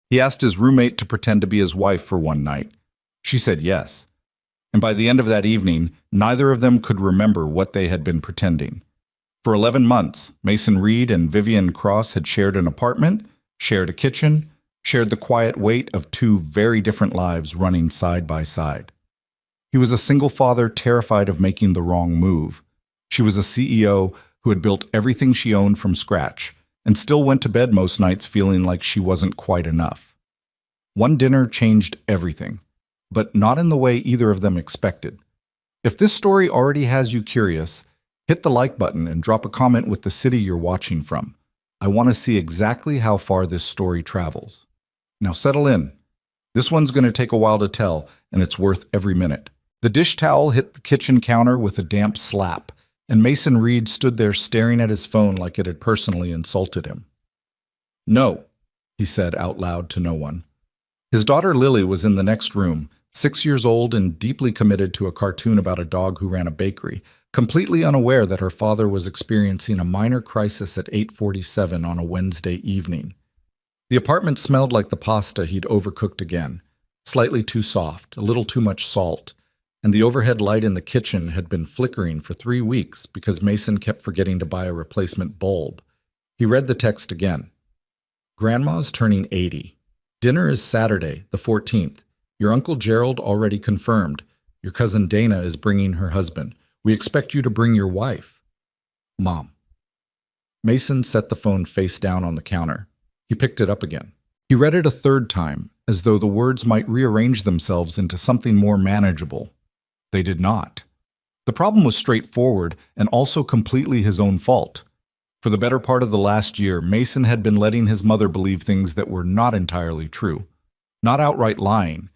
He asked his roommate to pretend to be his wife for one night. She said yes. And by the end of that evening, neither of them could remember what they had been pretending. For 11 months, Mason Reed and Vivian Cross had shared an apartment, shared a kitchen, shared the quiet weight of two very different lives running side by side. He was a single father terrified of making the wrong move. She was a CEO who had built everything she owned from scratch and still went to bed most nights feeling like she wasn't quite enough. One dinner changed everything, but not in the way either of them expected. If this story already has you curious, hit the like button and drop a comment with the city you're watching from. I want to see exactly how far this story travels. Now settle in. This one's going to take a while to tell, and it's worth every minute. The dish towel hit the kitchen counter with a damp slap, and Mason Reed stood there staring at his phone like it had personally insulted him. "No," he said out loud to no one. His daughter Lily was in the next room, 6 years old and deeply committed to a cartoon about a dog who ran a bakery, completely unaware that her father was experiencing a minor crisis at 8:47 on a Wednesday evening. The apartment smelled like the pasta he'd overcooked again, slightly too soft, a little too much salt, and the overhead light in the kitchen had been flickering for 3 weeks because Mason kept forgetting to buy a replacement bulb. He read the text again. "Grandma's turning 80. Dinner is Saturday, the 14th. Your Uncle Gerald already confirmed. Your cousin Dana is bringing her husband. We expect you to bring your wife. Mom." Mason set the phone face down on the counter. He picked it up again. He read it a third time, as though the words might rearrange themselves into something more manageable. They did not. The problem was straightforward and also completely his own fault. For the better part of the last year, Mason had been letting his mother believe things that were not entirely true. Not outright lying.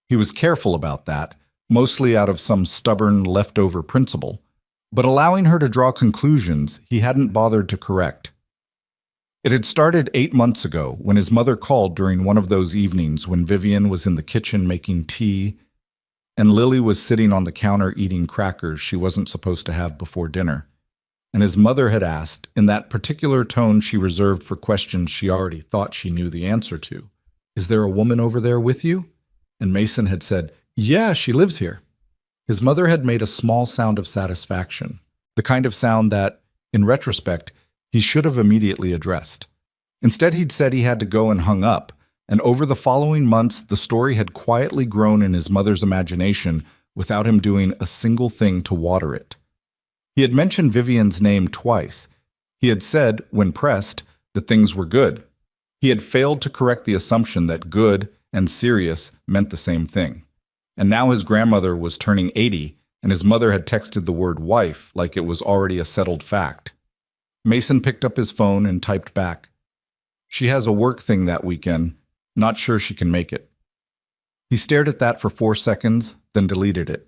He was careful about that, mostly out of some stubborn leftover principle, but allowing her to draw conclusions he hadn't bothered to correct. It had started 8 months ago when his mother called during one of those evenings when Vivian was in the kitchen making tea and Lily was sitting on the counter eating crackers she wasn't supposed to have before dinner. And his mother had asked, in that particular tone she reserved for questions she already thought she knew the answer to, "Is there a woman over there with you?" And Mason had said, "Yeah, she lives here." His mother had made a small sound of satisfaction, the kind of sound that, in retrospect, he should have immediately addressed. Instead, he'd said he had to go and hung up, and over the following months, the story had quietly grown in his mother's imagination without him doing a single thing to water it. He had mentioned Vivian's name twice. He had said, when pressed, that things were good. He had failed to correct the assumption that good and serious meant the same thing. And now his grandmother was turning 80, and his mother had texted the word wife like it was already a settled fact. Mason picked up his phone and typed back, "She has a work thing that weekend. Not sure she can make it." He stared at that for 4 seconds, then deleted it.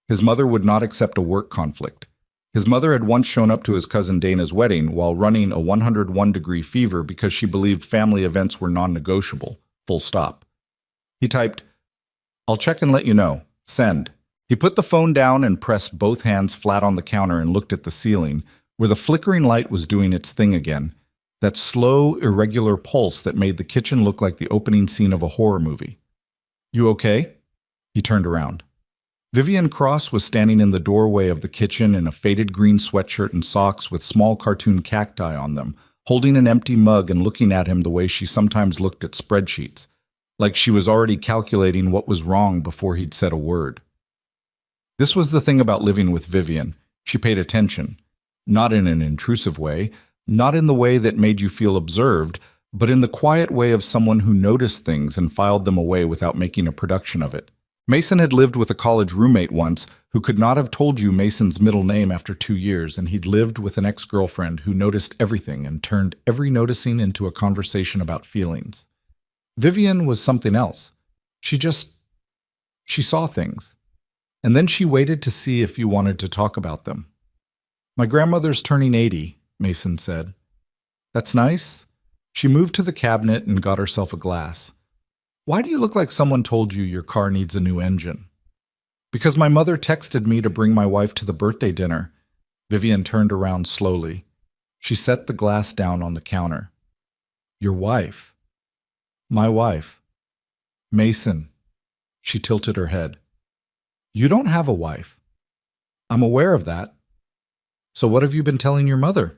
His mother would not accept a work conflict. His mother had once shown up to his cousin Dana's wedding while running a 101-degree fever because she believed family events were non-negotiable, full stop. He typed, "I'll check and let you know. Send." He put the phone down and pressed both hands flat on the counter and looked at the ceiling, where the flickering light was doing its thing again, that slow, irregular pulse that made the kitchen look like the opening scene of a horror movie. "You okay?" He turned around. Vivian Cross was standing in the doorway of the kitchen in a faded green sweatshirt and socks with small cartoon cacti on them, holding an empty mug and looking at him the way she sometimes looked at spreadsheets, like she was already calculating what was wrong before he'd said a word. This was the thing about living with Vivian. She paid attention. Not in an intrusive way, not in the way that made you feel observed, but in the quiet way of someone who noticed things and filed them away without making a production of it. Mason had lived with a college roommate once who could not have told you Mason's middle name after 2 years, and he'd lived with an ex-girlfriend who noticed everything and turned every noticing into a conversation about feelings. Vivian was something else. She saw things. And then she waited to see if you wanted to talk about them. "My grandmother's turning 80, Mason said. "That's nice." She moved to the cabinet and got herself a glass. "Why do you look like someone told you your car needs a new engine?" "Because my mother texted me to bring my wife to the birthday dinner." Vivian turned around slowly. She set the glass down on the counter. "Your wife?" My wife. Mason. She tilted her head. You don't have a wife. I'm aware of that. So what have you been telling your mother?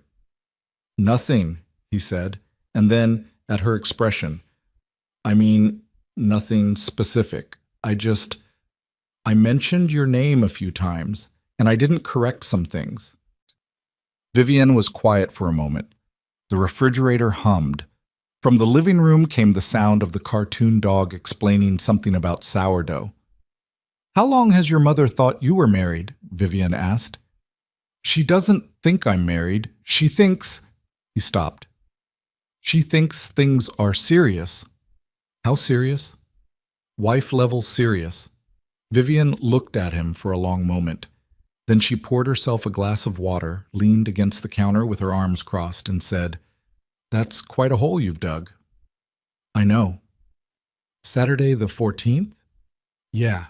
Nothing, he said, and then, at her expression, I mean, nothing specific. I mentioned your name a few times, and I didn't correct some things. Vivian was quiet for a moment. The refrigerator hummed. From the living room came the sound of the cartoon dog explaining something about sourdough. How long has your mother thought you were married? Vivian asked. She doesn't think I'm married. She thinks... He stopped. She thinks things are serious. How serious? Wife-level serious. Vivian looked at him for a long moment. Then she poured herself a glass of water, leaned against the counter with her arms crossed, and said, That's quite a hole you've dug. I know. Saturday the 14th? Yeah.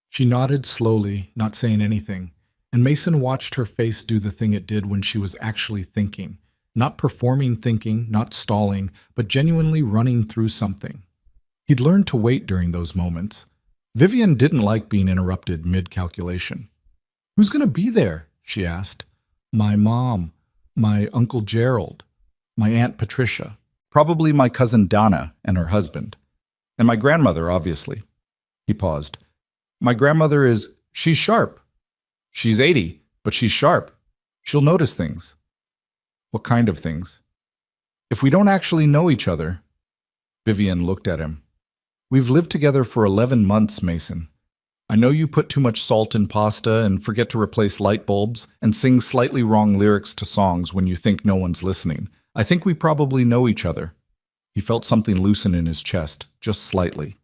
She nodded slowly, not saying anything, and Mason watched her face do the thing it did when she was actually thinking. Not performing thinking, not stalling, but genuinely running through something. He'd learned to wait during those moments. Vivian didn't like being interrupted mid-calculation. Who's going to be there? She asked. My mom, my Uncle Gerald, my Aunt Patricia, probably my cousin Donna and her husband, and my grandmother, obviously. He paused. My grandmother she's sharp. She's 80, but she's sharp. She'll notice things. What kind of things? If we don't actually know each other. Vivian looked at him. We've lived together for 11 months, Mason. I know you put too much salt in pasta and forget to replace light bulbs and sing slightly wrong lyrics to songs when you think no one's listening. I think we probably know each other. He felt something loosen in his chest, just slightly.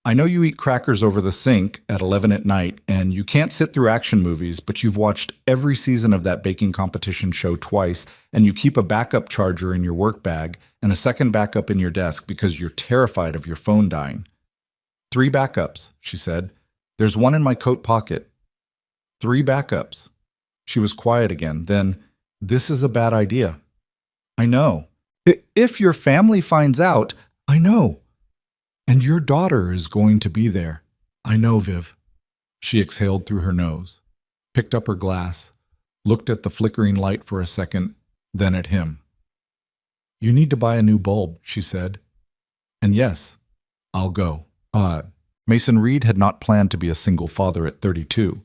I know you eat crackers over the sink at 11 at night, and you can't sit through action movies, but you've watched every season of that baking competition show twice, and you keep a backup charger in your work bag and a second backup in your desk because you're terrified of your phone dying. 3 backups, she said. There's one in my coat pocket. 3 backups. She was quiet again. Then, this is a bad idea. I know. If your family finds out, I know. And your daughter is going to be there. I know, Viv. She exhaled through her nose, picked up her glass, looked at the flickering light for a second, then at him. You need to buy a new bulb, she said. And yes, I'll go. Mason Reed had not planned to be a single father at 32.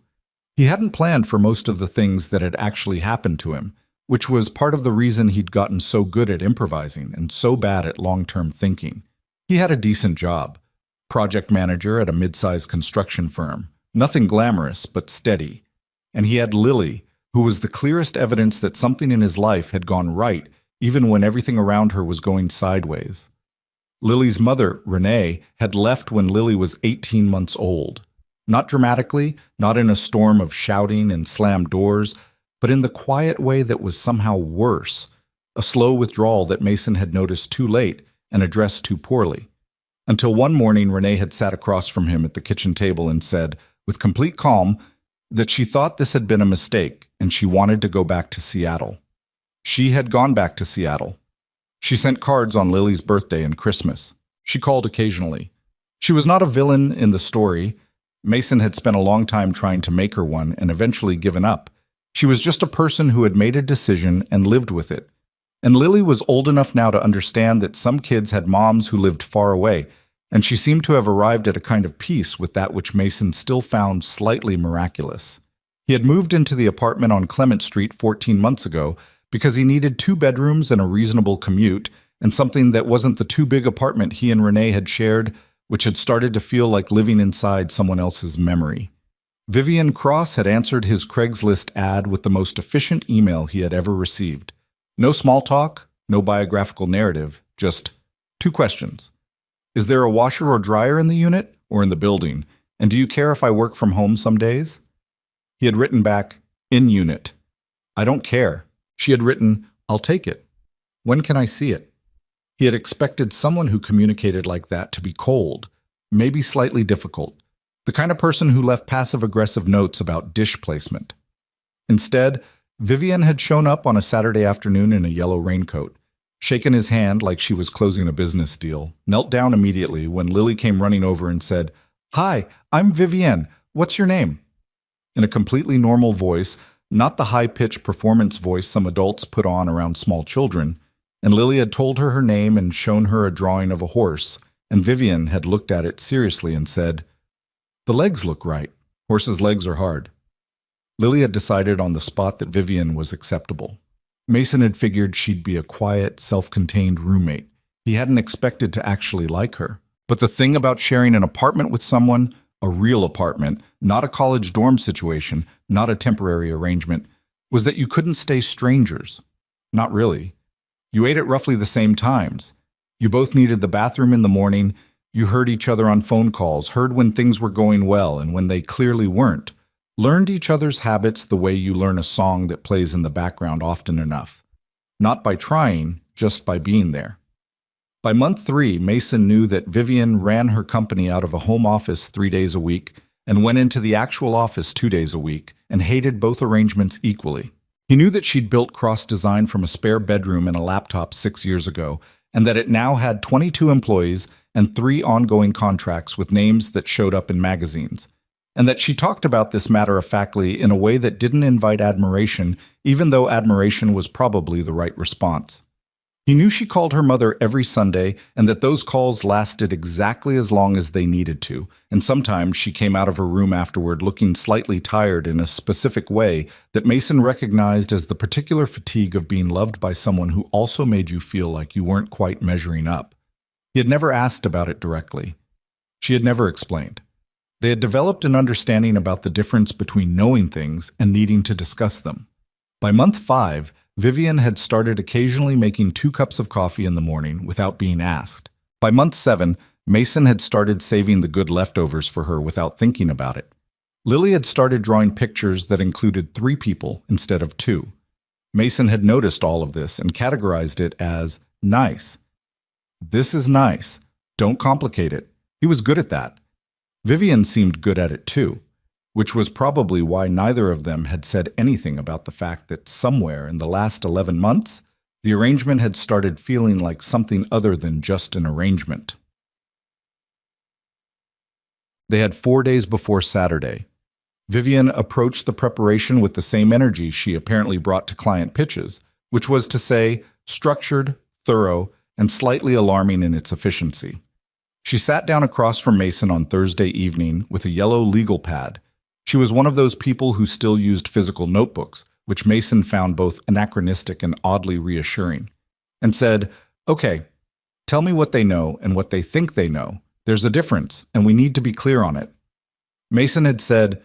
He hadn't planned for most of the things that had actually happened to him, which was part of the reason he'd gotten so good at improvising and so bad at long-term thinking. He had a decent job, project manager at a mid-sized construction firm. Nothing glamorous, but steady. And he had Lily, who was the clearest evidence that something in his life had gone right, even when everything around her was going sideways. Lily's mother, Renee, had left when Lily was 18 months old. Not dramatically, not in a storm of shouting and slammed doors, but in the quiet way that was somehow worse, a slow withdrawal that Mason had noticed too late and addressed too poorly. Until one morning Renee had sat across from him at the kitchen table and said, with complete calm, that she thought this had been a mistake and she wanted to go back to Seattle. She had gone back to Seattle. She sent cards on Lily's birthday and Christmas. She called occasionally. She was not a villain in the story. Mason had spent a long time trying to make her one and eventually given up. She was just a person who had made a decision and lived with it. And Lily was old enough now to understand that some kids had moms who lived far away, and she seemed to have arrived at a kind of peace with that which Mason still found slightly miraculous. He had moved into the apartment on Clement Street 14 months ago because he needed 2 bedrooms and a reasonable commute, and something that wasn't the too big apartment he and Renee had shared, which had started to feel like living inside someone else's memory. Vivian Cross had answered his Craigslist ad with the most efficient email he had ever received. No small talk, no biographical narrative, just 2 questions. Is there a washer or dryer in the unit or in the building? And do you care if I work from home some days? He had written back, in unit. I don't care. She had written, I'll take it. When can I see it? He had expected someone who communicated like that to be cold, maybe slightly difficult, the kind of person who left passive-aggressive notes about dish placement. Instead, Vivian had shown up on a Saturday afternoon in a yellow raincoat. shaken his hand like she was closing a business deal, knelt down immediately when Lily came running over and said, "Hi, I'm Vivienne. What's your name?" In a completely normal voice, not the high-pitched performance voice some adults put on around small children, and Lily had told her name and shown her a drawing of a horse, and Vivienne had looked at it seriously and said, "The legs look right. Horses' legs are hard." Lily had decided on the spot that Vivienne was acceptable. Mason had figured she'd be a quiet, self-contained roommate. He hadn't expected to actually like her. But the thing about sharing an apartment with someone, a real apartment, not a college dorm situation, not a temporary arrangement, was that you couldn't stay strangers. Not really. You ate at roughly the same times. You both needed the bathroom in the morning. You heard each other on phone calls, heard when things were going well and when they clearly weren't. Learned each other's habits the way you learn a song that plays in the background often enough. Not by trying, just by being there. By month 3, Mason knew that Vivienne ran her company out of a home office 3 days a week and went into the actual office 2 days a week and hated both arrangements equally. He knew that she'd built cross-design from a spare bedroom and a laptop 6 years ago, and that it now had 22 employees and 3 ongoing contracts with names that showed up in magazines, and that she talked about this matter-of-factly in a way that didn't invite admiration, even though admiration was probably the right response. He knew she called her mother every Sunday and that those calls lasted exactly as long as they needed to, and sometimes she came out of her room afterward looking slightly tired in a specific way that Mason recognized as the particular fatigue of being loved by someone who also made you feel like you weren't quite measuring up. He had never asked about it directly. She had never explained. They had developed an understanding about the difference between knowing things and needing to discuss them. By month 5, Vivienne had started occasionally making 2 cups of coffee in the morning without being asked. By month 7, Mason had started saving the good leftovers for her without thinking about it. Lily had started drawing pictures that included 3 people instead of 2. Mason had noticed all of this and categorized it as nice. This is nice. Don't complicate it. He was good at that. Vivienne seemed good at it too, which was probably why neither of them had said anything about the fact that somewhere in the last 11 months, the arrangement had started feeling like something other than just an arrangement. They had 4 days before Saturday. Vivienne approached the preparation with the same energy she apparently brought to client pitches, which was to say, structured, thorough, and slightly alarming in its efficiency. She sat down across from Mason on Thursday evening with a yellow legal pad. She was one of those people who still used physical notebooks, which Mason found both anachronistic and oddly reassuring, and said, "Okay, tell me what they know and what they think they know. There's a difference, and we need to be clear on it." Mason had said,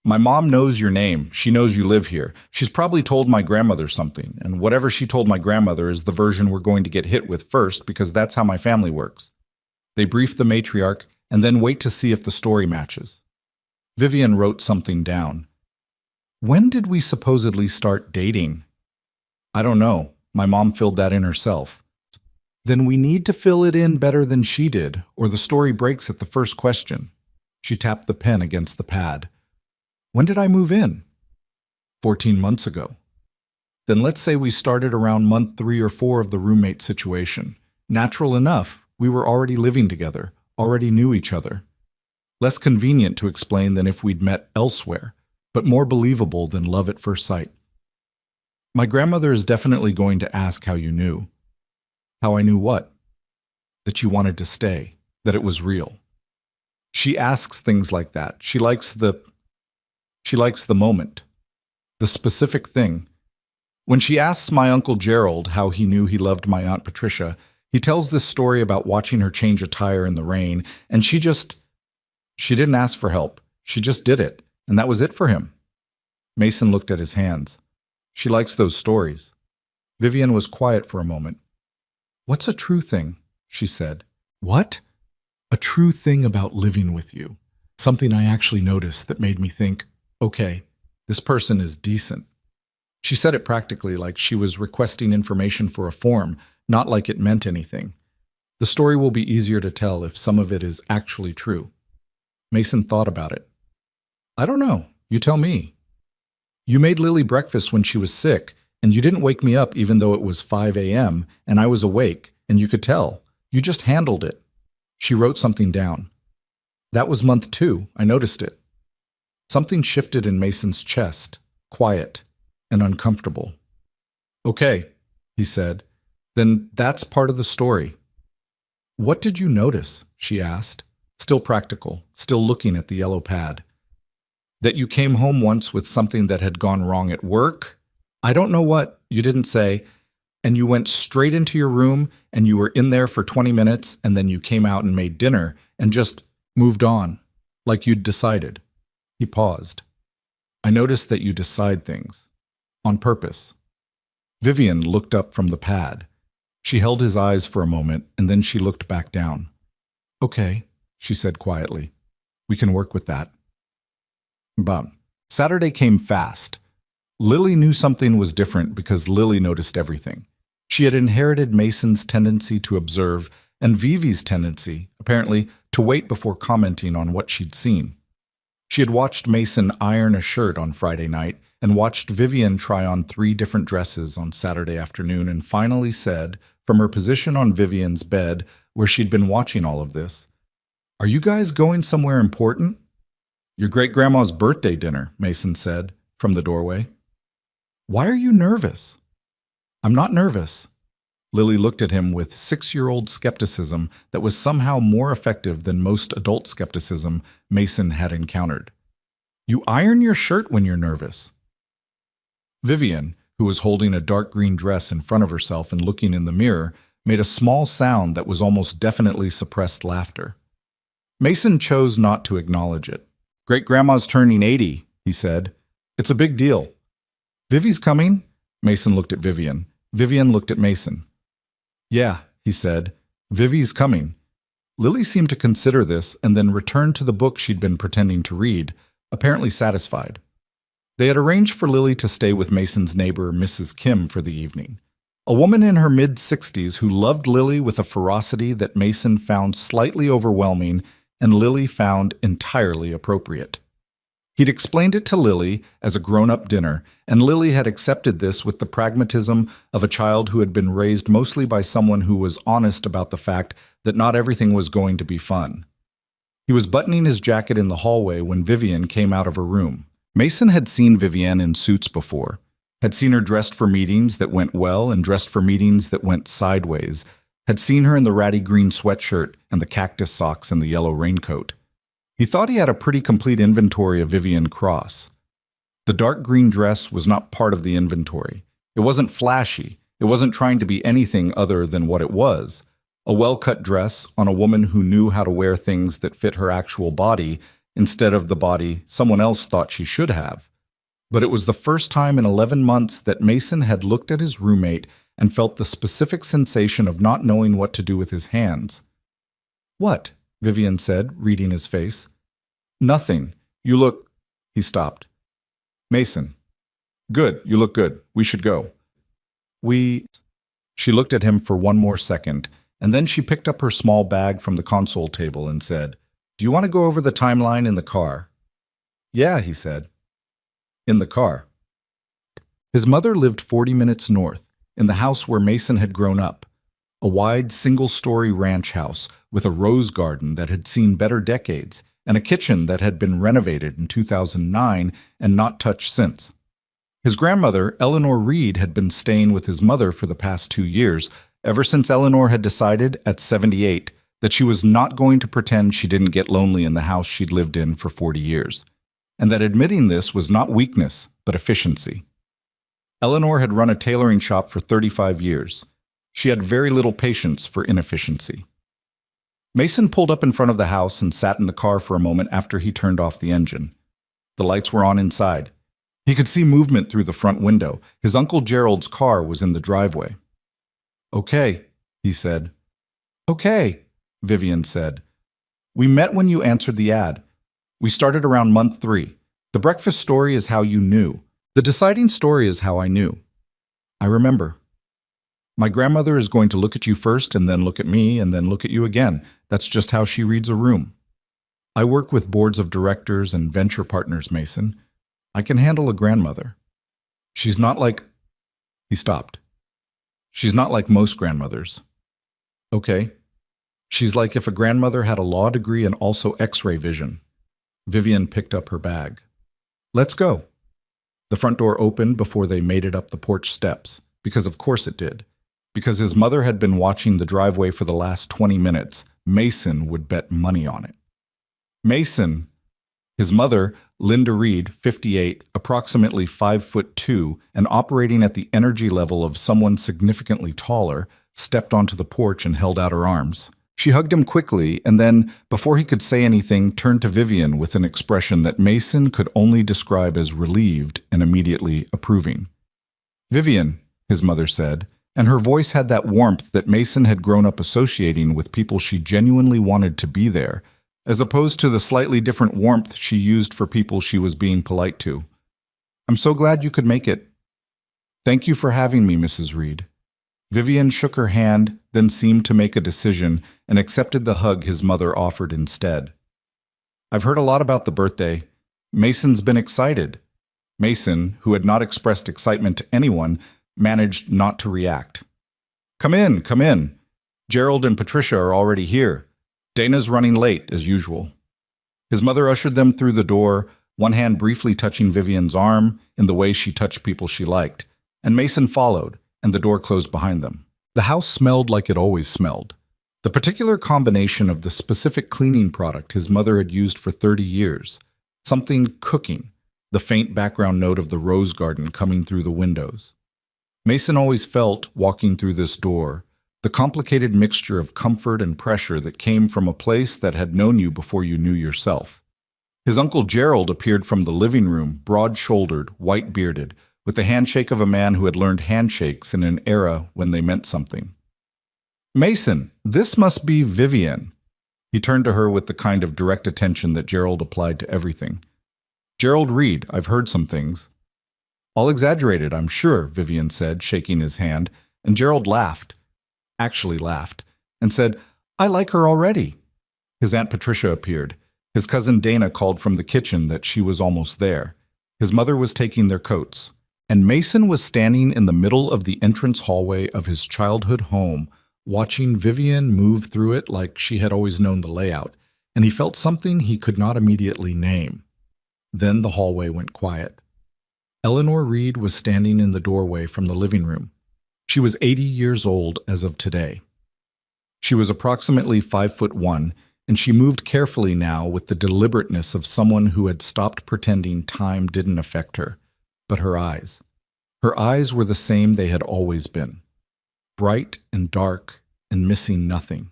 "My mom knows your name. She knows you live here. She's probably told my grandmother something, and whatever she told my grandmother is the version we're going to get hit with first because that's how my family works." They brief the matriarch and then wait to see if the story matches. Vivienne wrote something down. "When did we supposedly start dating?" "I don't know. My mom filled that in herself." "Then we need to fill it in better than she did, or the story breaks at the first question." She tapped the pen against the pad. "When did I move in?" 14 months ago. "Then let's say we started around month 3 or 4 of the roommate situation. Natural enough. We were already living together, already knew each other. Less convenient to explain than if we'd met elsewhere, but more believable than love at first sight. My grandmother is definitely going to ask how you knew." "How I knew what?" "That you wanted to stay, that it was real." She asks things like that. She likes the moment, the specific thing. When she asks my Uncle Gerald how he knew he loved my Aunt Patricia, he tells this story about watching her change a tire in the rain, and she didn't ask for help. She just did it, and that was it for him. Mason looked at his hands. She likes those stories. Vivienne was quiet for a moment. "What's a true thing?" she said. "What?" "A true thing about living with you. Something I actually noticed that made me think, okay, this person is decent." She said it practically like she was requesting information for a form, not like it meant anything. The story will be easier to tell if some of it is actually true. Mason thought about it. "I don't know. You tell me." "You made Lily breakfast when she was sick, And you didn't wake me up even though it was 5 a.m. and I was awake, and you could tell. You just handled it. She wrote something down. That was month 2. I noticed it. Something shifted in Mason's chest, quiet and uncomfortable. Okay, he said. Then that's part of the story. What did you notice? She asked, still practical, still looking at the yellow pad. That you came home once with something that had gone wrong at work? I don't know what, you didn't say, and you went straight into your room and you were in there for 20 minutes and then you came out and made dinner and just moved on, like you'd decided. He paused. I noticed that you decide things. On purpose. Vivian looked up from the pad. She held his eyes for a moment and then she looked back down. Okay, she said quietly. We can work with that. Bum. Saturday came fast. Lily knew something was different because Lily noticed everything. She had inherited Mason's tendency to observe and Vivi's tendency, apparently, to wait before commenting on what she'd seen. She had watched Mason iron a shirt on Friday night and watched Vivian try on 3 different dresses on Saturday afternoon and finally said, from her position on Vivian's bed where she'd been watching all of this, "Are you guys going somewhere important?" "Your great-grandma's birthday dinner," Mason said, from the doorway. "Why are you nervous?" "I'm not nervous." Lily looked at him with 6-year-old skepticism that was somehow more effective than most adult skepticism Mason had encountered. "You iron your shirt when you're nervous." Vivian, who was holding a dark green dress in front of herself and looking in the mirror, made a small sound that was almost definitely suppressed laughter. Mason chose not to acknowledge it. "Great-grandma's turning 80, he said. "It's a big deal." "Vivi's coming?" Mason looked at Vivian. Vivian looked at Mason. "Yeah," he said. "Vivi's coming." Lily seemed to consider this and then returned to the book she'd been pretending to read, apparently satisfied. They had arranged for Lily to stay with Mason's neighbor, Mrs. Kim, for the evening. A woman in her mid-60s who loved Lily with a ferocity that Mason found slightly overwhelming and Lily found entirely appropriate. He'd explained it to Lily as a grown-up dinner, and Lily had accepted this with the pragmatism of a child who had been raised mostly by someone who was honest about the fact that not everything was going to be fun. He was buttoning his jacket in the hallway when Vivian came out of her room. Mason had seen Vivian in suits before, had seen her dressed for meetings that went well and dressed for meetings that went sideways, had seen her in the ratty green sweatshirt and the cactus socks and the yellow raincoat. He thought he had a pretty complete inventory of Vivian Cross. The dark green dress was not part of the inventory. It wasn't flashy. It wasn't trying to be anything other than what it was. A well-cut dress on a woman who knew how to wear things that fit her actual body instead of the body someone else thought she should have. But it was the first time in 11 months that Mason had looked at his roommate and felt the specific sensation of not knowing what to do with his hands. "What?" Vivian said, reading his face. "Nothing. You look—" He stopped. "Mason." "Good. You look good. We should go." She looked at him for one more second, and then she picked up her small bag from the console table and said, "Do you want to go over the timeline in the car?" "Yeah," he said. In the car. His mother lived 40 minutes north, in the house where Mason had grown up, a wide single-story ranch house with a rose garden that had seen better decades and a kitchen that had been renovated in 2009 and not touched since. His grandmother, Eleanor Reed, had been staying with his mother for the past 2 years, ever since Eleanor had decided, at 78, that she was not going to pretend she didn't get lonely in the house she'd lived in for 40 years, and that admitting this was not weakness, but efficiency. Eleanor had run a tailoring shop for 35 years. She had very little patience for inefficiency. Mason pulled up in front of the house and sat in the car for a moment after he turned off the engine. The lights were on inside. He could see movement through the front window. His Uncle Gerald's car was in the driveway. "Okay," he said. "Okay," Vivian said. "We met when you answered the ad. We started around month 3. The breakfast story is how you knew. The deciding story is how I knew. I remember. My grandmother is going to look at you first and then look at me and then look at you again. That's just how she reads a room. I work with boards of directors and venture partners, Mason. I can handle a grandmother. She's not like..." He stopped. She's not like most grandmothers. Okay. She's like if a grandmother had a law degree and also X-ray vision. Vivian picked up her bag. Let's go. The front door opened before they made it up the porch steps, because of course it did. Because his mother had been watching the driveway for the last 20 minutes, Mason would bet money on it. Mason, his mother, Linda Reed, 58, approximately 5'2", and operating at the energy level of someone significantly taller, stepped onto the porch and held out her arms. She hugged him quickly and then, before he could say anything, turned to Vivian with an expression that Mason could only describe as relieved and immediately approving. "Vivian," his mother said, and her voice had that warmth that Mason had grown up associating with people she genuinely wanted to be there, as opposed to the slightly different warmth she used for people she was being polite to. "I'm so glad you could make it." "Thank you for having me, Mrs. Reed." Vivian shook her hand, then seemed to make a decision and accepted the hug his mother offered instead. "I've heard a lot about the birthday. Mason's been excited." Mason, who had not expressed excitement to anyone, managed not to react. Come in, come in. Gerald and Patricia are already here. Dana's running late, as usual." His mother ushered them through the door, one hand briefly touching Vivian's arm in the way she touched people she liked, and Mason followed, and the door closed behind them. The house smelled like it always smelled. The particular combination of the specific cleaning product his mother had used for 30 years, something cooking, the faint background note of the rose garden coming through the windows. Mason always felt, walking through this door, the complicated mixture of comfort and pressure that came from a place that had known you before you knew yourself. His Uncle Gerald appeared from the living room, broad-shouldered, white-bearded, with the handshake of a man who had learned handshakes in an era when they meant something. "Mason, this must be Vivian." He turned to her with the kind of direct attention that Gerald applied to everything. "Gerald Reed, I've heard some things." "All exaggerated, I'm sure," Vivian said, shaking his hand, and Gerald laughed, and said, "I like her already." His Aunt Patricia appeared. His cousin Dana called from the kitchen that she was almost there. His mother was taking their coats, and Mason was standing in the middle of the entrance hallway of his childhood home, watching Vivian move through it like she had always known the layout, and he felt something he could not immediately name. Then the hallway went quiet. Eleanor Reed was standing in the doorway from the living room. She was 80 years old as of today. She was approximately 5'1", and she moved carefully now with the deliberateness of someone who had stopped pretending time didn't affect her. But her eyes were the same they had always been, bright and dark and missing nothing.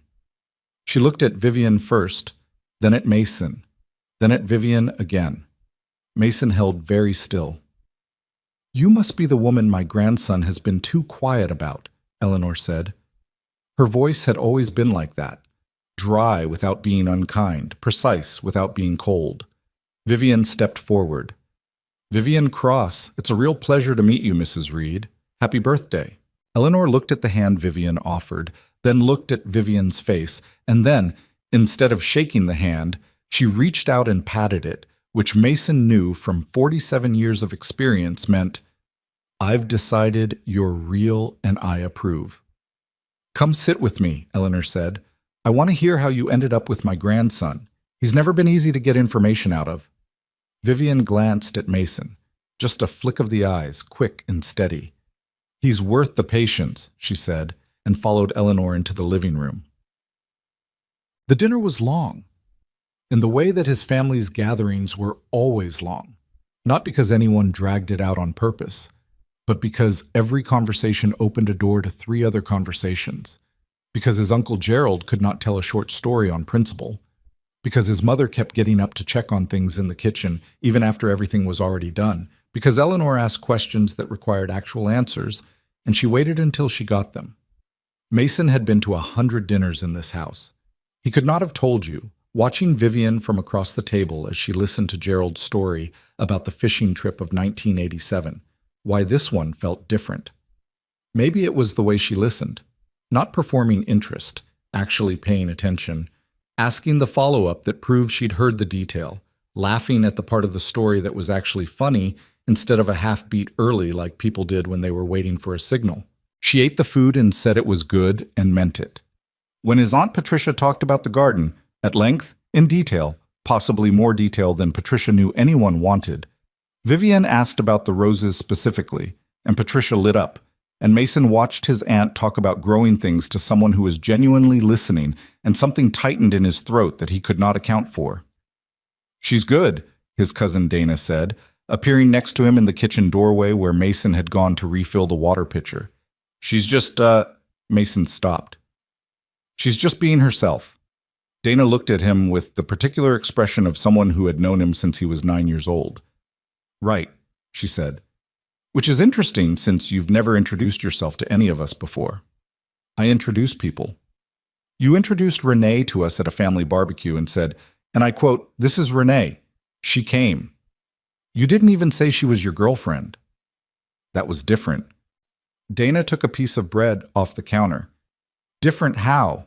She looked at Vivian first, then at Mason, then at Vivian again. Mason held very still. "You must be the woman my grandson has been too quiet about," Eleanor said. Her voice had always been like that, dry without being unkind, precise without being cold. Vivian stepped forward. "Vivian Cross, it's a real pleasure to meet you, Mrs. Reed. Happy birthday." Eleanor looked at the hand Vivian offered, then looked at Vivian's face, and then, instead of shaking the hand, she reached out and patted it, which Mason knew from 47 years of experience meant, "I've decided you're real and I approve." "Come sit with me," Eleanor said. "I want to hear how you ended up with my grandson. He's never been easy to get information out of." Vivian glanced at Mason, just a flick of the eyes, quick and steady. "He's worth the patience," she said, and followed Eleanor into the living room. The dinner was long, in the way that his family's gatherings were always long, not because anyone dragged it out on purpose, but because every conversation opened a door to 3 other conversations, because his Uncle Gerald could not tell a short story on principle, because his mother kept getting up to check on things in the kitchen even after everything was already done, because Eleanor asked questions that required actual answers, and she waited until she got them. Mason had been to 100 dinners in this house. He could not have told you, watching Vivian from across the table as she listened to Gerald's story about the fishing trip of 1987, why this one felt different. Maybe it was the way she listened, not performing interest, actually paying attention, asking the follow-up that proved she'd heard the detail, laughing at the part of the story that was actually funny instead of a half beat early like people did when they were waiting for a signal. She ate the food and said it was good and meant it. When his Aunt Patricia talked about the garden, at length, in detail, possibly more detail than Patricia knew anyone wanted, Vivian asked about the roses specifically, and Patricia lit up, and Mason watched his aunt talk about growing things to someone who was genuinely listening, and something tightened in his throat that he could not account for. "She's good," his cousin Dana said, appearing next to him in the kitchen doorway where Mason had gone to refill the water pitcher. "She's just, Mason stopped. "She's just being herself." Dana looked at him with the particular expression of someone who had known him since he was 9 years old. "Right," she said. "Which is interesting since you've never introduced yourself to any of us before." "I introduce people." "You introduced Renee to us at a family barbecue and said, and I quote, 'This is Renee. She came.' You didn't even say she was your girlfriend." "That was different." Dana took a piece of bread off the counter. "Different how?"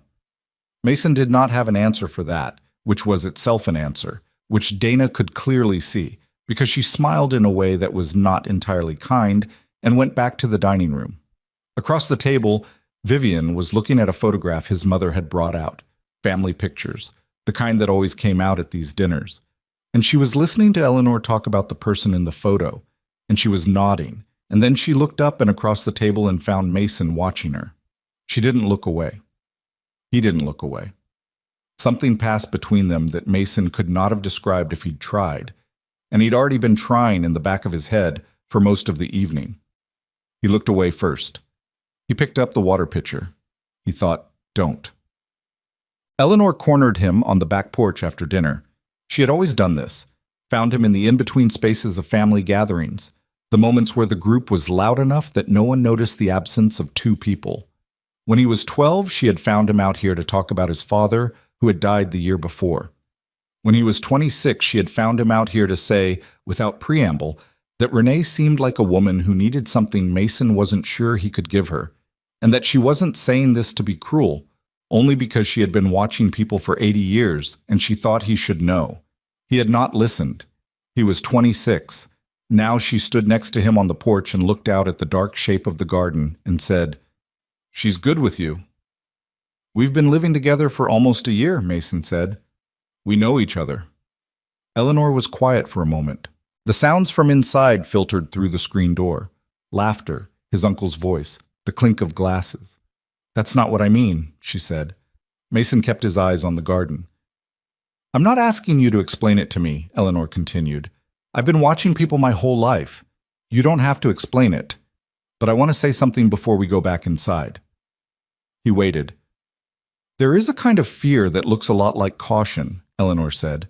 Mason did not have an answer for that, which was itself an answer, which Dana could clearly see, because she smiled in a way that was not entirely kind and went back to the dining room. Across the table, Vivian was looking at a photograph his mother had brought out, family pictures, the kind that always came out at these dinners. And she was listening to Eleanor talk about the person in the photo, and she was nodding, and then she looked up and across the table and found Mason watching her. She didn't look away. He didn't look away. Something passed between them that Mason could not have described if he'd tried, and he'd already been trying in the back of his head for most of the evening. He looked away first. He picked up the water pitcher. He thought, "Don't." Eleanor cornered him on the back porch after dinner. She had always done this, found him in the in-between spaces of family gatherings, the moments where the group was loud enough that no one noticed the absence of two people. When he was 12, she had found him out here to talk about his father, who had died the year before. When he was 26, she had found him out here to say, without preamble, that Renee seemed like a woman who needed something Mason wasn't sure he could give her, and that she wasn't saying this to be cruel, only because she had been watching people for 80 years and she thought he should know. He had not listened. He was 26. Now she stood next to him on the porch and looked out at the dark shape of the garden and said, "She's good with you." "We've been living together for almost a year," Mason said. "We know each other." Eleanor was quiet for a moment. The sounds from inside filtered through the screen door. Laughter, his uncle's voice, the clink of glasses. "That's not what I mean," she said. Mason kept his eyes on the garden. "I'm not asking you to explain it to me," Eleanor continued. "I've been watching people my whole life. You don't have to explain it. But I want to say something before we go back inside." He waited. "There is a kind of fear that looks a lot like caution," Eleanor said.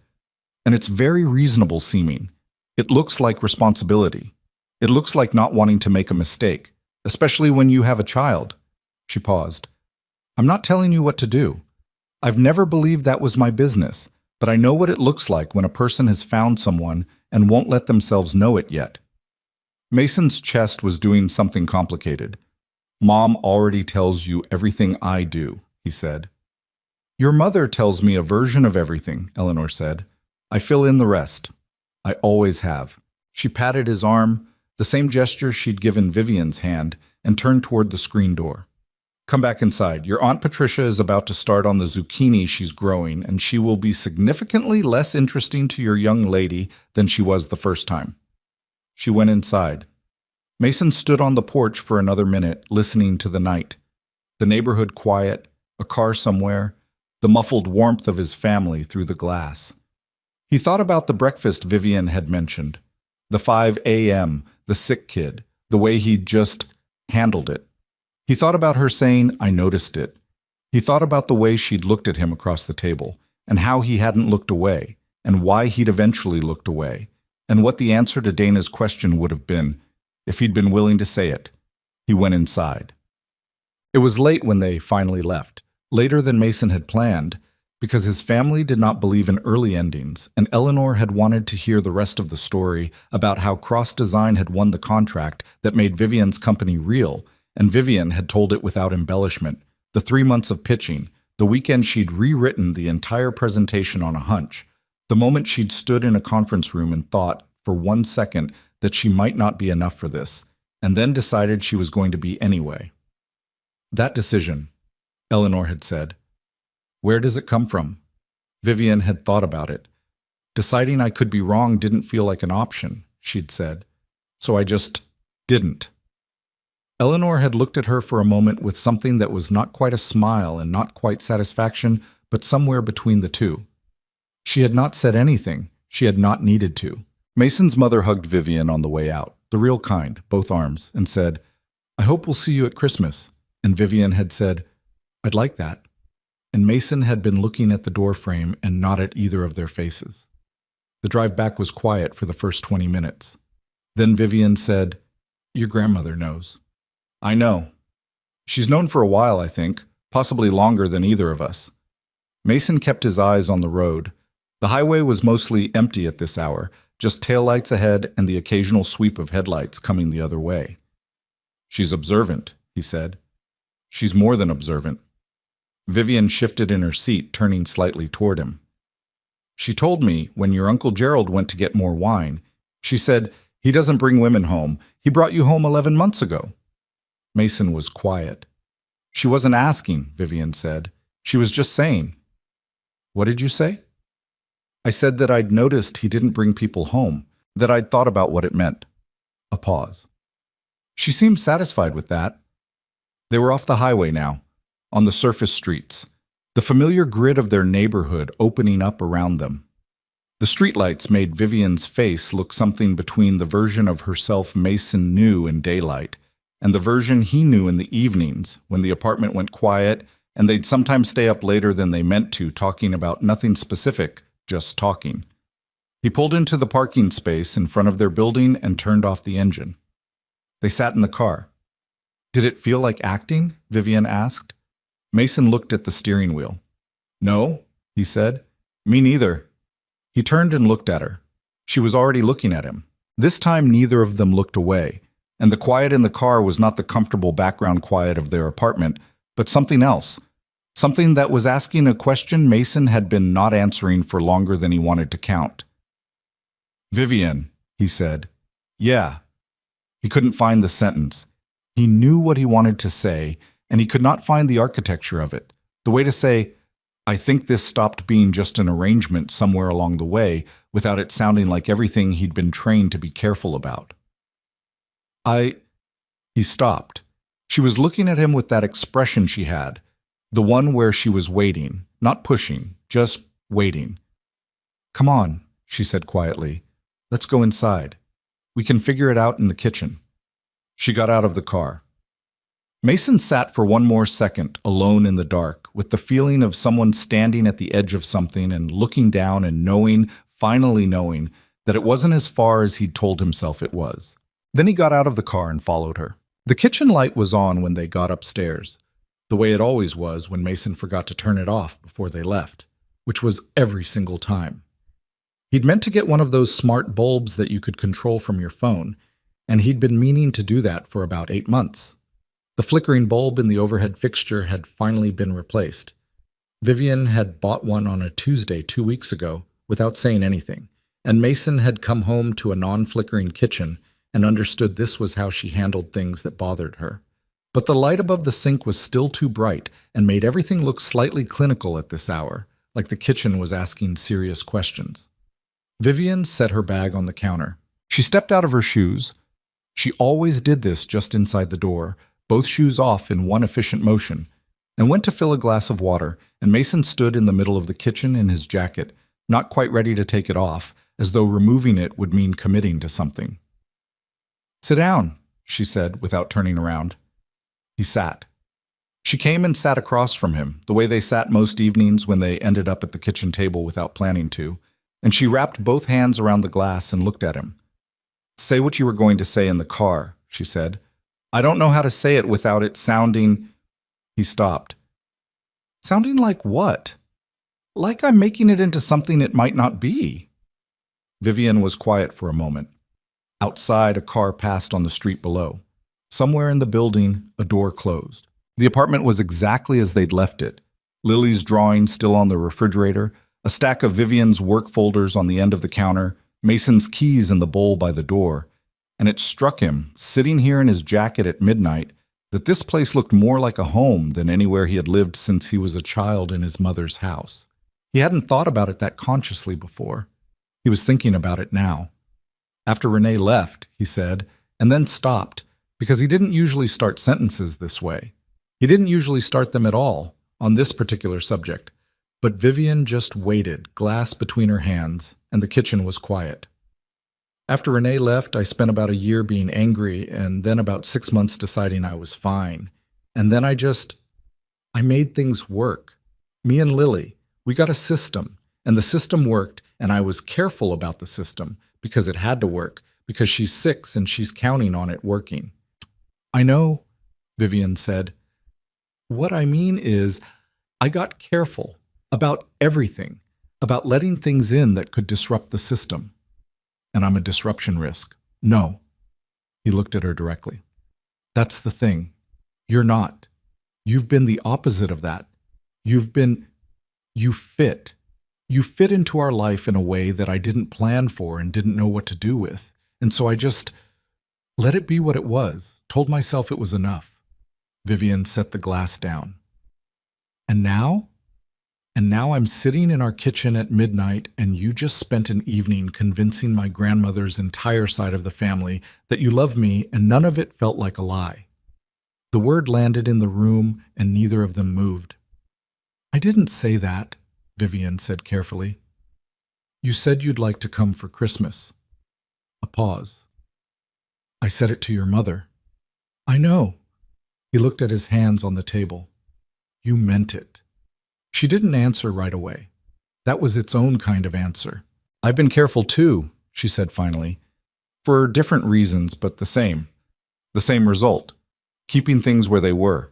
"And it's very reasonable seeming. It looks like responsibility. It looks like not wanting to make a mistake, especially when you have a child." She paused. "I'm not telling you what to do. I've never believed that was my business, but I know what it looks like when a person has found someone and won't let themselves know it yet." Mason's chest was doing something complicated. "Mom already tells you everything I do," he said. "Your mother tells me a version of everything," Eleanor said. "I fill in the rest. I always have." She patted his arm, the same gesture she'd given Vivian's hand, and turned toward the screen door. "Come back inside. Your Aunt Patricia is about to start on the zucchini she's growing, and she will be significantly less interesting to your young lady than she was the first time." She went inside. Mason stood on the porch for another minute, listening to the night. The neighborhood quiet, a car somewhere, the muffled warmth of his family through the glass. He thought about the breakfast Vivian had mentioned, the 5 a.m., the sick kid, the way he'd just handled it. He thought about her saying, "I noticed it." He thought about the way she'd looked at him across the table, and how he hadn't looked away, and why he'd eventually looked away, and what the answer to Dana's question would have been, if he'd been willing to say it. He went inside. It was late when they finally left, later than Mason had planned, because his family did not believe in early endings, and Eleanor had wanted to hear the rest of the story about how Cross Design had won the contract that made Vivian's company real, and Vivian had told it without embellishment, the 3 months of pitching, the weekend she'd rewritten the entire presentation on a hunch, the moment she'd stood in a conference room and thought, for 1 second that she might not be enough for this, and then decided she was going to be anyway. That decision, Eleanor had said. Where does it come from? Vivian had thought about it. Deciding I could be wrong didn't feel like an option, she'd said. So I just didn't. Eleanor had looked at her for a moment with something that was not quite a smile and not quite satisfaction, but somewhere between the two. She had not said anything. She had not needed to. Mason's mother hugged Vivian on the way out, the real kind, both arms, and said, I hope we'll see you at Christmas. And Vivian had said, I'd like that. And Mason had been looking at the door frame and not at either of their faces. The drive back was quiet for the first 20 minutes. Then Vivian said, Your grandmother knows. I know. She's known for a while, I think, possibly longer than either of us. Mason kept his eyes on the road. The highway was mostly empty at this hour, just taillights ahead and the occasional sweep of headlights coming the other way. She's observant, he said. She's more than observant. Vivian shifted in her seat, turning slightly toward him. She told me when your Uncle Gerald went to get more wine, she said, he doesn't bring women home. He brought you home 11 months ago. Mason was quiet. She wasn't asking, Vivian said. She was just saying. What did you say? I said that I'd noticed he didn't bring people home, that I'd thought about what it meant. A pause. She seemed satisfied with that. They were off the highway now, on the surface streets, the familiar grid of their neighborhood opening up around them. The streetlights made Vivian's face look something between the version of herself Mason knew in daylight and the version he knew in the evenings when the apartment went quiet and they'd sometimes stay up later than they meant to, talking about nothing specific, just talking. He pulled into the parking space in front of their building and turned off the engine. They sat in the car. Did it feel like acting? Vivian asked. Mason looked at the steering wheel. No, he said. Me neither. He turned and looked at her. She was already looking at him. This time neither of them looked away, and the quiet in the car was not the comfortable background quiet of their apartment, but something else. Something that was asking a question Mason had been not answering for longer than he wanted to count. Vivian, he said. Yeah. He couldn't find the sentence. He knew what he wanted to say, and he could not find the architecture of it. The way to say, I think this stopped being just an arrangement somewhere along the way without it sounding like everything he'd been trained to be careful about. He stopped. She was looking at him with that expression she had, the one where she was waiting, not pushing, just waiting. Come on, she said quietly. Let's go inside. We can figure it out in the kitchen. She got out of the car. Mason sat for one more second, alone in the dark, with the feeling of someone standing at the edge of something and looking down and knowing, finally knowing, that it wasn't as far as he'd told himself it was. Then he got out of the car and followed her. The kitchen light was on when they got upstairs, the way it always was when Mason forgot to turn it off before they left, which was every single time. He'd meant to get one of those smart bulbs that you could control from your phone, and he'd been meaning to do that for about 8 months. The flickering bulb in the overhead fixture had finally been replaced. Vivian had bought one on a Tuesday 2 weeks ago without saying anything, and Mason had come home to a non-flickering kitchen and understood this was how she handled things that bothered her. But the light above the sink was still too bright and made everything look slightly clinical at this hour, like the kitchen was asking serious questions. Vivian set her bag on the counter. She stepped out of her shoes. She always did this just inside the door, both shoes off in one efficient motion, and went to fill a glass of water, and Mason stood in the middle of the kitchen in his jacket, not quite ready to take it off, as though removing it would mean committing to something. Sit down, she said, without turning around. He sat. She came and sat across from him, the way they sat most evenings when they ended up at the kitchen table without planning to, and she wrapped both hands around the glass and looked at him. Say what you were going to say in the car, she said. I don't know how to say it without it sounding... He stopped. Sounding like what? Like I'm making it into something it might not be. Vivian was quiet for a moment. Outside, a car passed on the street below. Somewhere in the building, a door closed. The apartment was exactly as they'd left it. Lily's drawing still on the refrigerator, a stack of Vivian's work folders on the end of the counter, Mason's keys in the bowl by the door, and it struck him, sitting here in his jacket at midnight, that this place looked more like a home than anywhere he had lived since he was a child in his mother's house. He hadn't thought about it that consciously before. He was thinking about it now. After Renee left, he said, and then stopped, because he didn't usually start sentences this way. He didn't usually start them at all, on this particular subject. But Vivian just waited, glass between her hands, and the kitchen was quiet. After Renee left, I spent about a year being angry, and then about 6 months deciding I was fine. And then I made things work. Me and Lily, we got a system, and the system worked, and I was careful about the system, because it had to work, because she's 6 and she's counting on it working. I know, Vivian said. What I mean is, I got careful about everything, about letting things in that could disrupt the system. And I'm a disruption risk. No. He looked at her directly. That's the thing. You're not. You've been the opposite of that. You fit. You fit into our life in a way that I didn't plan for and didn't know what to do with. And so I just let it be what it was, told myself it was enough. Vivian set the glass down. And now? And now I'm sitting in our kitchen at midnight, and you just spent an evening convincing my grandmother's entire side of the family that you love me, and none of it felt like a lie. The word landed in the room, and neither of them moved. I didn't say that, Vivian said carefully. You said you'd like to come for Christmas. A pause. I said it to your mother. I know. He looked at his hands on the table. You meant it. She didn't answer right away. That was its own kind of answer. I've been careful too, she said finally. For different reasons, but the same. The same result. Keeping things where they were.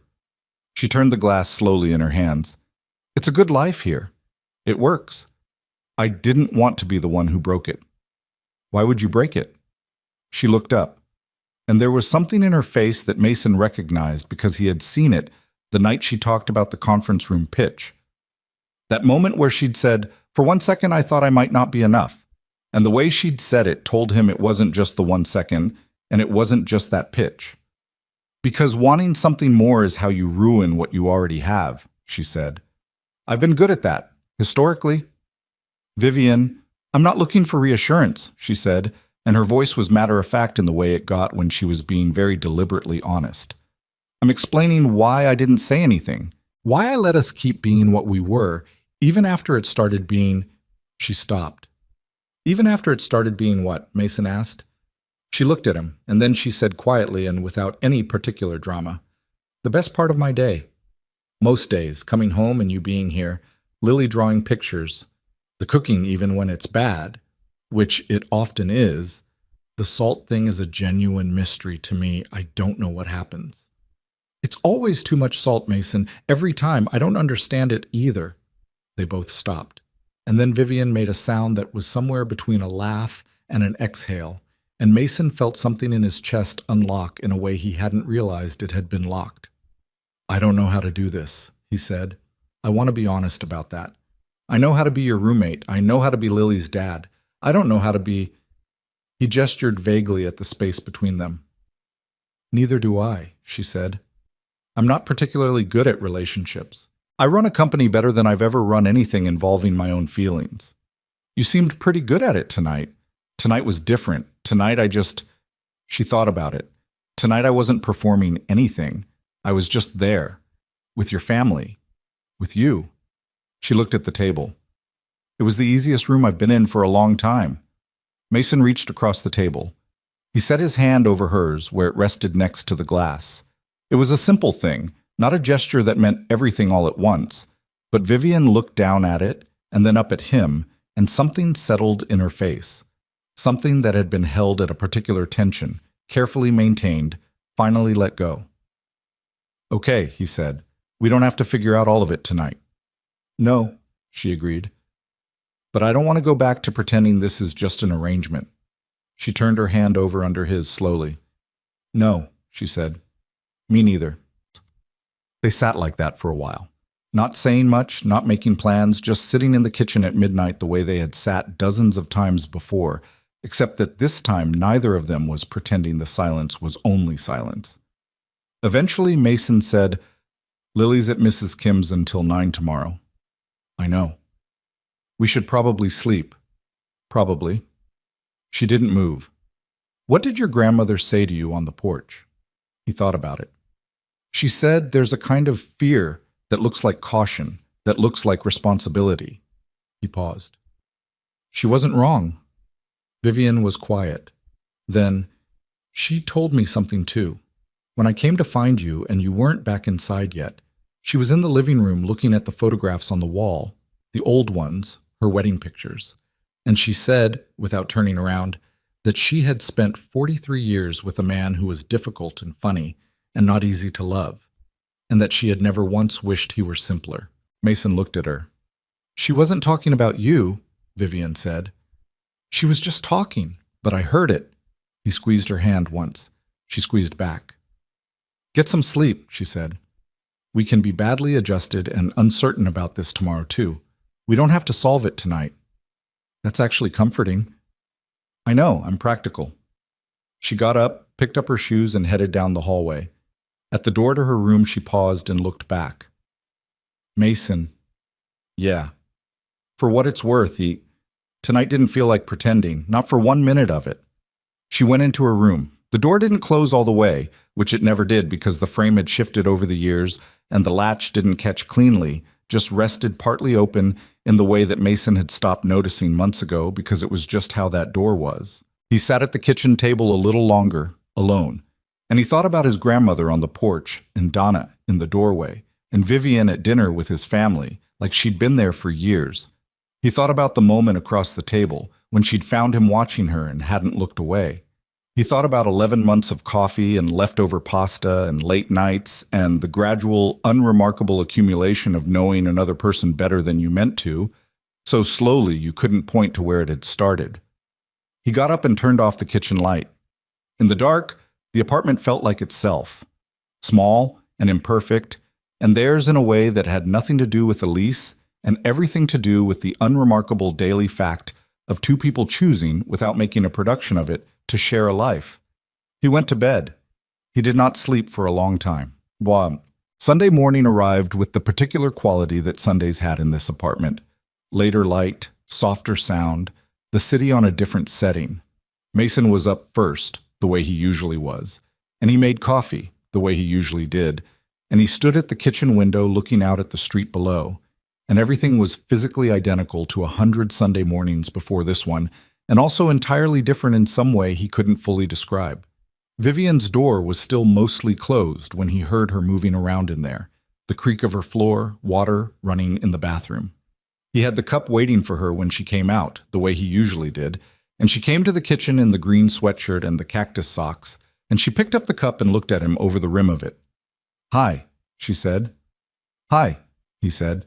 She turned the glass slowly in her hands. It's a good life here. It works. I didn't want to be the one who broke it. Why would you break it? She looked up, and there was something in her face that Mason recognized because he had seen it the night she talked about the conference room pitch. That moment where she'd said, "For 1 second I thought I might not be enough." And the way she'd said it told him it wasn't just the 1 second, and it wasn't just that pitch. Because wanting something more is how you ruin what you already have, she said. I've been good at that, historically. Vivian, I'm not looking for reassurance, she said, and her voice was matter-of-fact in the way it got when she was being very deliberately honest. I'm explaining why I didn't say anything, why I let us keep being what we were, even after it started being... She stopped. Even after it started being what? Mason asked. She looked at him, and then she said quietly and without any particular drama, the best part of my day. Most days, coming home and you being here, Lily drawing pictures, the cooking even when it's bad, which it often is. The salt thing is a genuine mystery to me. I don't know what happens. It's always too much salt, Mason. Every time. I don't understand it either. They both stopped. And then Vivian made a sound that was somewhere between a laugh and an exhale, and Mason felt something in his chest unlock in a way he hadn't realized it had been locked. I don't know how to do this, he said. I want to be honest about that. I know how to be your roommate. I know how to be Lily's dad. I don't know how to be... He gestured vaguely at the space between them. Neither do I, she said. I'm not particularly good at relationships. I run a company better than I've ever run anything involving my own feelings. You seemed pretty good at it tonight. Tonight was different. Tonight I just... She thought about it. Tonight I wasn't performing anything. I was just there. With your family. With you. She looked at the table. It was the easiest room I've been in for a long time. Mason reached across the table. He set his hand over hers where it rested next to the glass. It was a simple thing, not a gesture that meant everything all at once, but Vivian looked down at it and then up at him, and something settled in her face. Something that had been held at a particular tension, carefully maintained, finally let go. Okay, he said. We don't have to figure out all of it tonight. No, she agreed. But I don't want to go back to pretending this is just an arrangement. She turned her hand over under his slowly. No, she said. Me neither. They sat like that for a while. Not saying much, not making plans, just sitting in the kitchen at midnight the way they had sat dozens of times before, except that this time neither of them was pretending the silence was only silence. Eventually, Mason said, "Lily's at Mrs. Kim's until 9 tomorrow." "I know." "We should probably sleep." "Probably." She didn't move. "What did your grandmother say to you on the porch?" He thought about it. "She said there's a kind of fear that looks like caution, that looks like responsibility." He paused. "She wasn't wrong." Vivian was quiet. Then, "She told me something too. When I came to find you and you weren't back inside yet, she was in the living room looking at the photographs on the wall, the old ones, her wedding pictures. And she said, without turning around, that she had spent 43 years with a man who was difficult and funny and not easy to love, and that she had never once wished he were simpler." Mason looked at her. "She wasn't talking about you," Vivian said. "She was just talking, but I heard it." He squeezed her hand once. She squeezed back. "Get some sleep," she said. "We can be badly adjusted and uncertain about this tomorrow, too. We don't have to solve it tonight." "That's actually comforting." "I know, I'm practical." She got up, picked up her shoes, and headed down the hallway. At the door to her room, she paused and looked back. "Mason." "Yeah." "For what it's worth, tonight didn't feel like pretending, not for 1 minute of it." She went into her room. The door didn't close all the way, which it never did because the frame had shifted over the years and the latch didn't catch cleanly, just rested partly open in the way that Mason had stopped noticing months ago because it was just how that door was. He sat at the kitchen table a little longer, alone, and he thought about his grandmother on the porch and Donna in the doorway and Vivian at dinner with his family, like she'd been there for years. He thought about the moment across the table when she'd found him watching her and hadn't looked away. He thought about 11 months of coffee and leftover pasta and late nights and the gradual, unremarkable accumulation of knowing another person better than you meant to, so slowly you couldn't point to where it had started. He got up and turned off the kitchen light. In the dark, the apartment felt like itself, small and imperfect, and theirs in a way that had nothing to do with the lease and everything to do with the unremarkable daily fact of two people choosing, without making a production of it, to share a life. He went to bed. He did not sleep for a long time. Sunday morning arrived with the particular quality that Sundays had in this apartment. Later light, softer sound, the city on a different setting. Mason was up first, the way he usually was, and he made coffee, the way he usually did, and he stood at the kitchen window looking out at the street below, and everything was physically identical to 100 Sunday mornings before this one, and also entirely different in some way he couldn't fully describe. Vivian's door was still mostly closed when he heard her moving around in there, the creak of her floor, water running in the bathroom. He had the cup waiting for her when she came out, the way he usually did, and she came to the kitchen in the green sweatshirt and the cactus socks, and she picked up the cup and looked at him over the rim of it. "Hi," she said. "Hi," he said.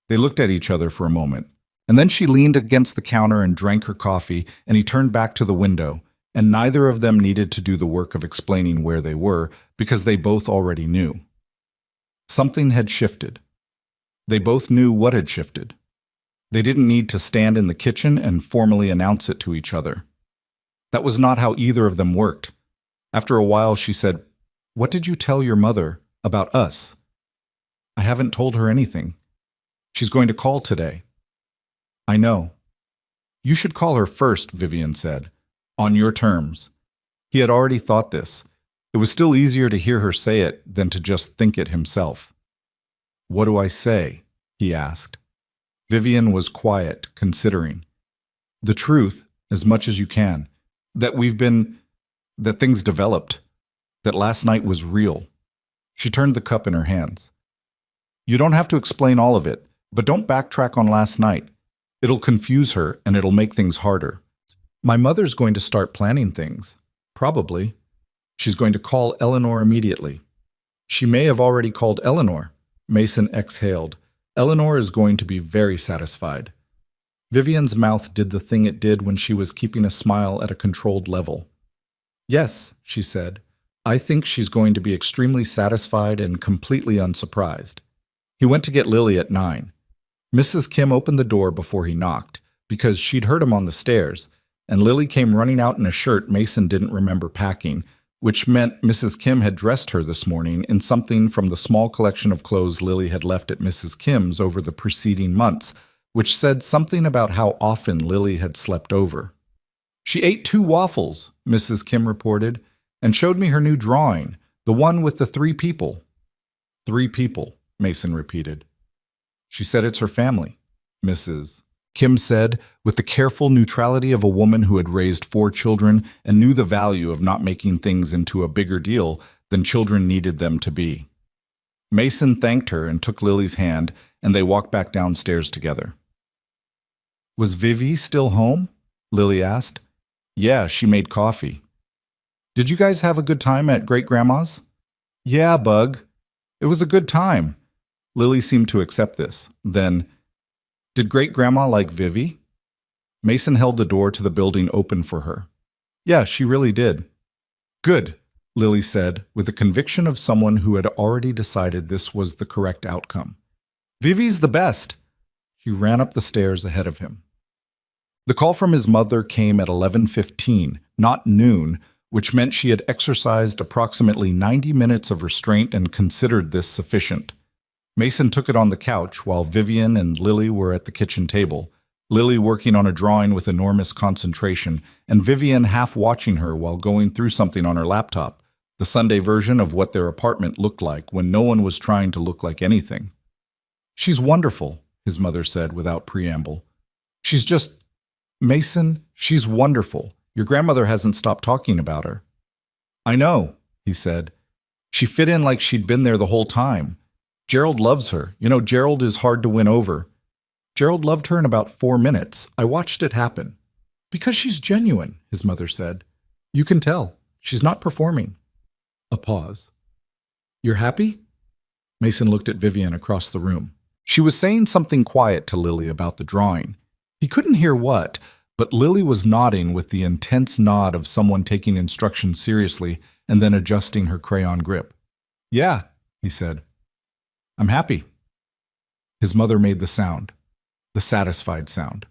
They looked at each other for a moment, and then she leaned against the counter and drank her coffee, and he turned back to the window, and neither of them needed to do the work of explaining where they were because they both already knew. Something had shifted. They both knew what had shifted. They didn't need to stand in the kitchen and formally announce it to each other. That was not how either of them worked. After a while, she said, "What did you tell your mother about us?" "I haven't told her anything. She's going to call today." "I know." "You should call her first," Vivian said. "On your terms." He had already thought this. It was still easier to hear her say it than to just think it himself. "What do I say?" he asked. Vivian was quiet, considering. "The truth, as much as you can. That things developed. That last night was real." She turned the cup in her hands. "You don't have to explain all of it, but don't backtrack on last night. It'll confuse her and it'll make things harder. My mother's going to start planning things. Probably. She's going to call Eleanor immediately." "She may have already called Eleanor." Mason exhaled. "Eleanor is going to be very satisfied." Vivian's mouth did the thing it did when she was keeping a smile at a controlled level. "Yes," she said. "I think she's going to be extremely satisfied and completely unsurprised." He went to get Lily at 9. Mrs. Kim opened the door before he knocked, because she'd heard him on the stairs, and Lily came running out in a shirt Mason didn't remember packing, which meant Mrs. Kim had dressed her this morning in something from the small collection of clothes Lily had left at Mrs. Kim's over the preceding months, which said something about how often Lily had slept over. "She ate 2 waffles," Mrs. Kim reported, "and showed me her new drawing, the one with the 3 people. 3 people, Mason repeated. "She said it's her family," Mrs. Kim said, with the careful neutrality of a woman who had raised 4 children and knew the value of not making things into a bigger deal than children needed them to be. Mason thanked her and took Lily's hand, and they walked back downstairs together. "Was Vivi still home?" Lily asked. "Yeah, she made coffee." "Did you guys have a good time at Great-Grandma's?" "Yeah, Bug. It was a good time." Lily seemed to accept this. Then, "Did Great-Grandma like Vivi?" Mason held the door to the building open for her. "Yeah, she really did." "Good," Lily said, with the conviction of someone who had already decided this was the correct outcome. "Vivi's the best." She ran up the stairs ahead of him. The call from his mother came at 11:15, not noon, which meant she had exercised approximately 90 minutes of restraint and considered this sufficient. Mason took it on the couch while Vivian and Lily were at the kitchen table, Lily working on a drawing with enormous concentration, and Vivian half watching her while going through something on her laptop, the Sunday version of what their apartment looked like when no one was trying to look like anything. "She's wonderful," his mother said without preamble. "She's just... Mason, she's wonderful. Your grandmother hasn't stopped talking about her." "I know," he said. "She fit in like she'd been there the whole time. Gerald loves her. You know, Gerald is hard to win over. Gerald loved her in about 4 minutes. I watched it happen." "Because she's genuine," his mother said. "You can tell. She's not performing." A pause. "You're happy?" Mason looked at Vivian across the room. She was saying something quiet to Lily about the drawing. He couldn't hear what, but Lily was nodding with the intense nod of someone taking instructions seriously and then adjusting her crayon grip. "Yeah," he said. "I'm happy." His mother made the sound, the satisfied sound,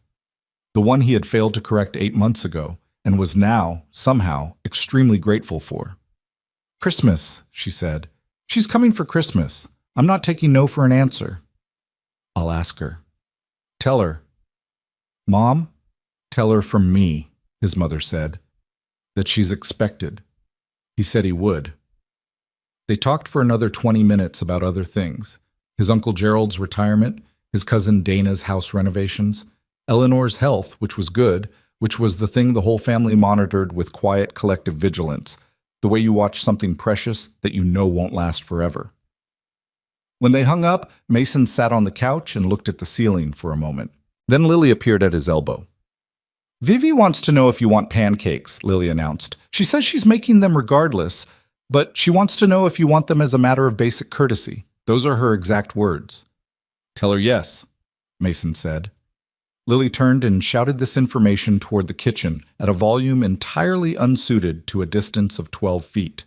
the one he had failed to correct 8 months ago and was now, somehow, extremely grateful for. "Christmas," she said. "She's coming for Christmas. I'm not taking no for an answer." "I'll ask her." "Tell her." "Mom, tell her from me," his mother said, "that she's expected." He said he would. They talked for another 20 minutes about other things. His Uncle Gerald's retirement, his cousin Dana's house renovations, Eleanor's health, which was good, which was the thing the whole family monitored with quiet collective vigilance, the way you watch something precious that you know won't last forever. When they hung up, Mason sat on the couch and looked at the ceiling for a moment. Then Lily appeared at his elbow. "Vivi wants to know if you want pancakes," Lily announced. "She says she's making them regardless, but she wants to know if you want them as a matter of basic courtesy. Those are her exact words." "Tell her yes," Mason said. Lily turned and shouted this information toward the kitchen at a volume entirely unsuited to a distance of 12 feet.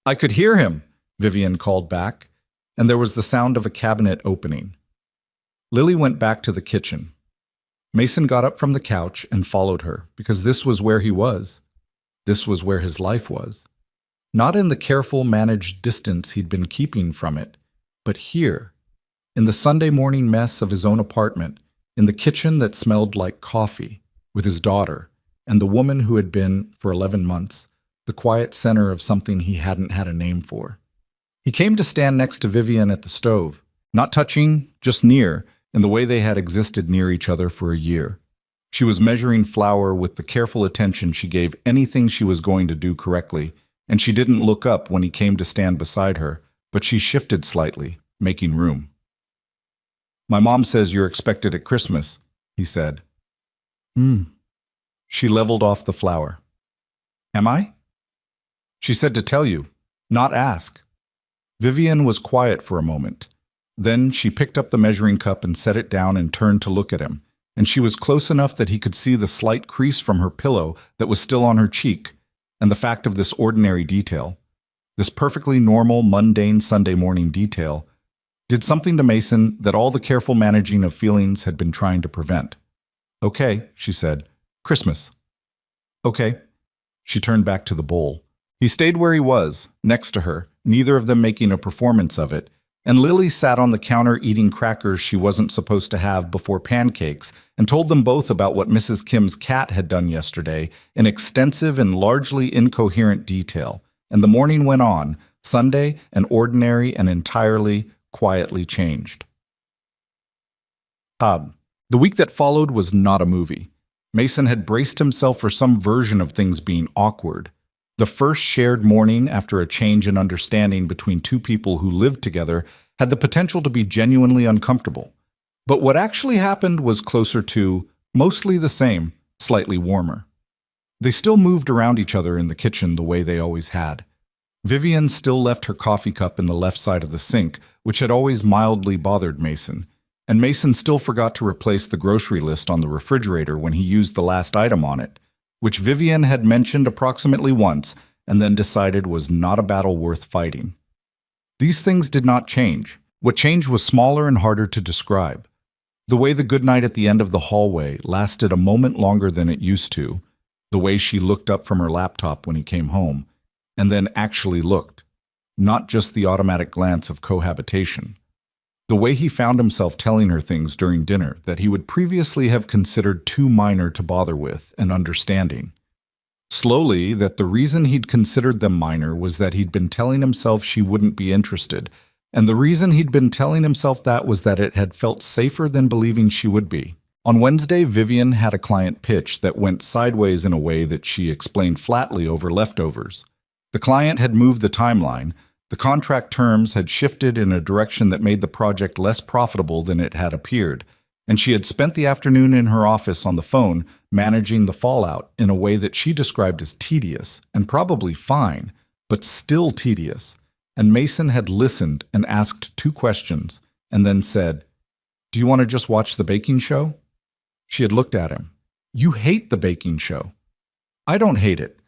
"I could hear him," Vivian called back, and there was the sound of a cabinet opening. Lily went back to the kitchen. Mason got up from the couch and followed her, because this was where he was. This was where his life was. Not in the careful, managed distance he'd been keeping from it, but here, in the Sunday morning mess of his own apartment, in the kitchen that smelled like coffee, with his daughter, and the woman who had been, for 11 months, the quiet center of something he hadn't had a name for. He came to stand next to Vivian at the stove, not touching, just near, in the way they had existed near each other for a year. She was measuring flour with the careful attention she gave anything she was going to do correctly, and she didn't look up when he came to stand beside her, but she shifted slightly, making room. "My mom says you're expected at Christmas," he said. She leveled off the flour. "Am I?" "She said to tell you, not ask." Vivian was quiet for a moment. Then she picked up the measuring cup and set it down and turned to look at him, and she was close enough that he could see the slight crease from her pillow that was still on her cheek, and the fact of this ordinary detail, this perfectly normal, mundane Sunday morning detail, did something to Mason that all the careful managing of feelings had been trying to prevent. "Okay," she said. "Christmas." Okay. She turned back to the bowl. He stayed where he was, next to her, neither of them making a performance of it, and Lily sat on the counter eating crackers she wasn't supposed to have before pancakes and told them both about what Mrs. Kim's cat had done yesterday in extensive and largely incoherent detail. And the morning went on, Sunday, and ordinary and entirely, quietly changed. Todd. The week that followed was not a movie. Mason had braced himself for some version of things being awkward. The first shared morning after a change in understanding between two people who lived together had the potential to be genuinely uncomfortable. But what actually happened was closer to, mostly the same, slightly warmer. They still moved around each other in the kitchen the way they always had. Vivian still left her coffee cup in the left side of the sink, which had always mildly bothered Mason. And Mason still forgot to replace the grocery list on the refrigerator when he used the last item on it, which Vivian had mentioned approximately once and then decided was not a battle worth fighting. These things did not change. What changed was smaller and harder to describe. The way the goodnight at the end of the hallway lasted a moment longer than it used to, the way she looked up from her laptop when he came home, and then actually looked, not just the automatic glance of cohabitation. The way he found himself telling her things during dinner that he would previously have considered too minor to bother with and understanding. Slowly, that the reason he'd considered them minor was that he'd been telling himself she wouldn't be interested, and the reason he'd been telling himself that was that it had felt safer than believing she would be. On Wednesday, Vivian had a client pitch that went sideways in a way that she explained flatly over leftovers. The client had moved the timeline. The contract terms had shifted in a direction that made the project less profitable than it had appeared, and she had spent the afternoon in her office on the phone managing the fallout in a way that she described as tedious and probably fine, but still tedious. And Mason had listened and asked 2 questions and then said, "Do you want to just watch the baking show?" She had looked at him. "You hate the baking show." "I don't hate it."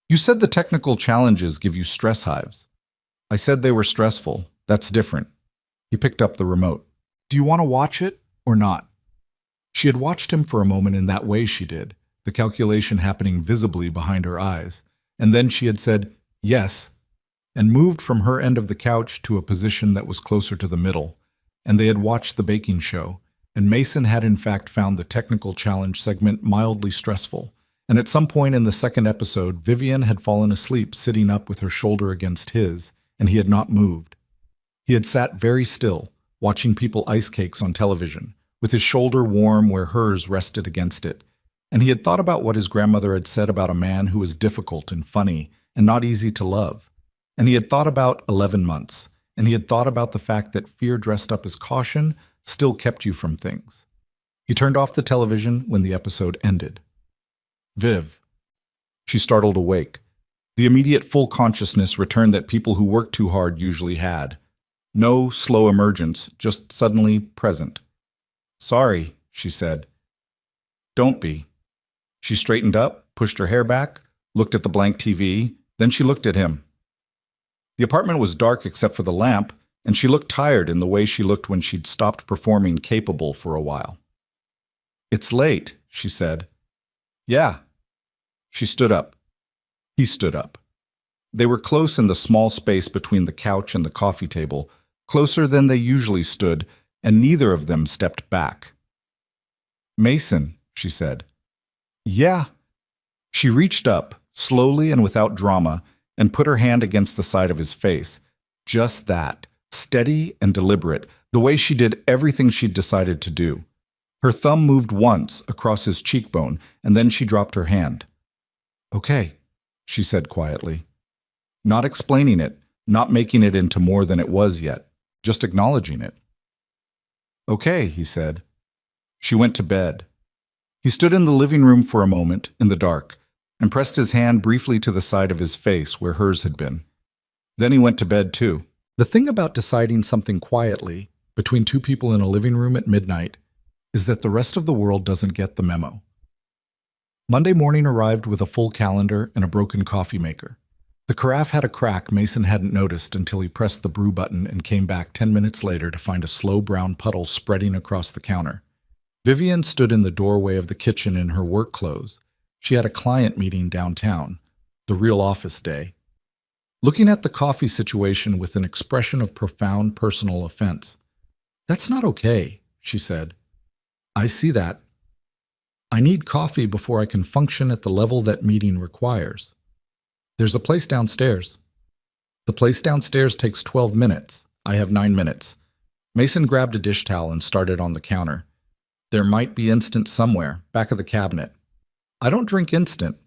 "You said the technical challenges give you stress hives." "I said they were stressful. That's different." He picked up the remote. "Do you want to watch it or not?" She had watched him for a moment in that way she did, the calculation happening visibly behind her eyes, and then she had said, "Yes," and moved from her end of the couch to a position that was closer to the middle, and they had watched the baking show, and Mason had in fact found the technical challenge segment mildly stressful, and at some point in the second episode, Vivian had fallen asleep sitting up with her shoulder against his, and he had not moved. He had sat very still, watching people ice cakes on television, with his shoulder warm where hers rested against it, and he had thought about what his grandmother had said about a man who was difficult and funny and not easy to love. And he had thought about 11 months, and he had thought about the fact that fear dressed up as caution still kept you from things. He turned off the television when the episode ended. "Viv." She startled awake. The immediate full consciousness returned that people who work too hard usually had. No slow emergence, just suddenly present. "Sorry," she said. "Don't be." She straightened up, pushed her hair back, looked at the blank TV, then she looked at him. The apartment was dark except for the lamp, and she looked tired in the way she looked when she'd stopped performing Capable for a while. "It's late," she said. "Yeah." She stood up. He stood up. They were close in the small space between the couch and the coffee table, closer than they usually stood, and neither of them stepped back. "Mason," she said. "Yeah." She reached up, slowly and without drama, and put her hand against the side of his face. Just that, steady and deliberate, the way she did everything she'd decided to do. Her thumb moved once across his cheekbone, and then she dropped her hand. "Okay," she said quietly. Not explaining it, not making it into more than it was yet, just acknowledging it. "Okay," he said. She went to bed. He stood in the living room for a moment, in the dark, and pressed his hand briefly to the side of his face where hers had been. Then he went to bed too. The thing about deciding something quietly, between 2 people in a living room at midnight, is that the rest of the world doesn't get the memo. Monday morning arrived with a full calendar and a broken coffee maker. The carafe had a crack Mason hadn't noticed until he pressed the brew button and came back 10 minutes later to find a slow brown puddle spreading across the counter. Vivian stood in the doorway of the kitchen in her work clothes. She had a client meeting downtown, the real office day. Looking at the coffee situation with an expression of profound personal offense. "That's not okay," she said. "I see that. I need coffee before I can function at the level that meeting requires. There's a place downstairs." "The place downstairs takes 12 minutes. I have 9 minutes." Mason grabbed a dish towel and started on the counter. "There might be instant somewhere, back of the cabinet." "I don't drink instant."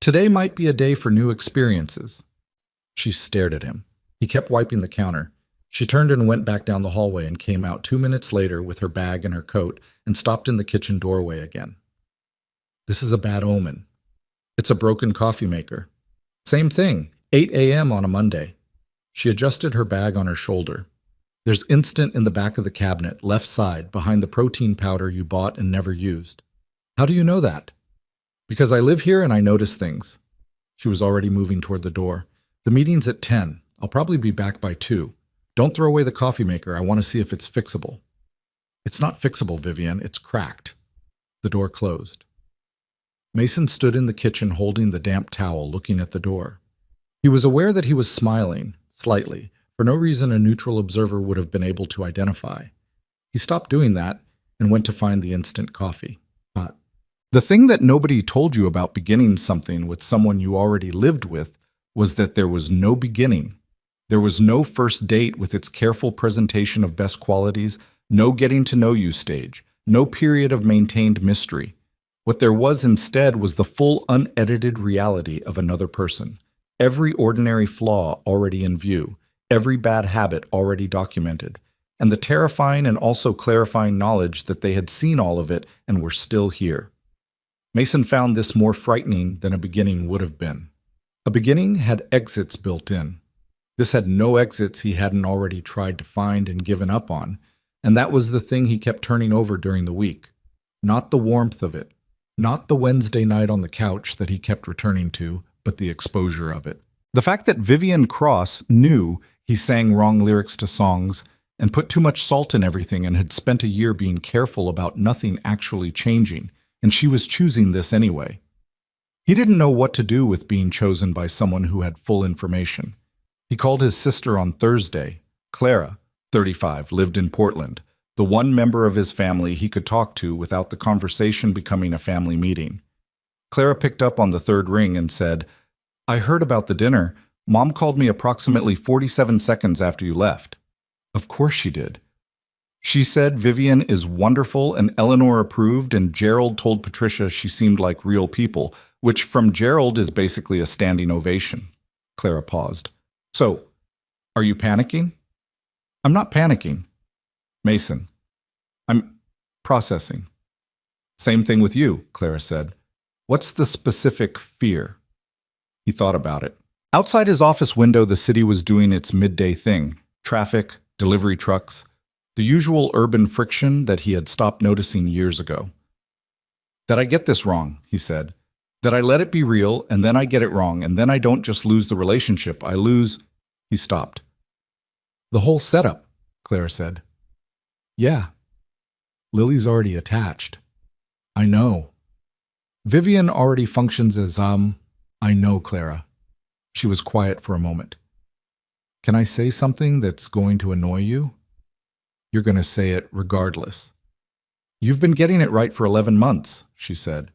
"Today might be a day for new experiences." She stared at him. He kept wiping the counter. She turned and went back down the hallway and came out 2 minutes later with her bag and her coat and stopped in the kitchen doorway again. "This is a bad omen. It's a broken coffee maker." "Same thing, 8 a.m. on a Monday." She adjusted her bag on her shoulder. "There's instant in the back of the cabinet, left side, behind the protein powder you bought and never used." "How do you know that?" "Because I live here and I notice things." She was already moving toward the door. "The meeting's at 10. I'll probably be back by 2. Don't throw away the coffee maker. I want to see if it's fixable." "It's not fixable, Vivian. It's cracked." The door closed. Mason stood in the kitchen holding the damp towel, looking at the door. He was aware that he was smiling, slightly, for no reason a neutral observer would have been able to identify. He stopped doing that and went to find the instant coffee pot. The thing that nobody told you about beginning something with someone you already lived with was that there was no beginning. There was no first date with its careful presentation of best qualities, no getting to know you stage, no period of maintained mystery. What there was instead was the full unedited reality of another person. Every ordinary flaw already in view, every bad habit already documented, and the terrifying and also clarifying knowledge that they had seen all of it and were still here. Mason found this more frightening than a beginning would have been. A beginning had exits built in. This had no exits he hadn't already tried to find and given up on, and that was the thing he kept turning over during the week. Not the warmth of it, not the Wednesday night on the couch that he kept returning to, but the exposure of it. The fact that Vivian Cross knew he sang wrong lyrics to songs and put too much salt in everything and had spent a year being careful about nothing actually changing, and she was choosing this anyway. He didn't know what to do with being chosen by someone who had full information. He called his sister on Thursday. Clara, 35, lived in Portland, the one member of his family he could talk to without the conversation becoming a family meeting. Clara picked up on the third ring and said, "I heard about the dinner. Mom called me approximately 47 seconds after you left." Of course she did. She said Vivian is wonderful and Eleanor approved, and Gerald told Patricia she seemed like real people, which from Gerald is basically a standing ovation. Clara paused. "So, are you panicking?" "I'm not panicking." "Mason, I'm processing." "Same thing with you," Clara said. "What's the specific fear?" He thought about it. Outside his office window, the city was doing its midday thing. Traffic, delivery trucks, the usual urban friction that he had stopped noticing years ago. "That I get this wrong," he said. "That I let it be real, and then I get it wrong, and then I don't just lose the relationship, I lose—" He stopped. "The whole setup," Clara said. "Yeah. Lily's already attached." "I know. Vivian already functions as, I know, Clara." She was quiet for a moment. "Can I say something that's going to annoy you?" "You're going to say it regardless." "You've been getting it right for 11 months, she said.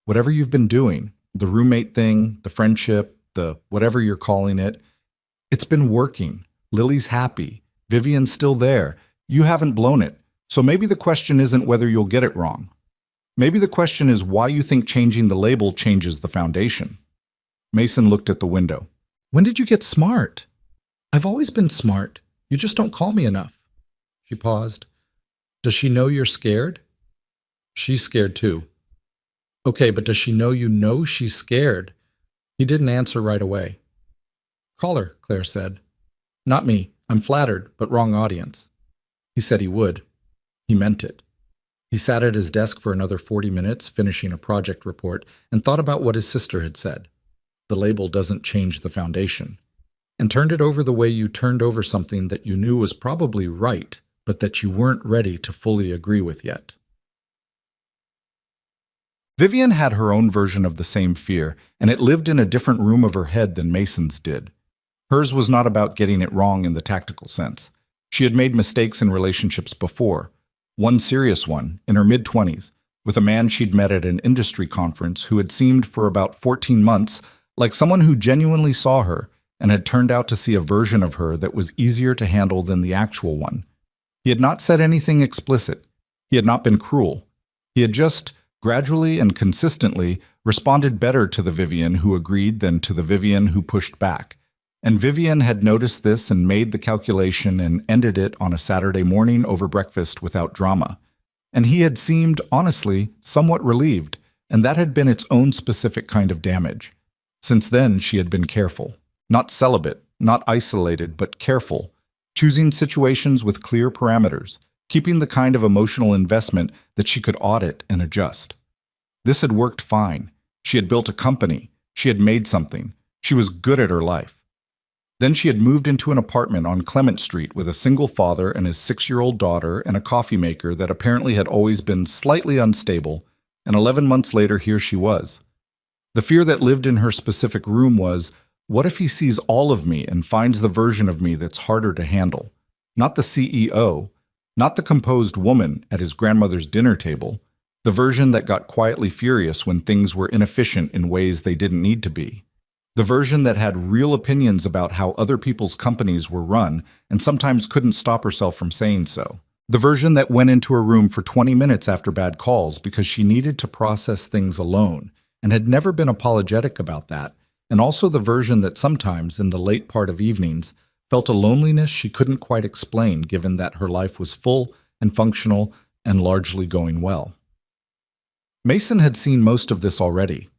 "Whatever you've been doing, the roommate thing, the friendship, the whatever you're calling it, it's been working. Lily's happy. Vivian's still there. You haven't blown it. So maybe the question isn't whether you'll get it wrong. Maybe the question is why you think changing the label changes the foundation." Mason looked at the window. "When did you get smart?" "I've always been smart. You just don't call me enough." She paused. "Does she know you're scared?" "She's scared too." "Okay, but does she know you know she's scared?" He didn't answer right away. "Call her," Claire said. "Not me. I'm flattered, but wrong audience." He said he would. He meant it. He sat at his desk for another 40 minutes, finishing a project report, and thought about what his sister had said. The label doesn't change the foundation. And turned it over the way you turned over something that you knew was probably right, but that you weren't ready to fully agree with yet. Vivian had her own version of the same fear, and it lived in a different room of her head than Mason's did. Hers was not about getting it wrong in the tactical sense. She had made mistakes in relationships before. One serious one, in her mid-20s, with a man she'd met at an industry conference who had seemed for about 14 months like someone who genuinely saw her and had turned out to see a version of her that was easier to handle than the actual one. He had not said anything explicit. He had not been cruel. He had just, gradually and consistently, responded better to the Vivian who agreed than to the Vivian who pushed back. And Vivian had noticed this and made the calculation and ended it on a Saturday morning over breakfast without drama. And he had seemed, honestly, somewhat relieved, and that had been its own specific kind of damage. Since then, she had been careful. Not celibate, not isolated, but careful, choosing situations with clear parameters, keeping the kind of emotional investment that she could audit and adjust. This had worked fine. She had built a company. She had made something. She was good at her life. Then she had moved into an apartment on Clement Street with a single father and his 6-year-old daughter and a coffee maker that apparently had always been slightly unstable, and 11 months later here she was. The fear that lived in her specific room was, what if he sees all of me and finds the version of me that's harder to handle? Not the CEO, not the composed woman at his grandmother's dinner table, the version that got quietly furious when things were inefficient in ways they didn't need to be. The version that had real opinions about how other people's companies were run and sometimes couldn't stop herself from saying so. The version that went into her room for 20 minutes after bad calls because she needed to process things alone and had never been apologetic about that. And also the version that sometimes, in the late part of evenings, felt a loneliness she couldn't quite explain given that her life was full and functional and largely going well. Mason had seen most of this already.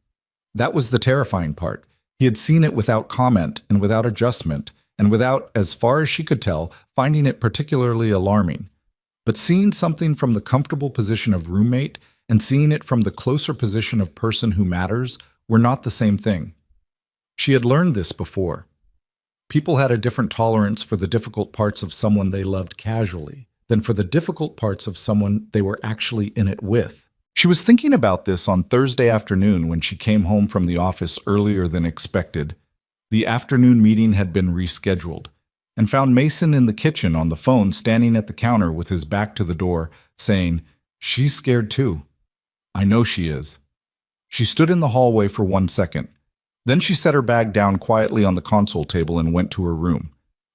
That was the terrifying part. He had seen it without comment and without adjustment, and without, as far as she could tell, finding it particularly alarming. But seeing something from the comfortable position of roommate and seeing it from the closer position of person who matters were not the same thing. She had learned this before. People had a different tolerance for the difficult parts of someone they loved casually than for the difficult parts of someone they were actually in it with. She was thinking about this on Thursday afternoon when she came home from the office earlier than expected. The afternoon meeting had been rescheduled, and found Mason in the kitchen on the phone standing at the counter with his back to the door, saying, "She's scared too. I know she is." She stood in the hallway for 1 second. Then she set her bag down quietly on the console table and went to her room.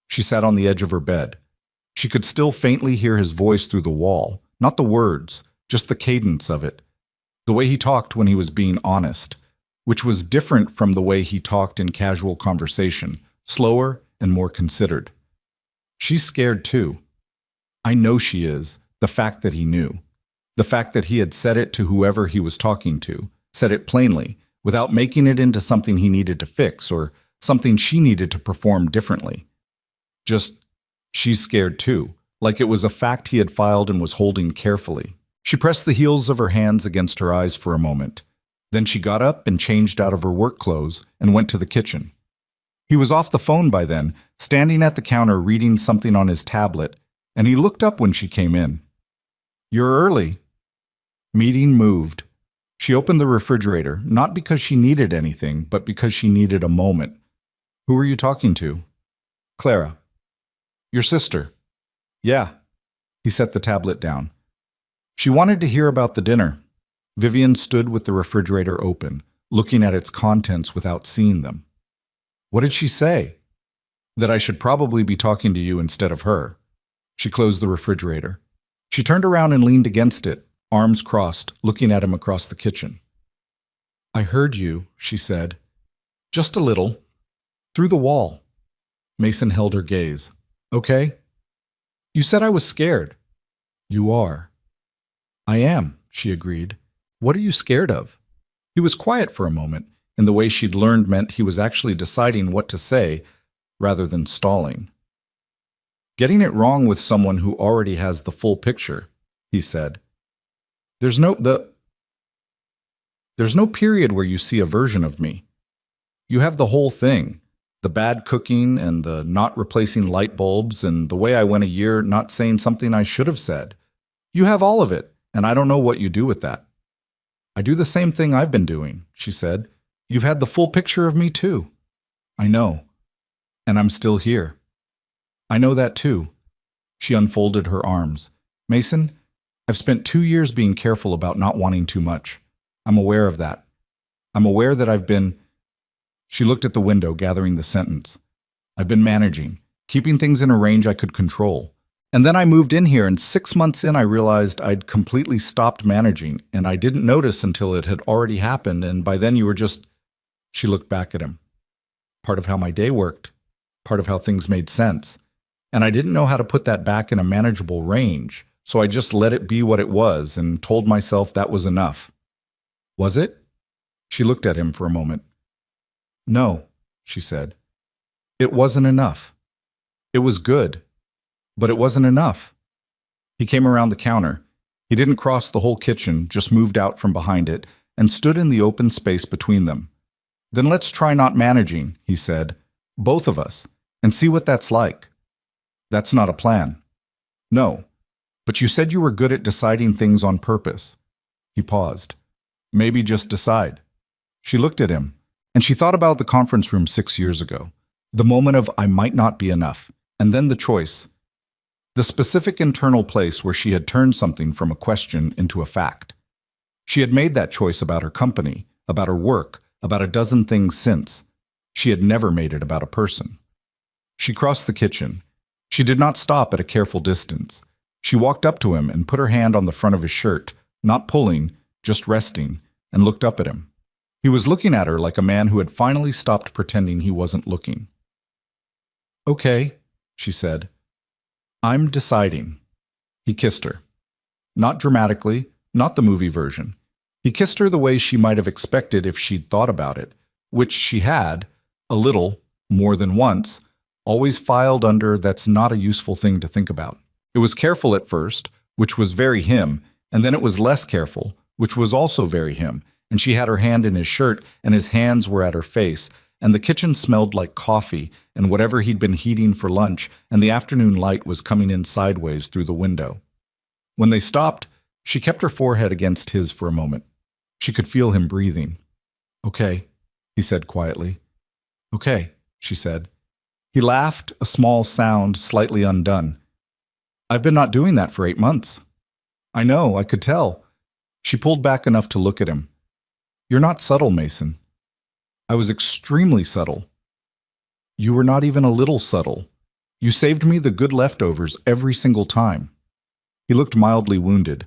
She sat on the edge of her bed. She could still faintly hear his voice through the wall, not the words, just the cadence of it. The way he talked when he was being honest, which was different from the way he talked in casual conversation, slower and more considered. She's scared too. I know she is, the fact that he knew. The fact that he had said it to whoever he was talking to, said it plainly, without making it into something he needed to fix or something she needed to perform differently. Just, she's scared too, like it was a fact he had filed and was holding carefully. She pressed the heels of her hands against her eyes for a moment. Then she got up and changed out of her work clothes and went to the kitchen. He was off the phone by then, standing at the counter reading something on his tablet, and he looked up when she came in. "You're early." Meeting moved. She opened the refrigerator, not because she needed anything, but because she needed a moment. "Who are you talking to?" "Clara." "Your sister?" "Yeah." He set the tablet down. She wanted to hear about the dinner. Vivian stood with the refrigerator open, looking at its contents without seeing them. "What did she say?" "That I should probably be talking to you instead of her." She closed the refrigerator. She turned around and leaned against it, arms crossed, looking at him across the kitchen. "I heard you," she said. "Just a little. Through the wall." Mason held her gaze. "Okay?" "You said I was scared." "You are." "I am," she agreed. "What are you scared of?" He was quiet for a moment, and the way she'd learned meant he was actually deciding what to say rather than stalling. "Getting it wrong with someone who already has the full picture," he said. There's no period where you see a version of me. You have the whole thing. The bad cooking and the not replacing light bulbs and the way I went a year not saying something I should have said. You have all of it, and I don't know what you do with that." I do the same thing I've been doing, she said. You've had the full picture of me too. I know. And I'm still here. I know that too. She unfolded her arms. Mason, I've spent 2 years being careful about not wanting too much. I'm aware of that. I'm aware that I've been... She looked at the window, gathering the sentence. I've been managing, keeping things in a range I could control. And then I moved in here, and 6 months in I realized I'd completely stopped managing, and I didn't notice until it had already happened, and by then you were just... She looked back at him. Part of how my day worked, part of how things made sense. And I didn't know how to put that back in a manageable range, so I just let it be what it was and told myself that was enough. Was it? She looked at him for a moment. No, she said. It wasn't enough. It was good, but it wasn't enough. He came around the counter. He didn't cross the whole kitchen, just moved out from behind it, and stood in the open space between them. Then let's try not managing, he said, both of us, and see what that's like. That's not a plan. No, but you said you were good at deciding things on purpose. He paused. Maybe just decide. She looked at him, and she thought about the conference room 6 years ago, the moment of I might not be enough, and then the choice, the specific internal place where she had turned something from a question into a fact. She had made that choice about her company, about her work, about a dozen things since. She had never made it about a person. She crossed the kitchen. She did not stop at a careful distance. She walked up to him and put her hand on the front of his shirt, not pulling, just resting, and looked up at him. He was looking at her like a man who had finally stopped pretending he wasn't looking. Okay, she said. I'm deciding. He kissed her. Not dramatically, not the movie version. He kissed her the way she might have expected if she'd thought about it, which she had, a little, more than once, always filed under that's not a useful thing to think about. It was careful at first, which was very him, and then it was less careful, which was also very him, and she had her hand in his shirt, and his hands were at her face, and the kitchen smelled like coffee and whatever he'd been heating for lunch, and the afternoon light was coming in sideways through the window. When they stopped, she kept her forehead against his for a moment. She could feel him breathing. Okay, he said quietly. Okay, she said. He laughed, a small sound slightly undone. I've been not doing that for 8 months. I know, I could tell. She pulled back enough to look at him. You're not subtle, Mason. I was extremely subtle. You were not even a little subtle. You saved me the good leftovers every single time. He looked mildly wounded.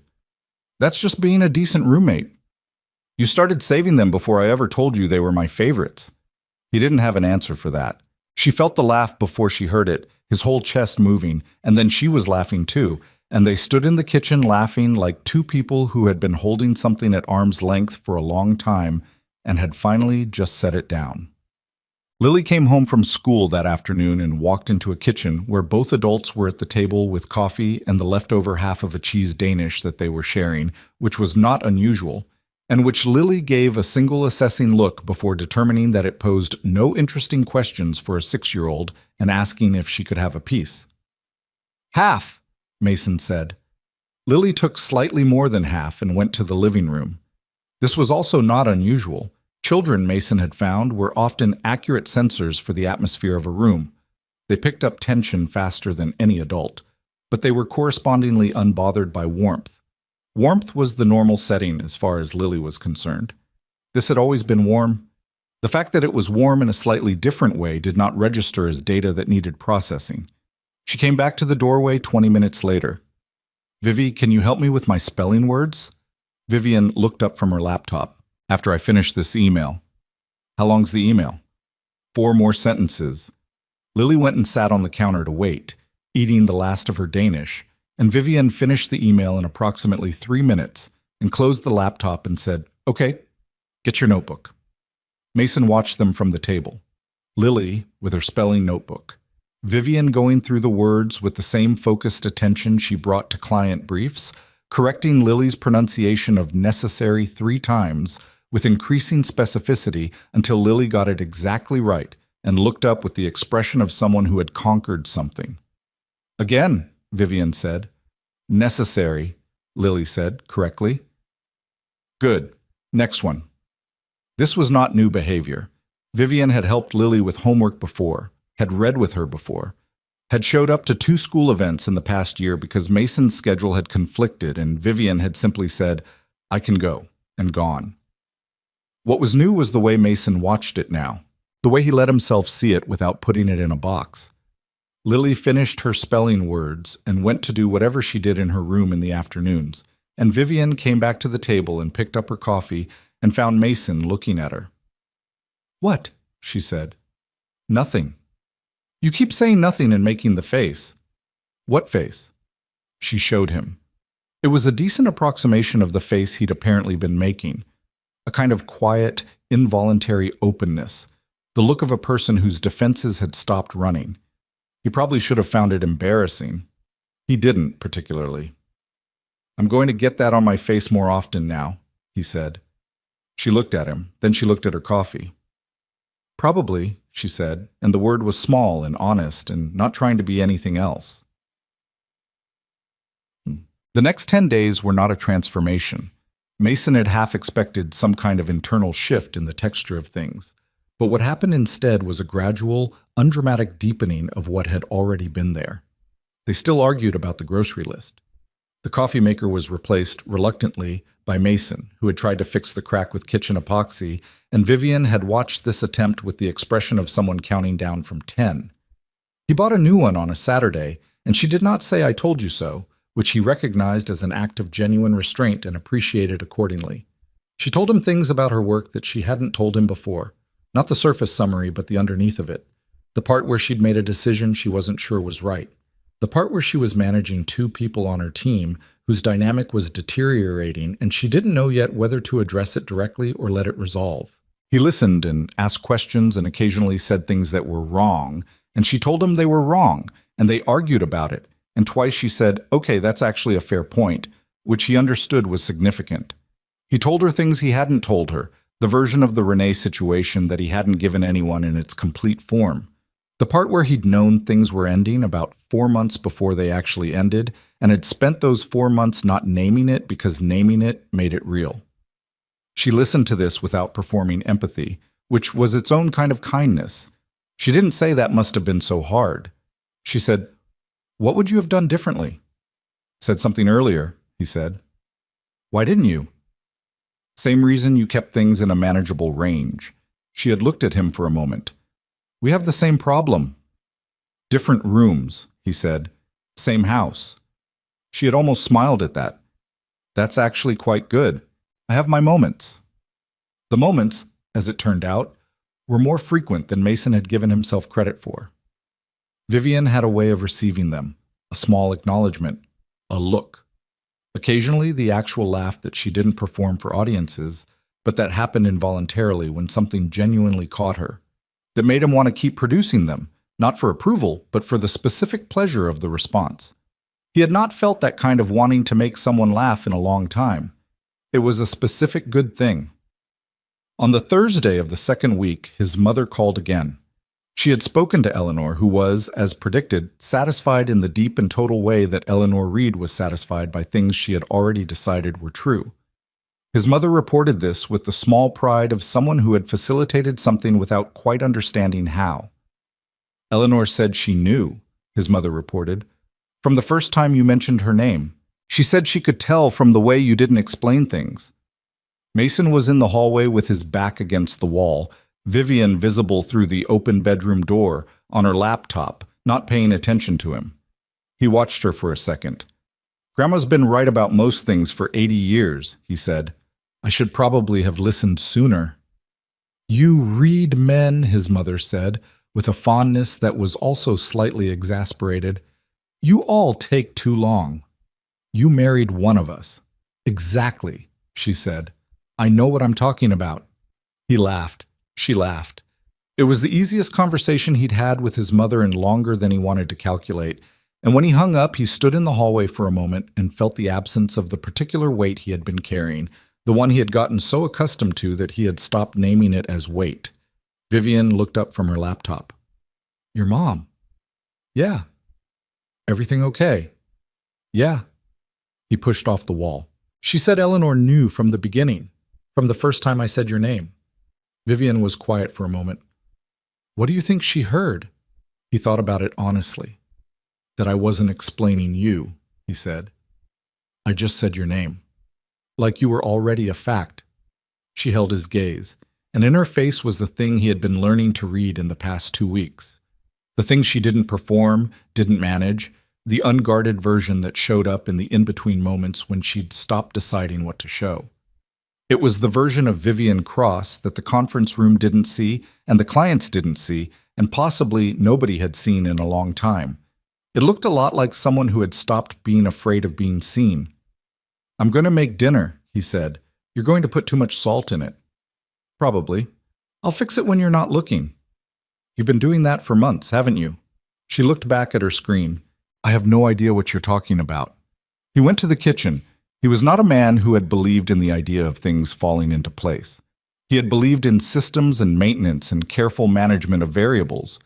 That's just being a decent roommate. You started saving them before I ever told you they were my favorites. He didn't have an answer for that. She felt the laugh before she heard it, his whole chest moving, and then she was laughing too, and they stood in the kitchen laughing like two people who had been holding something at arm's length for a long time and had finally just set it down. Lily came home from school that afternoon and walked into a kitchen where both adults were at the table with coffee and the leftover half of a cheese Danish that they were sharing, which was not unusual, and which Lily gave a single assessing look before determining that it posed no interesting questions for a 6-year-old and asking if she could have a piece. Half, Mason said. Lily took slightly more than half and went to the living room. This was also not unusual. Children, Mason had found, were often accurate sensors for the atmosphere of a room. They picked up tension faster than any adult, but they were correspondingly unbothered by warmth. Warmth was the normal setting as far as Lily was concerned. This had always been warm. The fact that it was warm in a slightly different way did not register as data that needed processing. She came back to the doorway 20 minutes later. Vivi, can you help me with my spelling words? Vivian looked up from her laptop. After I finish this email. How long's the email? 4 more sentences. Lily went and sat on the counter to wait, eating the last of her Danish, and Vivian finished the email in approximately 3 minutes and closed the laptop and said, Okay, get your notebook. Mason watched them from the table. Lily with her spelling notebook. Vivian going through the words with the same focused attention she brought to client briefs, correcting Lily's pronunciation of necessary 3 times with increasing specificity until Lily got it exactly right and looked up with the expression of someone who had conquered something. Again, Vivian said. Necessary, Lily said correctly. Good. Next one. This was not new behavior. Vivian had helped Lily with homework before, had read with her before, had showed up to 2 school events in the past year because Mason's schedule had conflicted and Vivian had simply said, "I can go," and gone. What was new was the way Mason watched it now, the way he let himself see it without putting it in a box. Lily finished her spelling words and went to do whatever she did in her room in the afternoons, and Vivian came back to the table and picked up her coffee and found Mason looking at her. "What?" she said. "Nothing." "You keep saying nothing and making the face." "What face?" She showed him. It was a decent approximation of the face he'd apparently been making, a kind of quiet, involuntary openness, the look of a person whose defenses had stopped running. He probably should have found it embarrassing. He didn't, particularly. "I'm going to get that on my face more often now," he said. She looked at him, then she looked at her coffee. "Probably," she said, and the word was small and honest and not trying to be anything else. The next 10 days were not a transformation. Mason had half expected some kind of internal shift in the texture of things, but what happened instead was a gradual, undramatic deepening of what had already been there. They still argued about the grocery list. The coffee maker was replaced, reluctantly, by Mason, who had tried to fix the crack with kitchen epoxy, and Vivian had watched this attempt with the expression of someone counting down from 10. He bought a new one on a Saturday, and she did not say "I told you so," which he recognized as an act of genuine restraint and appreciated accordingly. She told him things about her work that she hadn't told him before, not the surface summary, but the underneath of it, the part where she'd made a decision she wasn't sure was right. The part where she was managing 2 people on her team whose dynamic was deteriorating and she didn't know yet whether to address it directly or let it resolve. He listened and asked questions and occasionally said things that were wrong, and she told him they were wrong, and they argued about it, and twice she said, "Okay, that's actually a fair point," which he understood was significant. He told her things he hadn't told her, the version of the Renee situation that he hadn't given anyone in its complete form. The part where he'd known things were ending about 4 months before they actually ended, and had spent those 4 months not naming it because naming it made it real. She listened to this without performing empathy, which was its own kind of kindness. She didn't say that must have been so hard. She said, "What would you have done differently?" "Said something earlier," he said. "Why didn't you?" "Same reason you kept things in a manageable range." She had looked at him for a moment. "We have the same problem." "Different rooms," he said. "Same house." She had almost smiled at that. "That's actually quite good. I have my moments." The moments, as it turned out, were more frequent than Mason had given himself credit for. Vivian had a way of receiving them, a small acknowledgement, a look. Occasionally the actual laugh that she didn't perform for audiences, but that happened involuntarily when something genuinely caught her, that made him want to keep producing them, not for approval, but for the specific pleasure of the response. He had not felt that kind of wanting to make someone laugh in a long time. It was a specific good thing. On the Thursday of the second week, his mother called again. She had spoken to Eleanor, who was, as predicted, satisfied in the deep and total way that Eleanor Reed was satisfied by things she had already decided were true. His mother reported this with the small pride of someone who had facilitated something without quite understanding how. "Eleanor said she knew," his mother reported, "from the first time you mentioned her name. She said she could tell from the way you didn't explain things." Mason was in the hallway with his back against the wall, Vivian visible through the open bedroom door, on her laptop, not paying attention to him. He watched her for a second. "Grandma's been right about most things for 80 years, he said. "I should probably have listened sooner." "You read men," his mother said, with a fondness that was also slightly exasperated. "You all take too long. You married one of us." "Exactly," she said. "I know what I'm talking about." He laughed. She laughed. It was the easiest conversation he'd had with his mother in longer than he wanted to calculate, and when he hung up, he stood in the hallway for a moment and felt the absence of the particular weight he had been carrying, the one he had gotten so accustomed to that he had stopped naming it as weight. Vivian looked up from her laptop. "Your mom?" "Yeah." "Everything okay?" "Yeah." He pushed off the wall. "She said Eleanor knew from the beginning." From the first time I said your name. Vivian was quiet for a moment. What do you think she heard? He thought about it honestly. That I wasn't explaining you, he said. I just said your name. Like you were already a fact. She held his gaze, and in her face was the thing he had been learning to read in the past 2 weeks. The thing she didn't perform, didn't manage, the unguarded version that showed up in the in-between moments when she'd stopped deciding what to show. It was the version of Vivian Cross that the conference room didn't see, and the clients didn't see, and possibly nobody had seen in a long time. It looked a lot like someone who had stopped being afraid of being seen. I'm going to make dinner, he said. You're going to put too much salt in it. Probably. I'll fix it when you're not looking. You've been doing that for months, haven't you? She looked back at her screen. I have no idea what you're talking about. He went to the kitchen. He was not a man who had believed in the idea of things falling into place. He had believed in systems and maintenance and careful management of variables.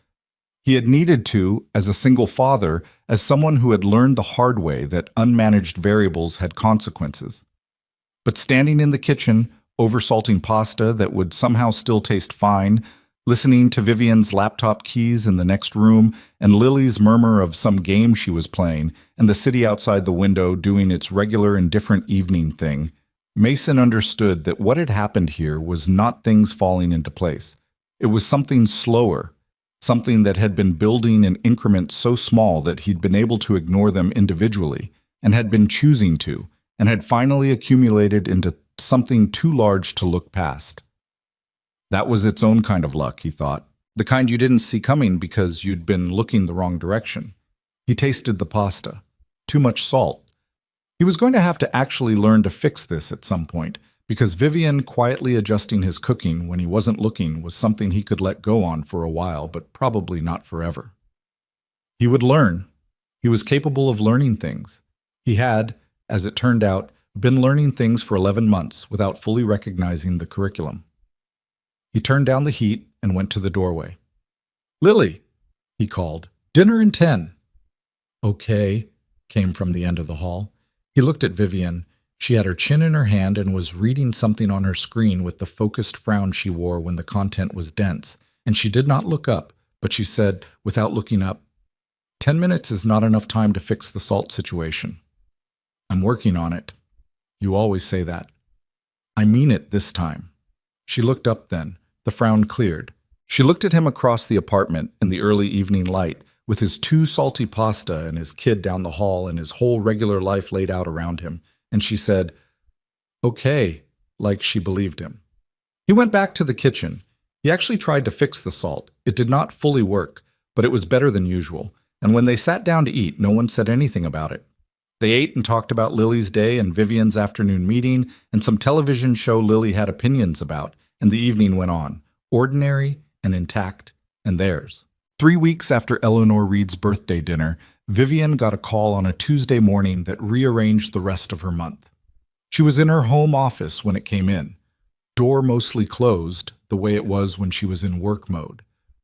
He had needed to, as a single father, as someone who had learned the hard way that unmanaged variables had consequences. But standing in the kitchen, oversalting pasta that would somehow still taste fine, listening to Vivian's laptop keys in the next room and Lily's murmur of some game she was playing and the city outside the window doing its regular indifferent evening thing, Mason understood that what had happened here was not things falling into place. It was something slower, something that had been building in increments so small that he'd been able to ignore them individually and had been choosing to, and had finally accumulated into something too large to look past. That was its own kind of luck, he thought. The kind you didn't see coming because you'd been looking the wrong direction. He tasted the pasta. Too much salt. He was going to have to actually learn to fix this at some point, because Vivian quietly adjusting his cooking when he wasn't looking was something he could let go on for a while, but probably not forever. He would learn. He was capable of learning things. He had, as it turned out, been learning things for 11 months without fully recognizing the curriculum. He turned down the heat and went to the doorway. Lily, he called. Dinner in 10. Okay, came from the end of the hall. He looked at Vivian. She had her chin in her hand and was reading something on her screen with the focused frown she wore when the content was dense, and she did not look up, but she said, without looking up, 10 minutes is not enough time to fix the salt situation. I'm working on it. You always say that. I mean it this time. She looked up then. The frown cleared. She looked at him across the apartment in the early evening light, with his 2 salty pasta and his kid down the hall and his whole regular life laid out around him, and she said, okay, like she believed him. He went back to the kitchen. He actually tried to fix the salt. It did not fully work, but it was better than usual, and when they sat down to eat, no one said anything about it. They ate and talked about Lily's day and Vivian's afternoon meeting and some television show Lily had opinions about, and the evening went on, ordinary and intact, and theirs. 3 weeks after Eleanor Reed's birthday dinner, Vivian got a call on a Tuesday morning that rearranged the rest of her month. She was in her home office when it came in. Door mostly closed, the way it was when she was in work mode.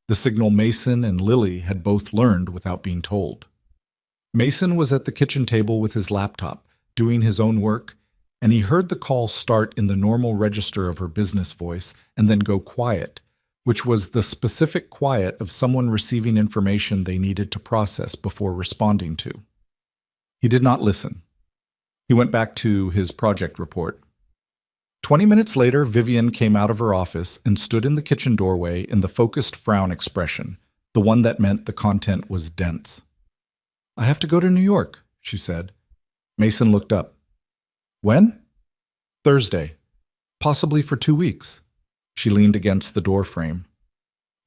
The signal Mason and Lily had both learned without being told. Mason was at the kitchen table with his laptop, doing his own work, and he heard the call start in the normal register of her business voice and then go quiet, which was the specific quiet of someone receiving information they needed to process before responding to. He did not listen. He went back to his project report. 20 minutes later, Vivian came out of her office and stood in the kitchen doorway in the focused frown expression, the one that meant the content was dense. I have to go to New York, she said. Mason looked up. When? Thursday. Possibly for 2 weeks. She leaned against the door frame.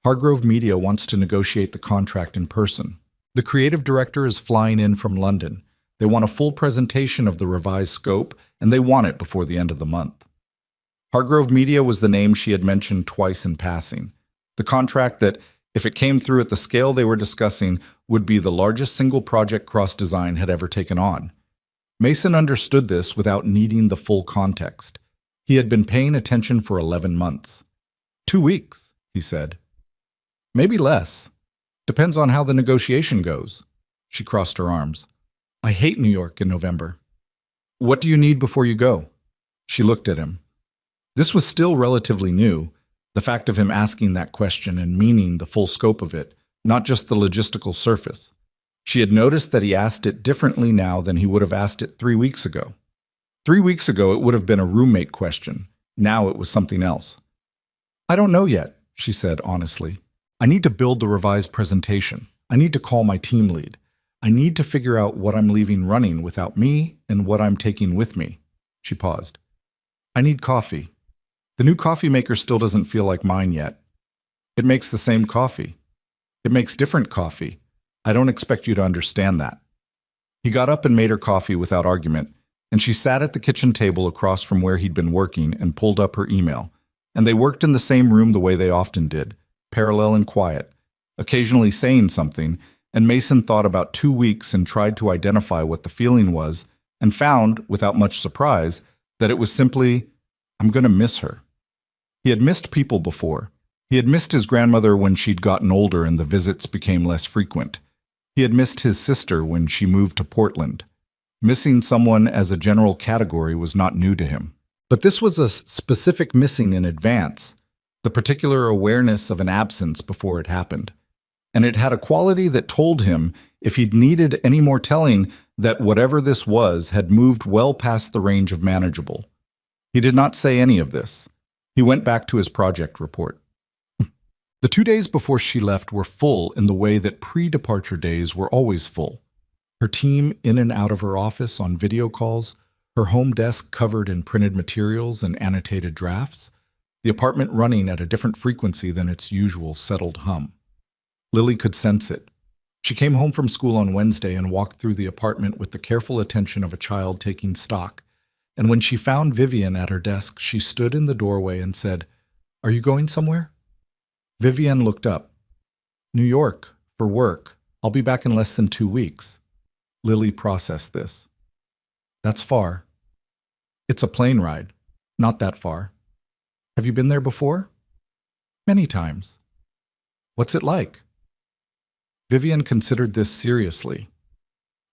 Hargrove Media wants to negotiate the contract in person. The creative director is flying in from London. They want a full presentation of the revised scope, and they want it before the end of the month. Hargrove Media was the name she had mentioned twice in passing. The contract that, if it came through at the scale they were discussing, would be the largest single project Cross Design had ever taken on. Mason understood this without needing the full context. He had been paying attention for 11 months. 2 weeks, he said. Maybe less. Depends on how the negotiation goes. She crossed her arms. I hate New York in November. What do you need before you go? She looked at him. This was still relatively new, the fact of him asking that question and meaning the full scope of it, not just the logistical surface. She had noticed that he asked it differently now than he would have asked it 3 weeks ago. 3 weeks ago, it would have been a roommate question. Now it was something else. I don't know yet, she said honestly. I need to build the revised presentation. I need to call my team lead. I need to figure out what I'm leaving running without me and what I'm taking with me. She paused. I need coffee. The new coffee maker still doesn't feel like mine yet. It makes the same coffee. It makes different coffee. I don't expect you to understand that. He got up and made her coffee without argument, and she sat at the kitchen table across from where he'd been working and pulled up her email. And they worked in the same room the way they often did, parallel and quiet, occasionally saying something, and Mason thought about 2 weeks and tried to identify what the feeling was, and found, without much surprise, that it was simply, I'm going to miss her. He had missed people before. He had missed his grandmother when she'd gotten older and the visits became less frequent. He had missed his sister when she moved to Portland. Missing someone as a general category was not new to him. But this was a specific missing in advance, the particular awareness of an absence before it happened. And it had a quality that told him, if he'd needed any more telling, that whatever this was had moved well past the range of manageable. He did not say any of this. He went back to his project report. The 2 days before she left were full in the way that pre-departure days were always full. Her team in and out of her office on video calls, her home desk covered in printed materials and annotated drafts, the apartment running at a different frequency than its usual settled hum. Lily could sense it. She came home from school on Wednesday and walked through the apartment with the careful attention of a child taking stock. And when she found Vivian at her desk, she stood in the doorway and said, "Are you going somewhere?" Vivian looked up. "New York, for work. I'll be back in less than 2 weeks." Lily processed this. "That's far." "It's a plane ride. Not that far." "Have you been there before?" "Many times." "What's it like?" Vivian considered this seriously.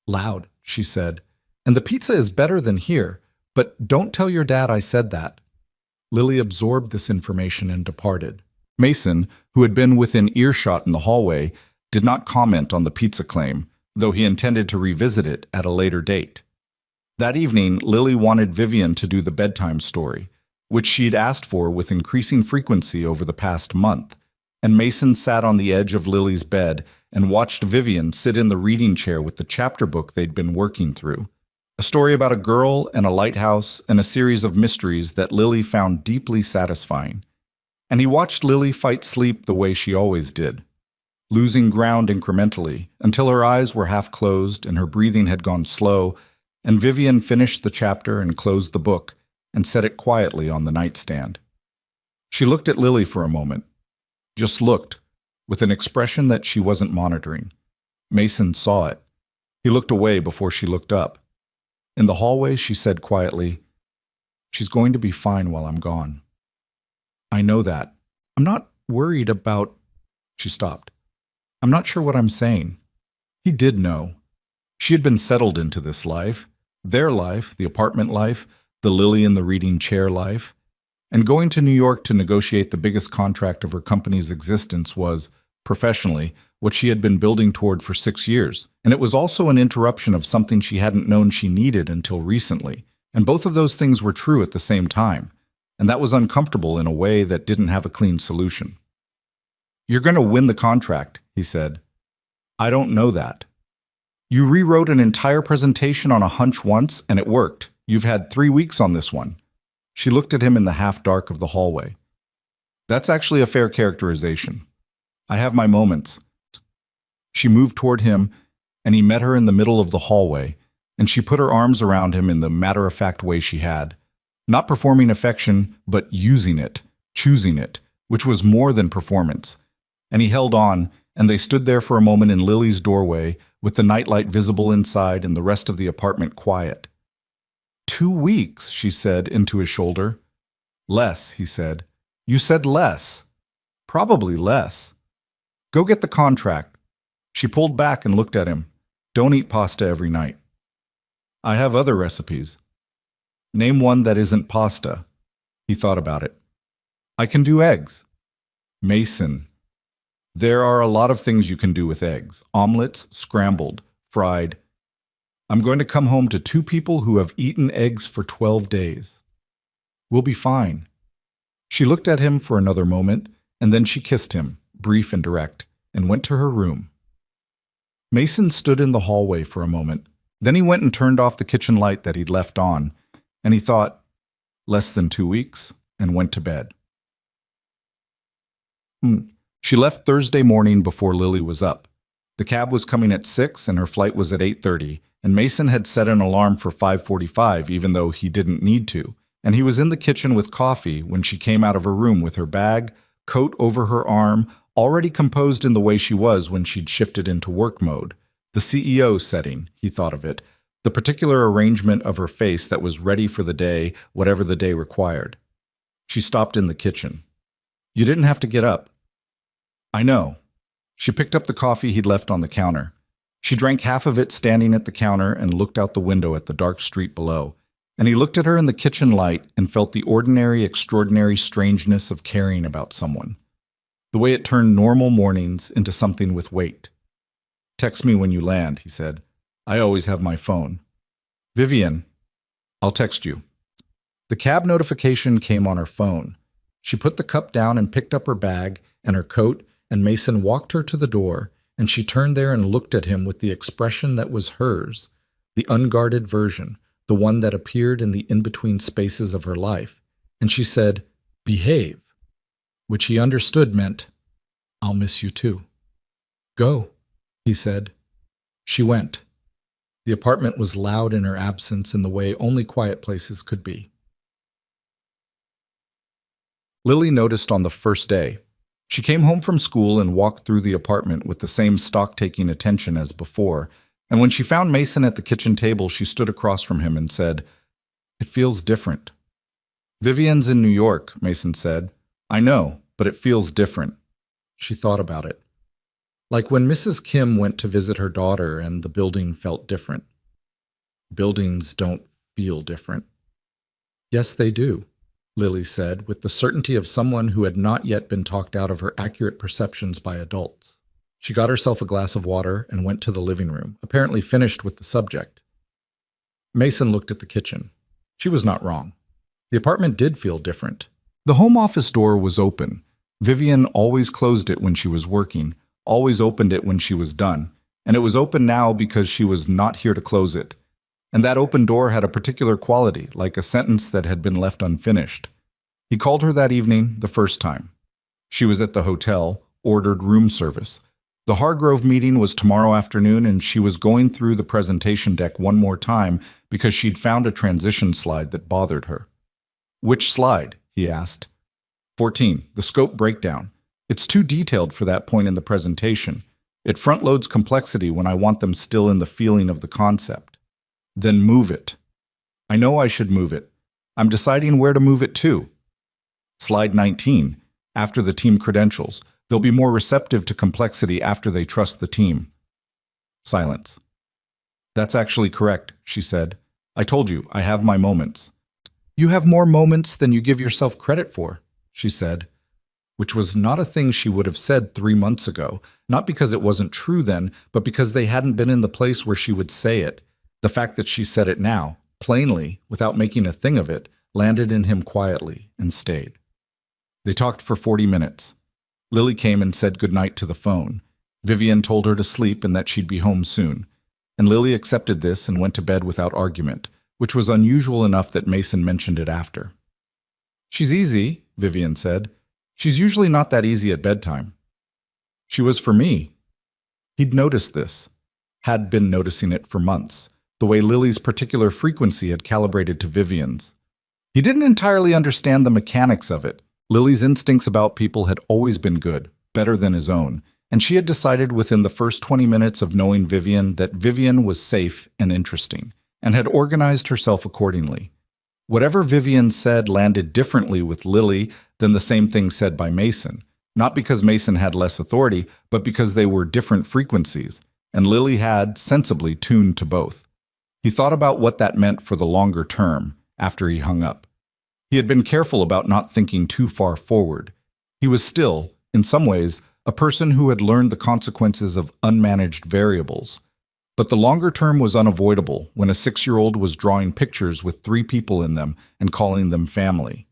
"Loud," she said, "and the pizza is better than here, but don't tell your dad I said that." Lily absorbed this information and departed. Mason, who had been within earshot in the hallway, did not comment on the pizza claim, though he intended to revisit it at a later date. That evening, Lily wanted Vivian to do the bedtime story, which she'd asked for with increasing frequency over the past month, and Mason sat on the edge of Lily's bed and watched Vivian sit in the reading chair with the chapter book they'd been working through. A story about a girl and a lighthouse and a series of mysteries that Lily found deeply satisfying. And he watched Lily fight sleep the way she always did, losing ground incrementally until her eyes were half closed and her breathing had gone slow, and Vivian finished the chapter and closed the book and set it quietly on the nightstand. She looked at Lily for a moment, just looked, with an expression that she wasn't monitoring. Mason saw it. He looked away before she looked up. In the hallway, she said quietly, "She's going to be fine while I'm gone." "I know that. I'm not worried about—" She stopped. "I'm not sure what I'm saying." He did know. She had been settled into this life, their life, the apartment life, the Lily in the reading chair life. And going to New York to negotiate the biggest contract of her company's existence was, professionally, what she had been building toward for 6 years. And it was also an interruption of something she hadn't known she needed until recently. And both of those things were true at the same time. And that was uncomfortable in a way that didn't have a clean solution. "You're going to win the contract," he said. "I don't know that. You rewrote an entire presentation on a hunch once, and it worked. You've had 3 weeks on this one." She looked at him in the half-dark of the hallway. "That's actually a fair characterization. I have my moments." She moved toward him, and he met her in the middle of the hallway, and she put her arms around him in the matter-of-fact way she had. Not performing affection, but using it, choosing it, which was more than performance. And he held on, and they stood there for a moment in Lily's doorway, with the nightlight visible inside and the rest of the apartment quiet. 2 weeks, she said into his shoulder. "Less," he said. "You said less. Probably less. Go get the contract." She pulled back and looked at him. "Don't eat pasta every night." "I have other recipes." "Name one that isn't pasta." He thought about it. I can do eggs. Mason. There are a lot of things you can do with eggs. Omelets, scrambled, fried. I'm going to come home to 2 people who have eaten eggs for 12 days. We'll be fine. She looked at him for another moment, and then she kissed him, brief and direct, and went to her room. Mason stood in the hallway for a moment. Then he went and turned off the kitchen light that he'd left on, and he thought, less than 2 weeks, and went to bed. She left Thursday morning before Lily was up. The cab was coming at 6 and her flight was at 8:30, and Mason had set an alarm for 5:45 even though he didn't need to, and he was in the kitchen with coffee when she came out of her room with her bag, coat over her arm, already composed in the way she was when she'd shifted into work mode. The CEO setting, he thought of it, the particular arrangement of her face that was ready for the day, whatever the day required. She stopped in the kitchen. You didn't have to get up. I know. She picked up the coffee he'd left on the counter. She drank half of it standing at the counter and looked out the window at the dark street below. And he looked at her in the kitchen light and felt the ordinary, extraordinary strangeness of caring about someone. The way it turned normal mornings into something with weight. Text me when you land, he said. I always have my phone. Vivian, I'll text you. The cab notification came on her phone. She put the cup down and picked up her bag and her coat, and Mason walked her to the door, and she turned there and looked at him with the expression that was hers, the unguarded version, the one that appeared in the in-between spaces of her life, and she said, behave, which he understood meant, I'll miss you too. Go, he said. She went. The apartment was loud in her absence in the way only quiet places could be. Lily noticed on the first day. She came home from school and walked through the apartment with the same stock-taking attention as before, and when she found Mason at the kitchen table, she stood across from him and said, It feels different. Vivian's in New York, Mason said. I know, but it feels different. She thought about it. Like when Mrs. Kim went to visit her daughter and the building felt different. Buildings don't feel different. Yes, they do, Lily said, with the certainty of someone who had not yet been talked out of her accurate perceptions by adults. She got herself a glass of water and went to the living room, apparently finished with the subject. Mason looked at the kitchen. She was not wrong. The apartment did feel different. The home office door was open. Vivian always closed it when she was working, always opened it when she was done, and it was open now because she was not here to close it. And that open door had a particular quality, like a sentence that had been left unfinished. He called her that evening, the first time. She was at the hotel, ordered room service. The Hargrove meeting was tomorrow afternoon, and she was going through the presentation deck one more time because she'd found a transition slide that bothered her. Which slide? He asked. 14, the scope breakdown. It's too detailed for that point in the presentation. It front-loads complexity when I want them still in the feeling of the concept. Then move it. I know I should move it. I'm deciding where to move it to. Slide 19, after the team credentials. They'll be more receptive to complexity after they trust the team. Silence. That's actually correct, she said. I told you, I have my moments. You have more moments than you give yourself credit for, she said, which was not a thing she would have said 3 months ago, not because it wasn't true then, but because they hadn't been in the place where she would say it. The fact that she said it now, plainly, without making a thing of it, landed in him quietly and stayed. They talked for 40 minutes. Lily came and said goodnight to the phone. Vivian told her to sleep and that she'd be home soon. And Lily accepted this and went to bed without argument, which was unusual enough that Mason mentioned it after. She's easy, Vivian said. She's usually not that easy at bedtime. She was for me. He'd noticed this, had been noticing it for months, the way Lily's particular frequency had calibrated to Vivian's. He didn't entirely understand the mechanics of it. Lily's instincts about people had always been good, better than his own, and she had decided within the first 20 minutes of knowing Vivian that Vivian was safe and interesting, and had organized herself accordingly. Whatever Vivian said landed differently with Lily than the same thing said by Mason, not because Mason had less authority, but because they were different frequencies, and Lily had, sensibly, tuned to both. He thought about what that meant for the longer term, after he hung up. He had been careful about not thinking too far forward. He was still, in some ways, a person who had learned the consequences of unmanaged variables. But the longer term was unavoidable when a 6-year-old was drawing pictures with 3 people in them and calling them family.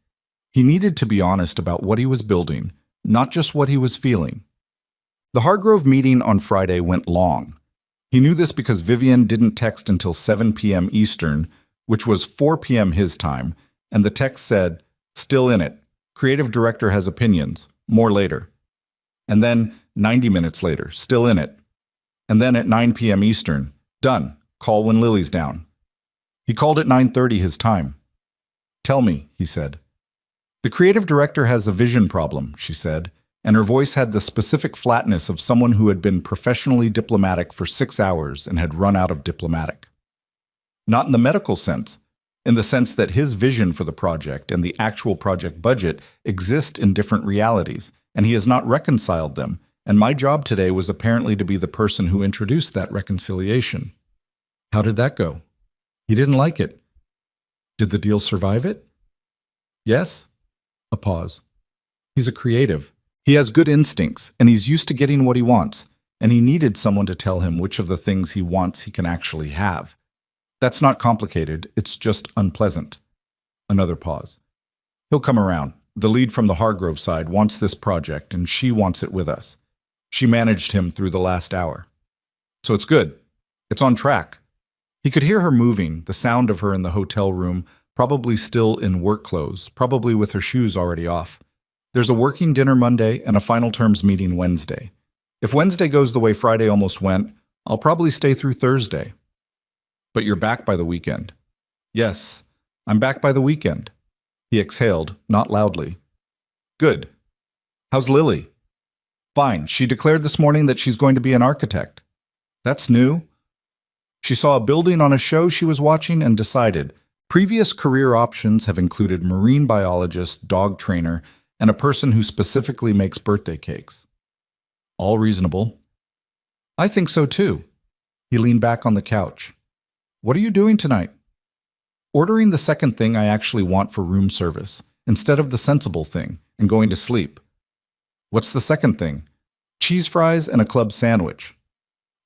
He needed to be honest about what he was building, not just what he was feeling. The Hargrove meeting on Friday went long. He knew this because Vivian didn't text until 7 p.m. Eastern, which was 4 p.m. his time, and the text said, "Still in it. Creative director has opinions. More later." And then, 90 minutes later, "Still in it." And then at 9 p.m. Eastern, "Done. Call when Lily's down." He called at 9:30 his time. "Tell me," he said. "The creative director has a vision problem," she said, and her voice had the specific flatness of someone who had been professionally diplomatic for 6 hours and had run out of diplomatic. Not in the medical sense, in the sense that his vision for the project and the actual project budget exist in different realities, and he has not reconciled them, and my job today was apparently to be the person who introduced that reconciliation. How did that go? He didn't like it. Did the deal survive it? Yes? A pause. He's a creative. He has good instincts, and he's used to getting what he wants, and he needed someone to tell him which of the things he wants he can actually have. That's not complicated, it's just unpleasant. Another pause. He'll come around. The lead from the Hargrove side wants this project, and she wants it with us. She managed him through the last hour. So it's good. It's on track. He could hear her moving, the sound of her in the hotel room, probably still in work clothes, probably with her shoes already off. There's a working dinner Monday and a final terms meeting Wednesday. If Wednesday goes the way Friday almost went, I'll probably stay through Thursday. But you're back by the weekend. Yes, I'm back by the weekend. He exhaled, not loudly. Good. How's Lily? Fine. She declared this morning that she's going to be an architect. That's new. She saw a building on a show she was watching and decided. Previous career options have included marine biologist, dog trainer, and a person who specifically makes birthday cakes. All reasonable. I think so too. He leaned back on the couch. What are you doing tonight? Ordering the second thing I actually want for room service, instead of the sensible thing, and going to sleep. What's the second thing? Cheese fries and a club sandwich.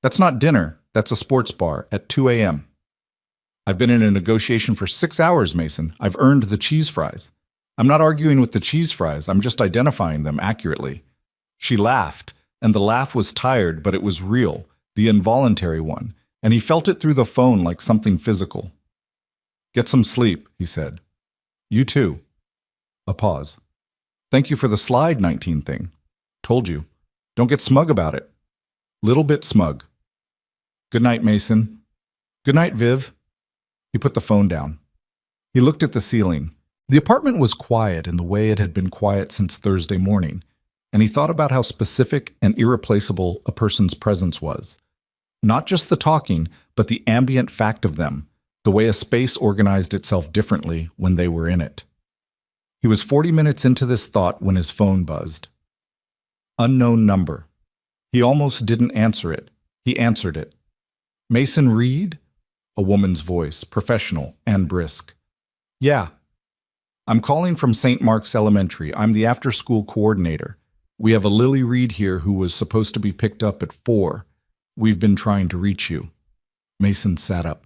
That's not dinner, that's a sports bar at 2 a.m. I've been in a negotiation for 6 hours, Mason. I've earned the cheese fries. I'm not arguing with the cheese fries, I'm just identifying them accurately. She laughed, and the laugh was tired, but it was real, the involuntary one, and he felt it through the phone like something physical. Get some sleep, he said. You too. A pause. Thank you for the slide 19 thing. Told you. Don't get smug about it. Little bit smug. Good night, Mason. Good night, Viv. He put the phone down. He looked at the ceiling. The apartment was quiet in the way it had been quiet since Thursday morning, and he thought about how specific and irreplaceable a person's presence was. Not just the talking, but the ambient fact of them, the way a space organized itself differently when they were in it. He was 40 minutes into this thought when his phone buzzed. Unknown number. He almost didn't answer it. He answered it. Mason Reed? A woman's voice, professional and brisk. Yeah. I'm calling from St. Mark's Elementary. I'm the after-school coordinator. We have a Lily Reed here who was supposed to be picked up at 4. We've been trying to reach you. Mason sat up.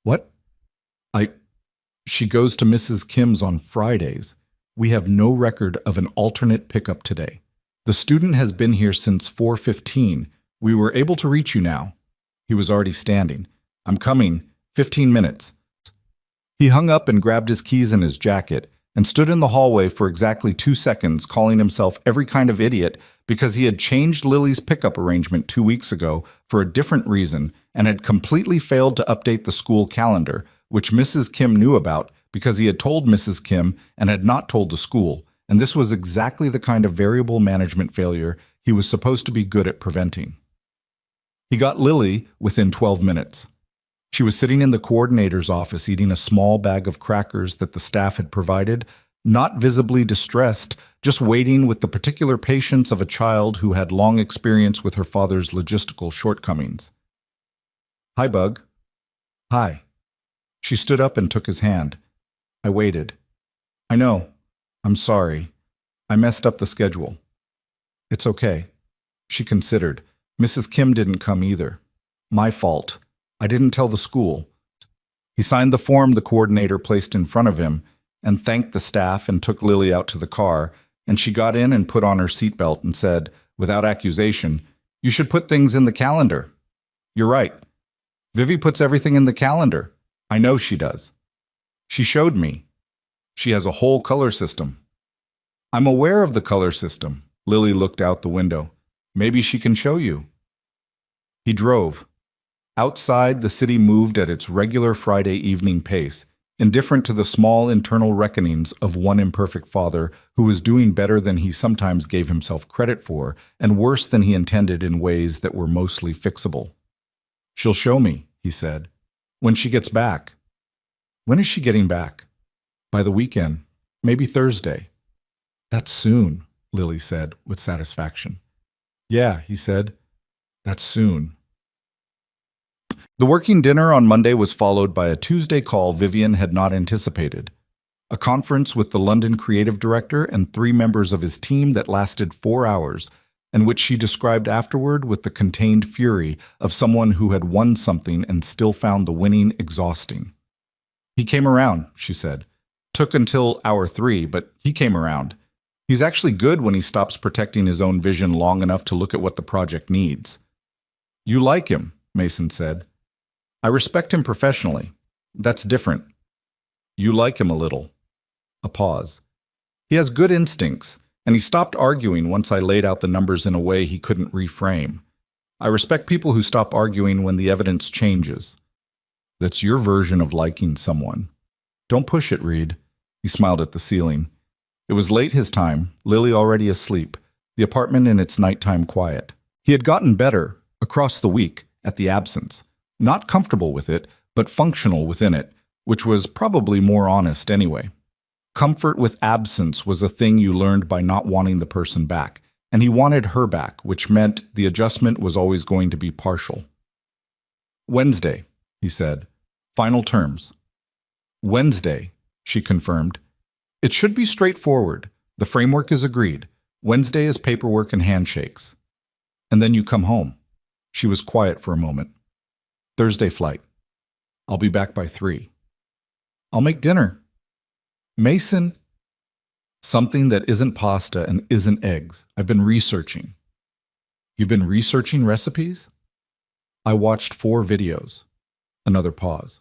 What? She goes to Mrs. Kim's on Fridays. We have no record of an alternate pickup today. The student has been here since 4:15. We were able to reach you now. He was already standing. I'm coming. 15 minutes. He hung up and grabbed his keys in his jacket and stood in the hallway for exactly 2 seconds, calling himself every kind of idiot because he had changed Lily's pickup arrangement 2 weeks ago for a different reason and had completely failed to update the school calendar, which Mrs. Kim knew about because he had told Mrs. Kim and had not told the school, and this was exactly the kind of variable management failure he was supposed to be good at preventing. He got Lily within 12 minutes. She was sitting in the coordinator's office eating a small bag of crackers that the staff had provided, not visibly distressed, just waiting with the particular patience of a child who had long experience with her father's logistical shortcomings. Hi, Bug. Hi. She stood up and took his hand. I waited. I know. I'm sorry. I messed up the schedule. It's okay. She considered. Mrs. Kim didn't come either. My fault. I didn't tell the school. He signed the form the coordinator placed in front of him and thanked the staff and took Lily out to the car, and she got in and put on her seatbelt and said, without accusation, "You should put things in the calendar." "You're right. Vivi puts everything in the calendar. I know she does. She showed me. She has a whole color system." "I'm aware of the color system." Lily looked out the window. "Maybe she can show you." He drove. Outside, the city moved at its regular Friday evening pace, indifferent to the small internal reckonings of one imperfect father who was doing better than he sometimes gave himself credit for, and worse than he intended in ways that were mostly fixable. "She'll show me," he said. "When she gets back." "When is she getting back?" "By the weekend. Maybe Thursday." "That's soon," Lily said with satisfaction. "Yeah," he said. "That's soon." The working dinner on Monday was followed by a Tuesday call Vivian had not anticipated. A conference with the London creative director and 3 members of his team that lasted 4 hours, and which she described afterward with the contained fury of someone who had won something and still found the winning exhausting. "He came around," she said. "Took until hour 3, but he came around. He's actually good when he stops protecting his own vision long enough to look at what the project needs." "You like him," Mason said. "I respect him professionally. That's different." "You like him a little." A pause. "He has good instincts, and he stopped arguing once I laid out the numbers in a way he couldn't reframe. I respect people who stop arguing when the evidence changes." "That's your version of liking someone." "Don't push it, Reed." He smiled at the ceiling. It was late his time, Lily already asleep, the apartment in its nighttime quiet. He had gotten better, across the week, at the absence. Not comfortable with it, but functional within it, which was probably more honest anyway. Comfort with absence was a thing you learned by not wanting the person back, and he wanted her back, which meant the adjustment was always going to be partial. "Wednesday," he said. "Final terms." "Wednesday," she confirmed. "It should be straightforward. The framework is agreed. Wednesday is paperwork and handshakes. And then you come home." She was quiet for a moment. "Thursday flight. I'll be back by 3. "I'll make dinner." "Mason." "Something that isn't pasta and isn't eggs. I've been researching." "You've been researching recipes?" "I watched 4 videos." Another pause.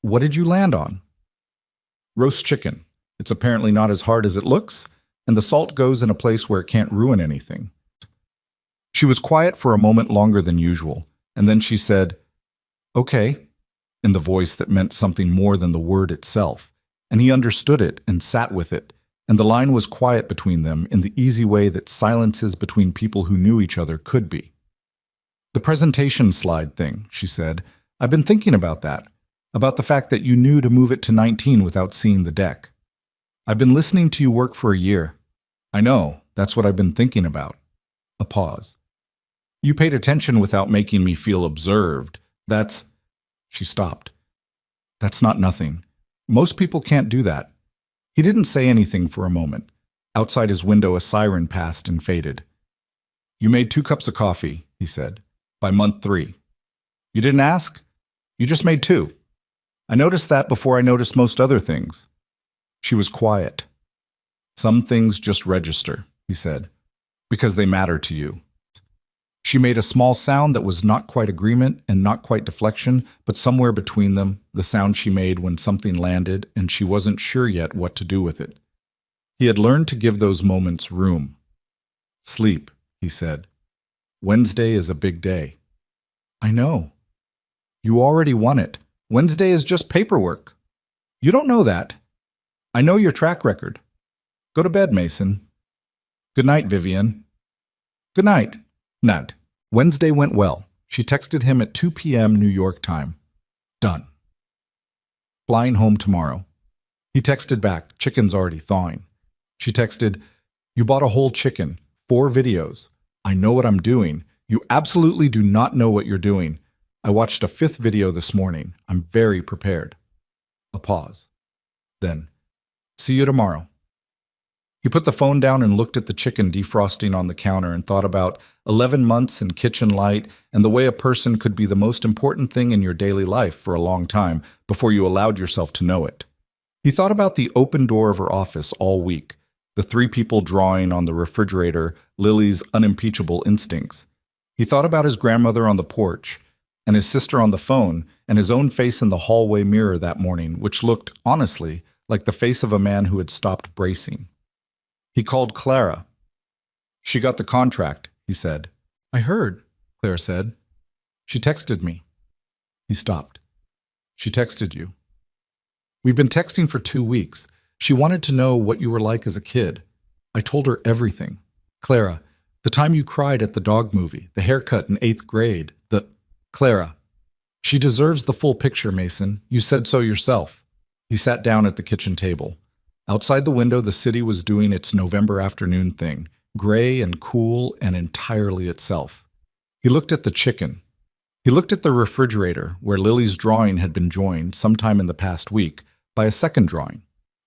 "What did you land on?" "Roast chicken. It's apparently not as hard as it looks, and the salt goes in a place where it can't ruin anything." She was quiet for a moment longer than usual, and then she said, "Okay," in the voice that meant something more than the word itself, and he understood it and sat with it, and the line was quiet between them in the easy way that silences between people who knew each other could be. "The presentation slide thing," she said. "I've been thinking about that, about the fact that you knew to move it to 19 without seeing the deck. I've been listening to you work for a year. I know, that's what I've been thinking about." A pause. "You paid attention without making me feel observed. That's—" She stopped. "That's not nothing. Most people can't do that." He didn't say anything for a moment. Outside his window, a siren passed and faded. "You made 2 cups of coffee," he said, "by month 3. You didn't ask? You just made 2. I noticed that before I noticed most other things." She was quiet. "Some things just register," he said, "because they matter to you." She made a small sound that was not quite agreement and not quite deflection, but somewhere between them, the sound she made when something landed and she wasn't sure yet what to do with it. He had learned to give those moments room. "Sleep," he said. "Wednesday is a big day." "I know." "You already won it. Wednesday is just paperwork." "You don't know that." "I know your track record." "Go to bed, Mason." "Good night, Vivian." "Good night." Nat. Wednesday went well. She texted him at 2 p.m. New York time. Done. Flying home tomorrow. He texted back, chicken's already thawing. She texted, "You bought a whole chicken, 4 videos. I know what I'm doing. You absolutely do not know what you're doing. I watched a 5th video this morning. I'm very prepared." A pause. Then, See you tomorrow. He put the phone down and looked at the chicken defrosting on the counter and thought about 11 months in kitchen light and the way a person could be the most important thing in your daily life for a long time before you allowed yourself to know it. He thought about the open door of her office all week, the three people drawing on the refrigerator Lily's unimpeachable instincts. He thought about his grandmother on the porch, and his sister on the phone, and his own face in the hallway mirror that morning, which looked, honestly, like the face of a man who had stopped bracing. He called Clara. She got the contract, he said. I heard, Clara said. She texted me. He stopped. She texted you. We've been texting for 2 weeks. She wanted to know what you were like as a kid. I told her everything. Clara, the time you cried at the dog movie, the haircut in 8th grade, Clara. She deserves the full picture, Mason. You said so yourself. He sat down at the kitchen table. Outside the window, the city was doing its November afternoon thing, gray and cool and entirely itself. He looked at the chicken. He looked at the refrigerator, where Lily's drawing had been joined sometime in the past week by a second drawing.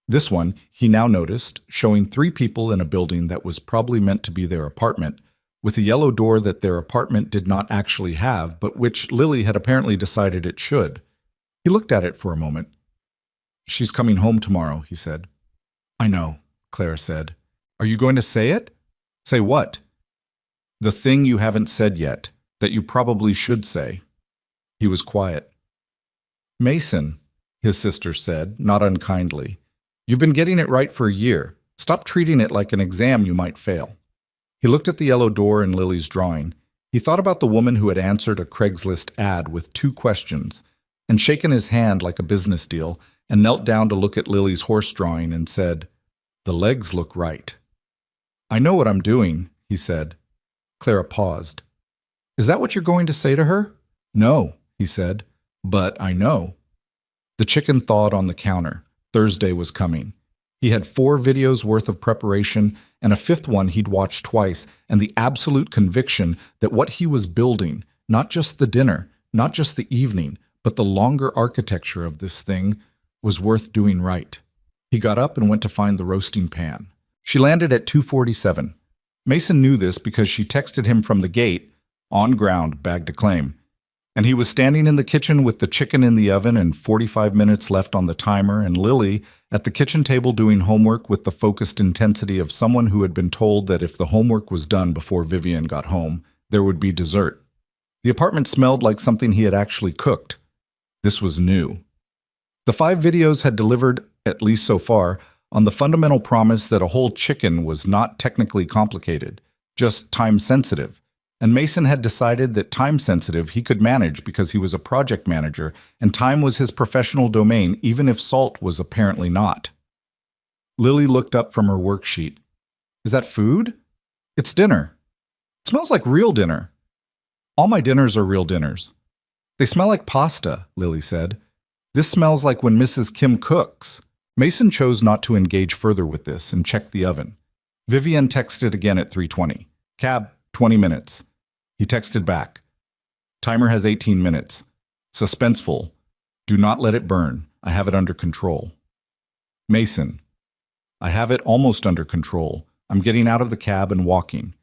This one, he now noticed, showing 3 people in a building that was probably meant to be their apartment, with a yellow door that their apartment did not actually have, but which Lily had apparently decided it should. He looked at it for a moment. She's coming home tomorrow, he said. I know, Clara said. Are you going to say it? Say what? The thing you haven't said yet, that you probably should say. He was quiet. Mason, his sister said, not unkindly. You've been getting it right for a year. Stop treating it like an exam you might fail. He looked at the yellow door in Lily's drawing. He thought about the woman who had answered a Craigslist ad with 2 questions, and shaken his hand like a business deal, and knelt down to look at Lily's horse drawing and said, The legs look right. I know what I'm doing, he said. Clara paused. Is that what you're going to say to her? No, he said, but I know. The chicken thawed on the counter. Thursday was coming. He had 4 videos worth of preparation and a 5th one he'd watched twice, and the absolute conviction that what he was building, not just the dinner, not just the evening, but the longer architecture of this thing, was worth doing right. He got up and went to find the roasting pan. She landed at 2:47. Mason knew this because she texted him from the gate, on ground, bag to claim. And he was standing in the kitchen with the chicken in the oven and 45 minutes left on the timer, and Lily at the kitchen table doing homework with the focused intensity of someone who had been told that if the homework was done before Vivian got home, there would be dessert. The apartment smelled like something he had actually cooked. This was new. The 5 videos had delivered, at least so far, on the fundamental promise that a whole chicken was not technically complicated, just time-sensitive. And Mason had decided that time-sensitive he could manage because he was a project manager, and time was his professional domain, even if salt was apparently not. Lily looked up from her worksheet. Is that food? It's dinner. It smells like real dinner. All my dinners are real dinners. They smell like pasta, Lily said. This smells like when Mrs. Kim cooks. Mason chose not to engage further with this and checked the oven. Vivian texted again at 3:20. Cab, 20 minutes. He texted back. Timer has 18 minutes. Suspenseful. Do not let it burn. I have it under control. Mason. I have it almost under control. I'm getting out of the cab and walking.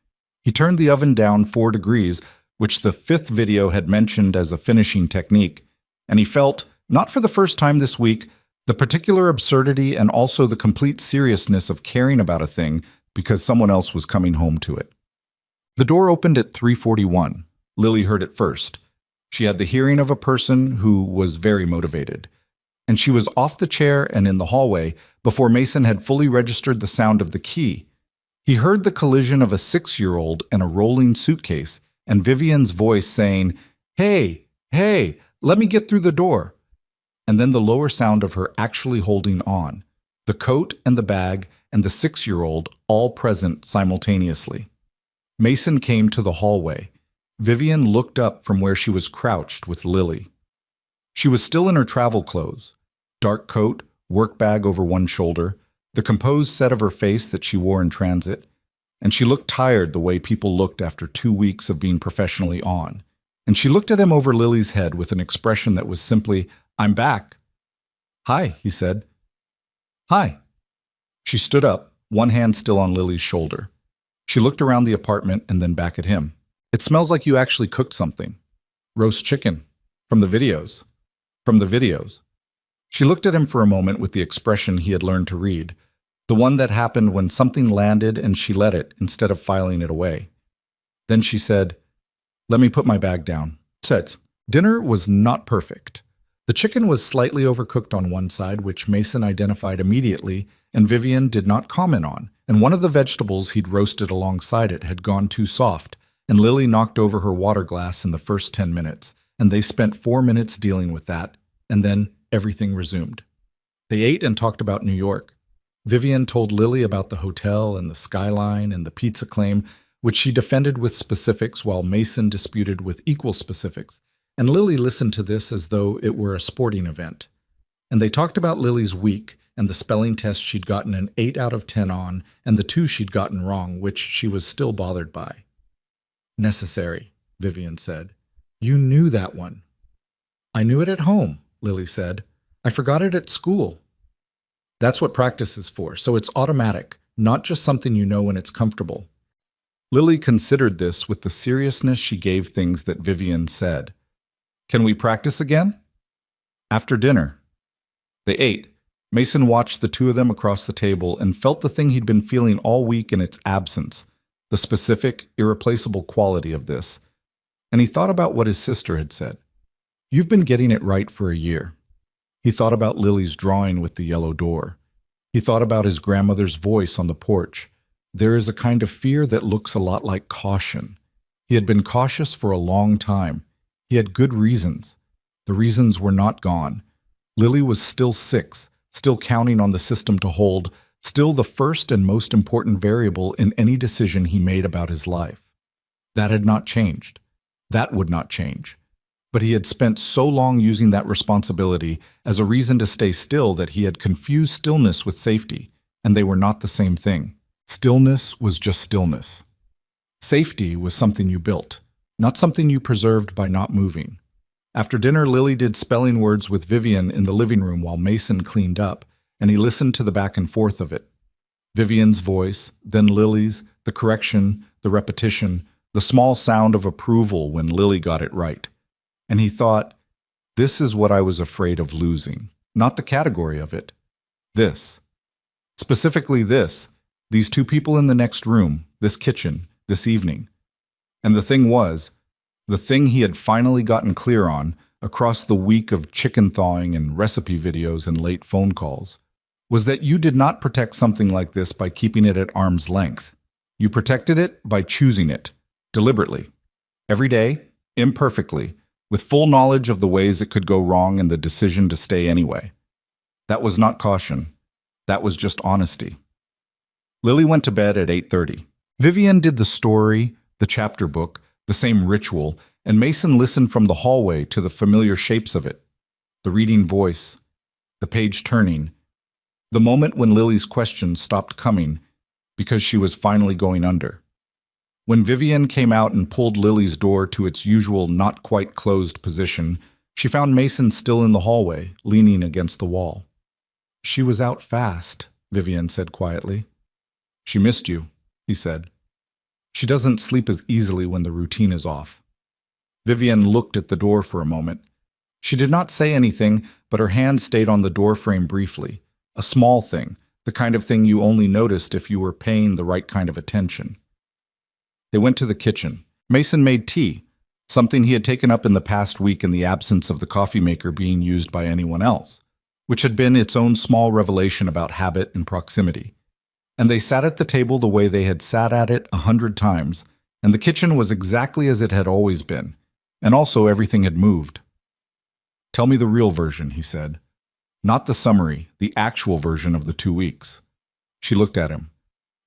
He turned the oven down 4 degrees, which the 5th video had mentioned as a finishing technique, and he felt, not for the first time this week, the particular absurdity and also the complete seriousness of caring about a thing because someone else was coming home to it. The door opened at 3:41. Lily heard it first. She had the hearing of a person who was very motivated. And she was off the chair and in the hallway before Mason had fully registered the sound of the key. He heard the collision of a 6-year-old and a rolling suitcase, and Vivian's voice saying, Hey, let me get through the door. And then the lower sound of her actually holding on, the coat and the bag and the 6-year-old all present simultaneously. Mason came to the hallway. Vivian looked up from where she was crouched with Lily. She was still in her travel clothes, dark coat, work bag over one shoulder, the composed set of her face that she wore in transit, and she looked tired the way people looked after 2 weeks of being professionally on. And she looked at him over Lily's head with an expression that was simply, I'm back. Hi, he said. Hi. She stood up, one hand still on Lily's shoulder. She looked around the apartment and then back at him. It smells like you actually cooked something. Roast chicken. From the videos. From the videos. She looked at him for a moment with the expression he had learned to read, the one that happened when something landed and she let it instead of filing it away. Then she said, "Let me put my bag down." Dinner was not perfect. The chicken was slightly overcooked on one side, which Mason identified immediately, and Vivian did not comment on, and one of the vegetables he'd roasted alongside it had gone too soft, and Lily knocked over her water glass in the first 10 minutes, and they spent 4 minutes dealing with that, and then everything resumed. They ate and talked about New York. Vivian told Lily about the hotel and the skyline and the pizza claim, which she defended with specifics while Mason disputed with equal specifics, and Lily listened to this as though it were a sporting event. And they talked about Lily's week and the spelling test she'd gotten an 8 out of 10 on, and the 2 she'd gotten wrong, which she was still bothered by. "Necessary," Vivian said. "You knew that one." "I knew it at home," Lily said. "I forgot it at school." "That's what practice is for, so it's automatic, not just something you know when it's comfortable." Lily considered this with the seriousness she gave things that Vivian said. "Can we practice again?" "After dinner." They ate. Mason watched the two of them across the table and felt the thing he'd been feeling all week in its absence, the specific, irreplaceable quality of this. And he thought about what his sister had said. "You've been getting it right for a year." He thought about Lily's drawing with the yellow door. He thought about his grandmother's voice on the porch. There is a kind of fear that looks a lot like caution. He had been cautious for a long time. He had good reasons. The reasons were not gone. Lily was still 6, still counting on the system to hold, still the first and most important variable in any decision he made about his life. That had not changed. That would not change. But he had spent so long using that responsibility as a reason to stay still that he had confused stillness with safety, and they were not the same thing. Stillness was just stillness. Safety was something you built, not something you preserved by not moving. After dinner, Lily did spelling words with Vivian in the living room while Mason cleaned up, and he listened to the back and forth of it. Vivian's voice, then Lily's, the correction, the repetition, the small sound of approval when Lily got it right. And he thought, this is what I was afraid of losing, not the category of it. This. Specifically this, these two people in the next room, this kitchen, this evening. And the thing was, the thing he had finally gotten clear on, across the week of chicken thawing and recipe videos and late phone calls, was that you did not protect something like this by keeping it at arm's length. You protected it by choosing it, deliberately, every day, imperfectly, with full knowledge of the ways it could go wrong and the decision to stay anyway. That was not caution. That was just honesty. Lily went to bed at 8:30. Vivian did the story, the chapter book, the same ritual, and Mason listened from the hallway to the familiar shapes of it, the reading voice, the page turning, the moment when Lily's questions stopped coming because she was finally going under. When Vivian came out and pulled Lily's door to its usual not-quite-closed position, she found Mason still in the hallway, leaning against the wall. "She was out fast," Vivian said quietly. "She missed you," he said. "She doesn't sleep as easily when the routine is off." Vivian looked at the door for a moment. She did not say anything, but her hand stayed on the doorframe briefly, a small thing, the kind of thing you only noticed if you were paying the right kind of attention. They went to the kitchen. Mason made tea, something he had taken up in the past week in the absence of the coffee maker being used by anyone else, which had been its own small revelation about habit and proximity. And they sat at the table the way they had sat at it 100 times, and the kitchen was exactly as it had always been, and also everything had moved. "Tell me the real version," he said. "Not the summary, the actual version of the 2 weeks." She looked at him.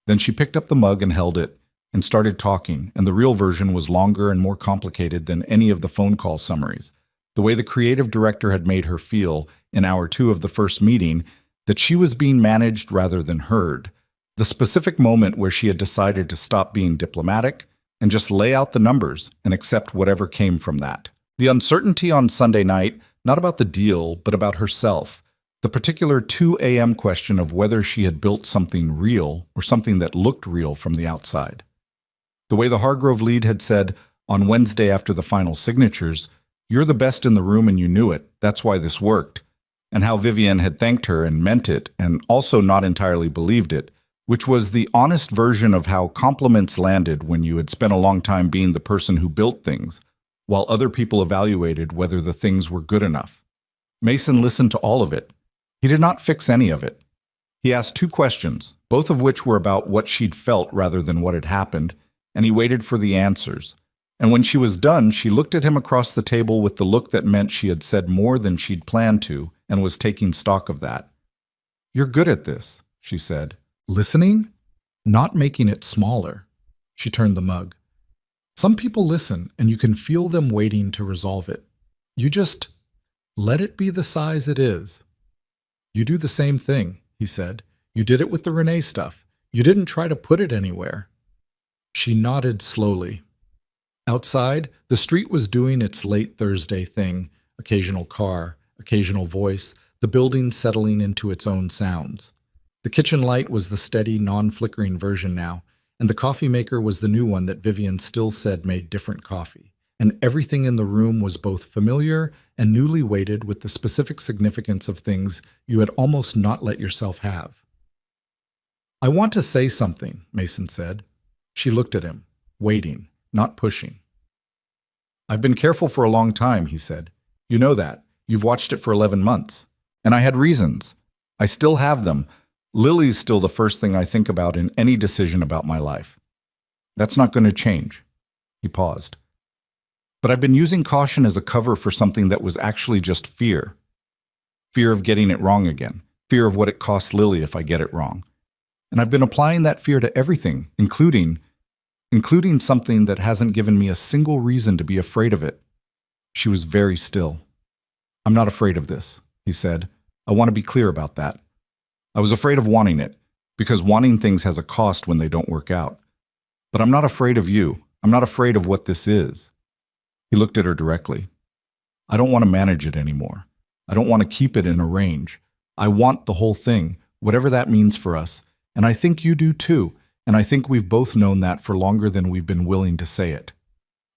Then she picked up the mug and held it, and started talking, and the real version was longer and more complicated than any of the phone call summaries. The way the creative director had made her feel, in hour 2 of the first meeting, that she was being managed rather than heard. The specific moment where she had decided to stop being diplomatic and just lay out the numbers and accept whatever came from that. The uncertainty on Sunday night, not about the deal, but about herself. The particular 2 a.m. question of whether she had built something real or something that looked real from the outside. The way the Hargrove lead had said, on Wednesday after the final signatures, "You're the best in the room and you knew it, that's why this worked," and how Vivienne had thanked her and meant it and also not entirely believed it, which was the honest version of how compliments landed when you had spent a long time being the person who built things, while other people evaluated whether the things were good enough. Mason listened to all of it. He did not fix any of it. He asked 2 questions, both of which were about what she'd felt rather than what had happened, and he waited for the answers. And when she was done, she looked at him across the table with the look that meant she had said more than she'd planned to and was taking stock of that. "You're good at this," she said. "Listening? Not making it smaller." She turned the mug. "Some people listen, and you can feel them waiting to resolve it. You just let it be the size it is." "You do the same thing," he said. "You did it with the Renee stuff. You didn't try to put it anywhere." She nodded slowly. Outside, the street was doing its late Thursday thing, occasional car, occasional voice, the building settling into its own sounds. The kitchen light was the steady, non-flickering version now, and the coffee maker was the new one that Vivienne still said made different coffee. And everything in the room was both familiar and newly weighted with the specific significance of things you had almost not let yourself have. "I want to say something," Mason said. She looked at him, waiting, not pushing. "I've been careful for a long time," he said. "You know that. You've watched it for 11 months. And I had reasons. I still have them. Lily's still the first thing I think about in any decision about my life. That's not going to change." He paused. "But I've been using caution as a cover for something that was actually just fear. Fear of getting it wrong again. Fear of what it costs Lily if I get it wrong. And I've been applying that fear to everything, including something that hasn't given me a single reason to be afraid of it." She was very still. "I'm not afraid of this," he said. "I want to be clear about that. I was afraid of wanting it, because wanting things has a cost when they don't work out. But I'm not afraid of you. I'm not afraid of what this is." He looked at her directly. "I don't want to manage it anymore. I don't want to keep it in a range. I want the whole thing, whatever that means for us. And I think you do too, and I think we've both known that for longer than we've been willing to say it."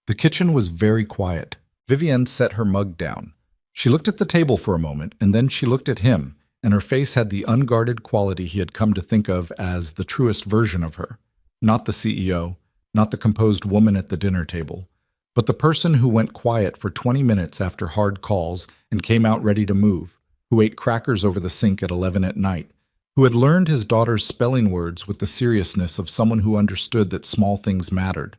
The kitchen was very quiet. Vivienne set her mug down. She looked at the table for a moment, and then she looked at him, and her face had the unguarded quality he had come to think of as the truest version of her. Not the CEO, not the composed woman at the dinner table, but the person who went quiet for 20 minutes after hard calls and came out ready to move, who ate crackers over the sink at 11 at night, who had learned his daughter's spelling words with the seriousness of someone who understood that small things mattered.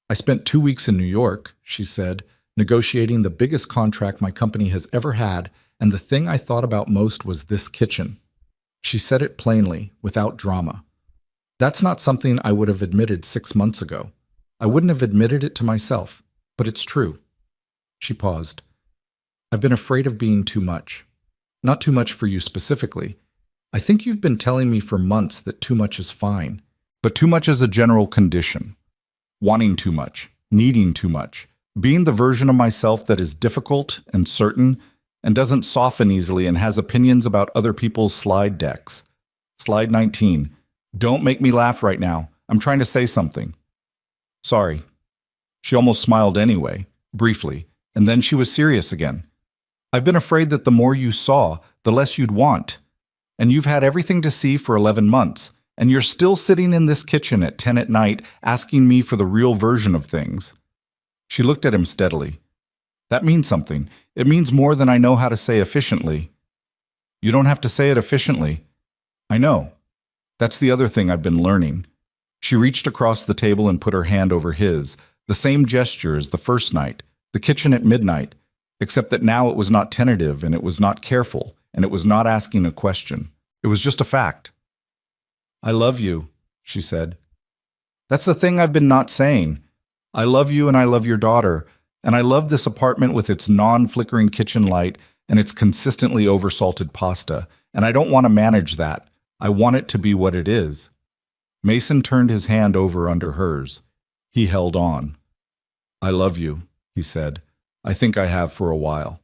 "I spent 2 weeks in New York," she said, "negotiating the biggest contract my company has ever had, and the thing I thought about most was this kitchen." She said it plainly, without drama. "That's not something I would have admitted 6 months ago. I wouldn't have admitted it to myself, but it's true." She paused. "I've been afraid of being too much. Not too much for you specifically. I think you've been telling me for months that too much is fine, but too much is a general condition. Wanting too much, needing too much, being the version of myself that is difficult and certain and doesn't soften easily and has opinions about other people's slide decks. Slide 19. Don't make me laugh right now. I'm trying to say something." "Sorry." She almost smiled anyway, briefly, and then she was serious again. "I've been afraid that the more you saw, the less you'd want. And you've had everything to see for 11 months, and you're still sitting in this kitchen at 10 at night asking me for the real version of things." She looked at him steadily. "That means something. It means more than I know how to say efficiently." "You don't have to say it efficiently." "I know. That's the other thing I've been learning." She reached across the table and put her hand over his, the same gesture as the first night, the kitchen at midnight, except that now it was not tentative and it was not careful and it was not asking a question. It was just a fact. "I love you," she said. "That's the thing I've been not saying. I love you and I love your daughter, and I love this apartment with its non-flickering kitchen light and its consistently oversalted pasta, and I don't want to manage that. I want it to be what it is." Mason turned his hand over under hers. He held on. "I love you," he said. "I think I have for a while.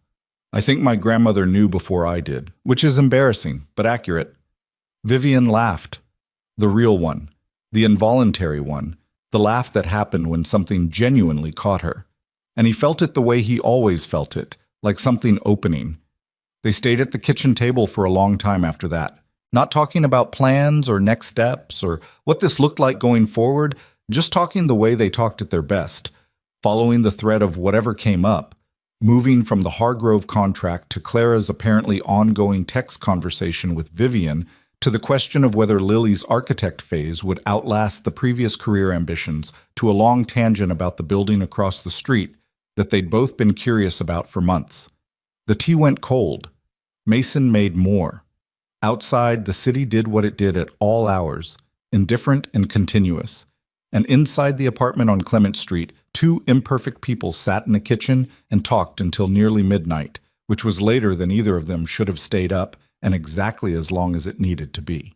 I think my grandmother knew before I did, which is embarrassing, but accurate. Vivian laughed. The real one. The involuntary one. The laugh that happened when something genuinely caught her. And he felt it the way he always felt it, like something opening. They stayed at the kitchen table for a long time after that, not talking about plans or next steps or what this looked like going forward, just talking the way they talked at their best, following the thread of whatever came up, moving from the Hargrove contract to Clara's apparently ongoing text conversation with Vivian to the question of whether Lily's architect phase would outlast the previous career ambitions to a long tangent about the building across the street that they'd both been curious about for months. The tea went cold. Mason made more. Outside, the city did what it did at all hours, indifferent and continuous. And inside the apartment on Clement Street, two imperfect people sat in the kitchen and talked until nearly midnight, which was later than either of them should have stayed up and exactly as long as it needed to be.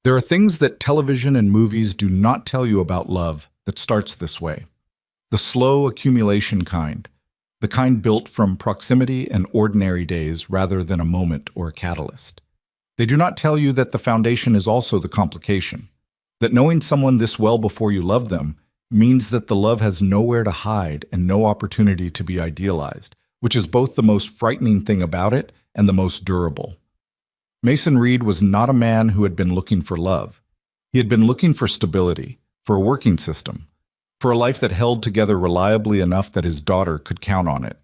There are things that television and movies do not tell you about love that starts this way. The slow accumulation kind, the kind built from proximity and ordinary days rather than a moment or a catalyst. They do not tell you that the foundation is also the complication, that knowing someone this well before you love them means that the love has nowhere to hide and no opportunity to be idealized, which is both the most frightening thing about it and the most durable. Mason Reed was not a man who had been looking for love. He had been looking for stability, for a working system, for a life that held together reliably enough that his daughter could count on it.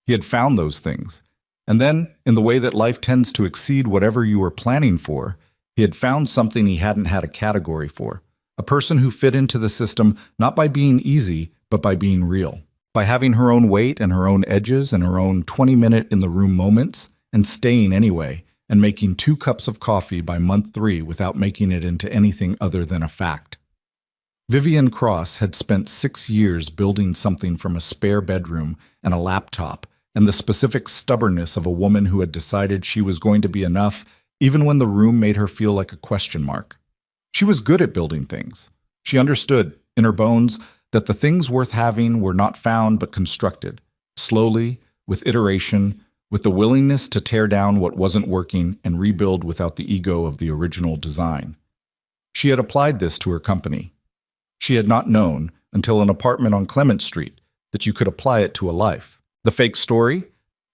He had found those things. And then, in the way that life tends to exceed whatever you were planning for, he had found something he hadn't had a category for, a person who fit into the system not by being easy, but by being real, by having her own weight and her own edges and her own 20-minute in-the-room moments, and staying anyway, and making 2 cups of coffee by month 3 without making it into anything other than a fact. Vivian Cross had spent 6 years building something from a spare bedroom and a laptop and the specific stubbornness of a woman who had decided she was going to be enough even when the room made her feel like a question mark. She was good at building things. She understood, in her bones, that the things worth having were not found but constructed, slowly, with iteration, with the willingness to tear down what wasn't working and rebuild without the ego of the original design. She had applied this to her company. She had not known, until an apartment on Clement Street, that you could apply it to a life. The fake story?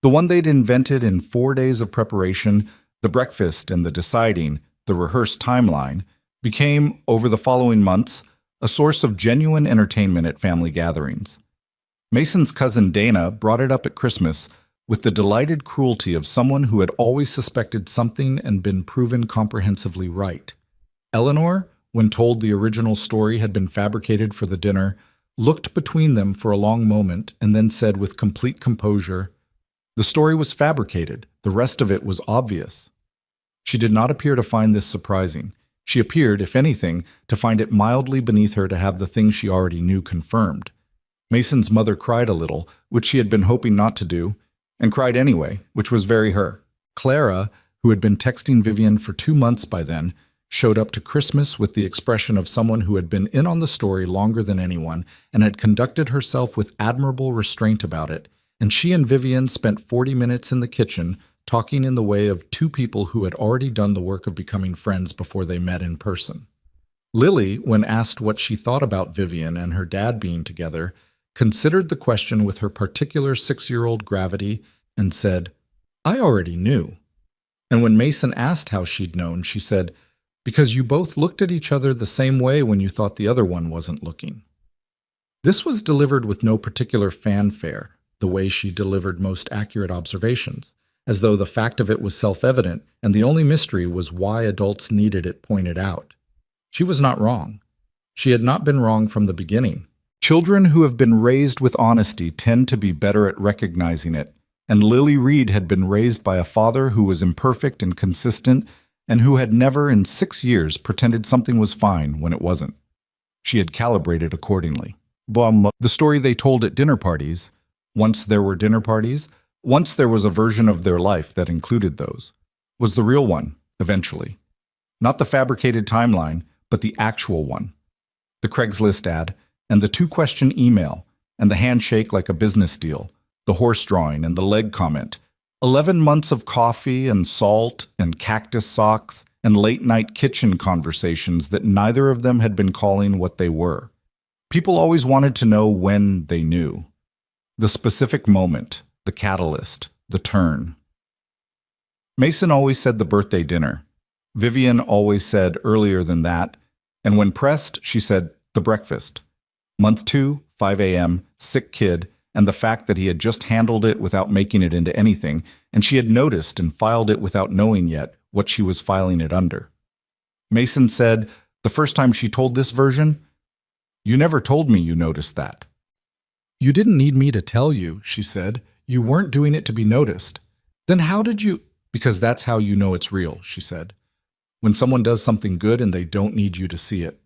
The one they'd invented in 4 days of preparation, the breakfast and the deciding, the rehearsed timeline, became, over the following months, a source of genuine entertainment at family gatherings. Mason's cousin Dana brought it up at Christmas with the delighted cruelty of someone who had always suspected something and been proven comprehensively right. Eleanor, when told the original story had been fabricated for the dinner, looked between them for a long moment and then said with complete composure, "The story was fabricated. The rest of it was obvious." She did not appear to find this surprising. She appeared, if anything, to find it mildly beneath her to have the thing she already knew confirmed. Mason's mother cried a little, which she had been hoping not to do, and cried anyway, which was very her. Clara, who had been texting Vivian for 2 months by then, showed up to Christmas with the expression of someone who had been in on the story longer than anyone and had conducted herself with admirable restraint about it, and she and Vivian spent 40 minutes in the kitchen talking in the way of 2 people who had already done the work of becoming friends before they met in person. Lily, when asked what she thought about Vivian and her dad being together, considered the question with her particular 6-year-old gravity and said, "I already knew." And when Mason asked how she'd known, she said, "Because you both looked at each other the same way when you thought the other one wasn't looking." This was delivered with no particular fanfare, the way she delivered most accurate observations, as though the fact of it was self-evident and the only mystery was why adults needed it pointed out. She was not wrong. She had not been wrong from the beginning. Children who have been raised with honesty tend to be better at recognizing it, and Lily Reed had been raised by a father who was imperfect and consistent and who had never in 6 years pretended something was fine when it wasn't. She had calibrated accordingly. The story they told at dinner parties, once there were dinner parties, once there was a version of their life that included those, was the real one, eventually. Not the fabricated timeline, but the actual one. The Craigslist ad, and the 2-question email, and the handshake like a business deal, the horse drawing and the leg comment, 11 months of coffee and salt and cactus socks and late-night kitchen conversations that neither of them had been calling what they were. People always wanted to know when they knew. The specific moment, the catalyst, the turn. Mason always said the birthday dinner. Vivian always said earlier than that, and when pressed, she said the breakfast. Month 2, 5 a.m., sick kid, and the fact that he had just handled it without making it into anything, and she had noticed and filed it without knowing yet what she was filing it under. Mason said, the first time she told this version, "You never told me you noticed that." "You didn't need me to tell you," she said. "You weren't doing it to be noticed. Then how did you—" "Because that's how you know it's real," she said. "When someone does something good and they don't need you to see it."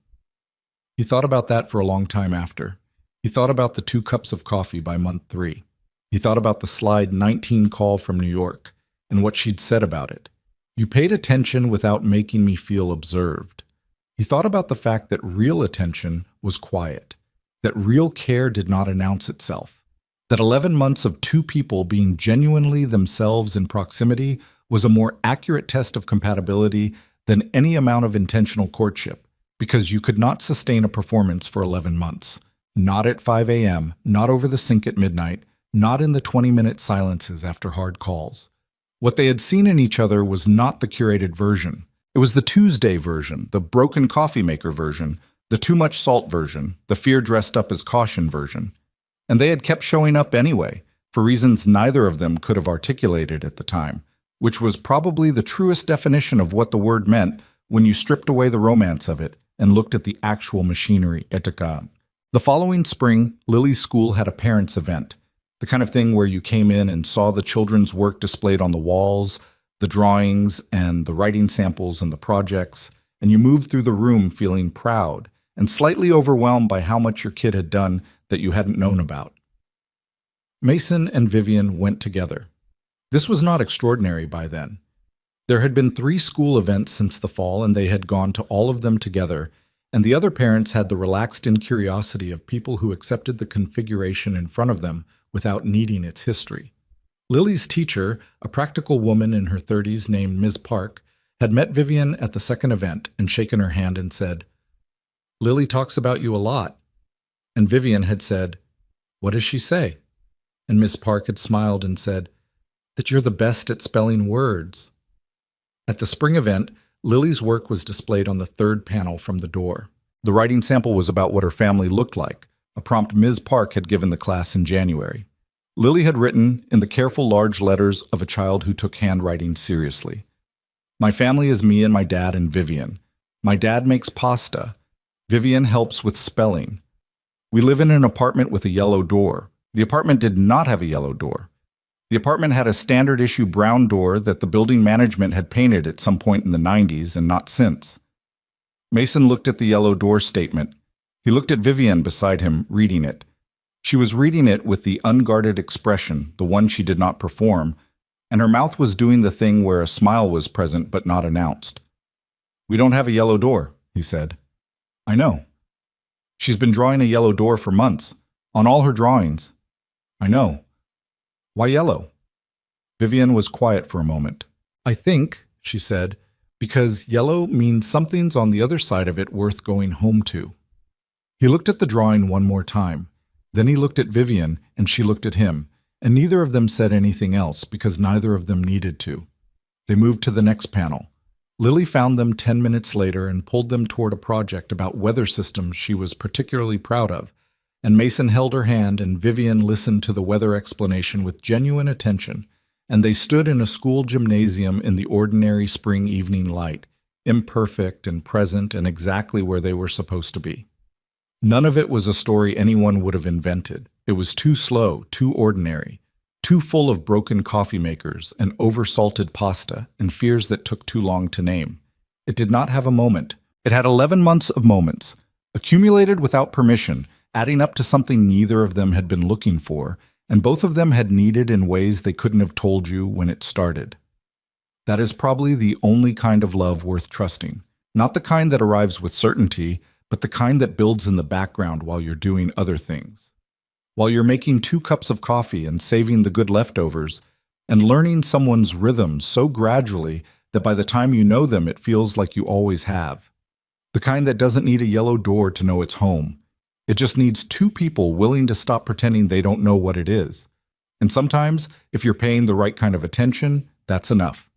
He thought about that for a long time after. He thought about the 2 cups of coffee by month 3. He thought about the slide 19 call from New York and what she'd said about it. "You paid attention without making me feel observed." He thought about the fact that real attention was quiet, that real care did not announce itself, that 11 months of 2 people being genuinely themselves in proximity was a more accurate test of compatibility than any amount of intentional courtship, because you could not sustain a performance for 11 months. Not at 5 a.m., not over the sink at midnight, not in the 20-minute silences after hard calls. What they had seen in each other was not the curated version. It was the Tuesday version, the broken coffee maker version, the too much salt version, the fear dressed up as caution version. And they had kept showing up anyway, for reasons neither of them could have articulated at the time, which was probably the truest definition of what the word meant when you stripped away the romance of it and looked at the actual machinery, etika. The following spring, Lily's school had a parents' event, the kind of thing where you came in and saw the children's work displayed on the walls, the drawings and the writing samples and the projects, and you moved through the room feeling proud and slightly overwhelmed by how much your kid had done that you hadn't known about. Mason and Vivian went together. This was not extraordinary by then. There had been 3 school events since the fall, and they had gone to all of them together, and the other parents had the relaxed incuriosity of people who accepted the configuration in front of them without needing its history. Lily's teacher, a practical woman in her 30s named Ms. Park, had met Vivian at the second event and shaken her hand and said, "Lily talks about you a lot." And Vivian had said, "What does she say?" And Ms. Park had smiled and said, "That you're the best at spelling words." At the spring event, Lily's work was displayed on the 3rd panel from the door. The writing sample was about what her family looked like, a prompt Ms. Park had given the class in January. Lily had written, in the careful large letters of a child who took handwriting seriously, "My family is me and my dad and Vivian. My dad makes pasta. Vivian helps with spelling. We live in an apartment with a yellow door. The apartment did not have a yellow door. The apartment had a standard issue brown door that the building management had painted at some point in the 90s and not since." Mason looked at the yellow door statement. He looked at Vivian beside him, reading it. She was reading it with the unguarded expression, the one she did not perform, and her mouth was doing the thing where a smile was present but not announced. "We don't have a yellow door," he said. "I know." "She's been drawing a yellow door for months, on all her drawings." "I know." "Why yellow?" Vivian was quiet for a moment. "I think," she said, "because yellow means something's on the other side of it worth going home to." He looked at the drawing one more time. Then he looked at Vivian, and she looked at him, and neither of them said anything else because neither of them needed to. They moved to the next panel. Lily found them 10 minutes later and pulled them toward a project about weather systems she was particularly proud of, and Mason held her hand and Vivian listened to the weather explanation with genuine attention, and they stood in a school gymnasium in the ordinary spring evening light, imperfect and present and exactly where they were supposed to be. None of it was a story anyone would have invented. It was too slow, too ordinary, too full of broken coffee makers and oversalted pasta and fears that took too long to name. It did not have a moment. It had 11 months of moments, accumulated without permission, adding up to something neither of them had been looking for, and both of them had needed in ways they couldn't have told you when it started. That is probably the only kind of love worth trusting, not the kind that arrives with certainty, but the kind that builds in the background while you're doing other things. while you're making 2 cups of coffee and saving the good leftovers, and learning someone's rhythms so gradually that by the time you know them, it feels like you always have. The kind that doesn't need a yellow door to know it's home. It just needs 2 people willing to stop pretending they don't know what it is. And sometimes, if you're paying the right kind of attention, that's enough.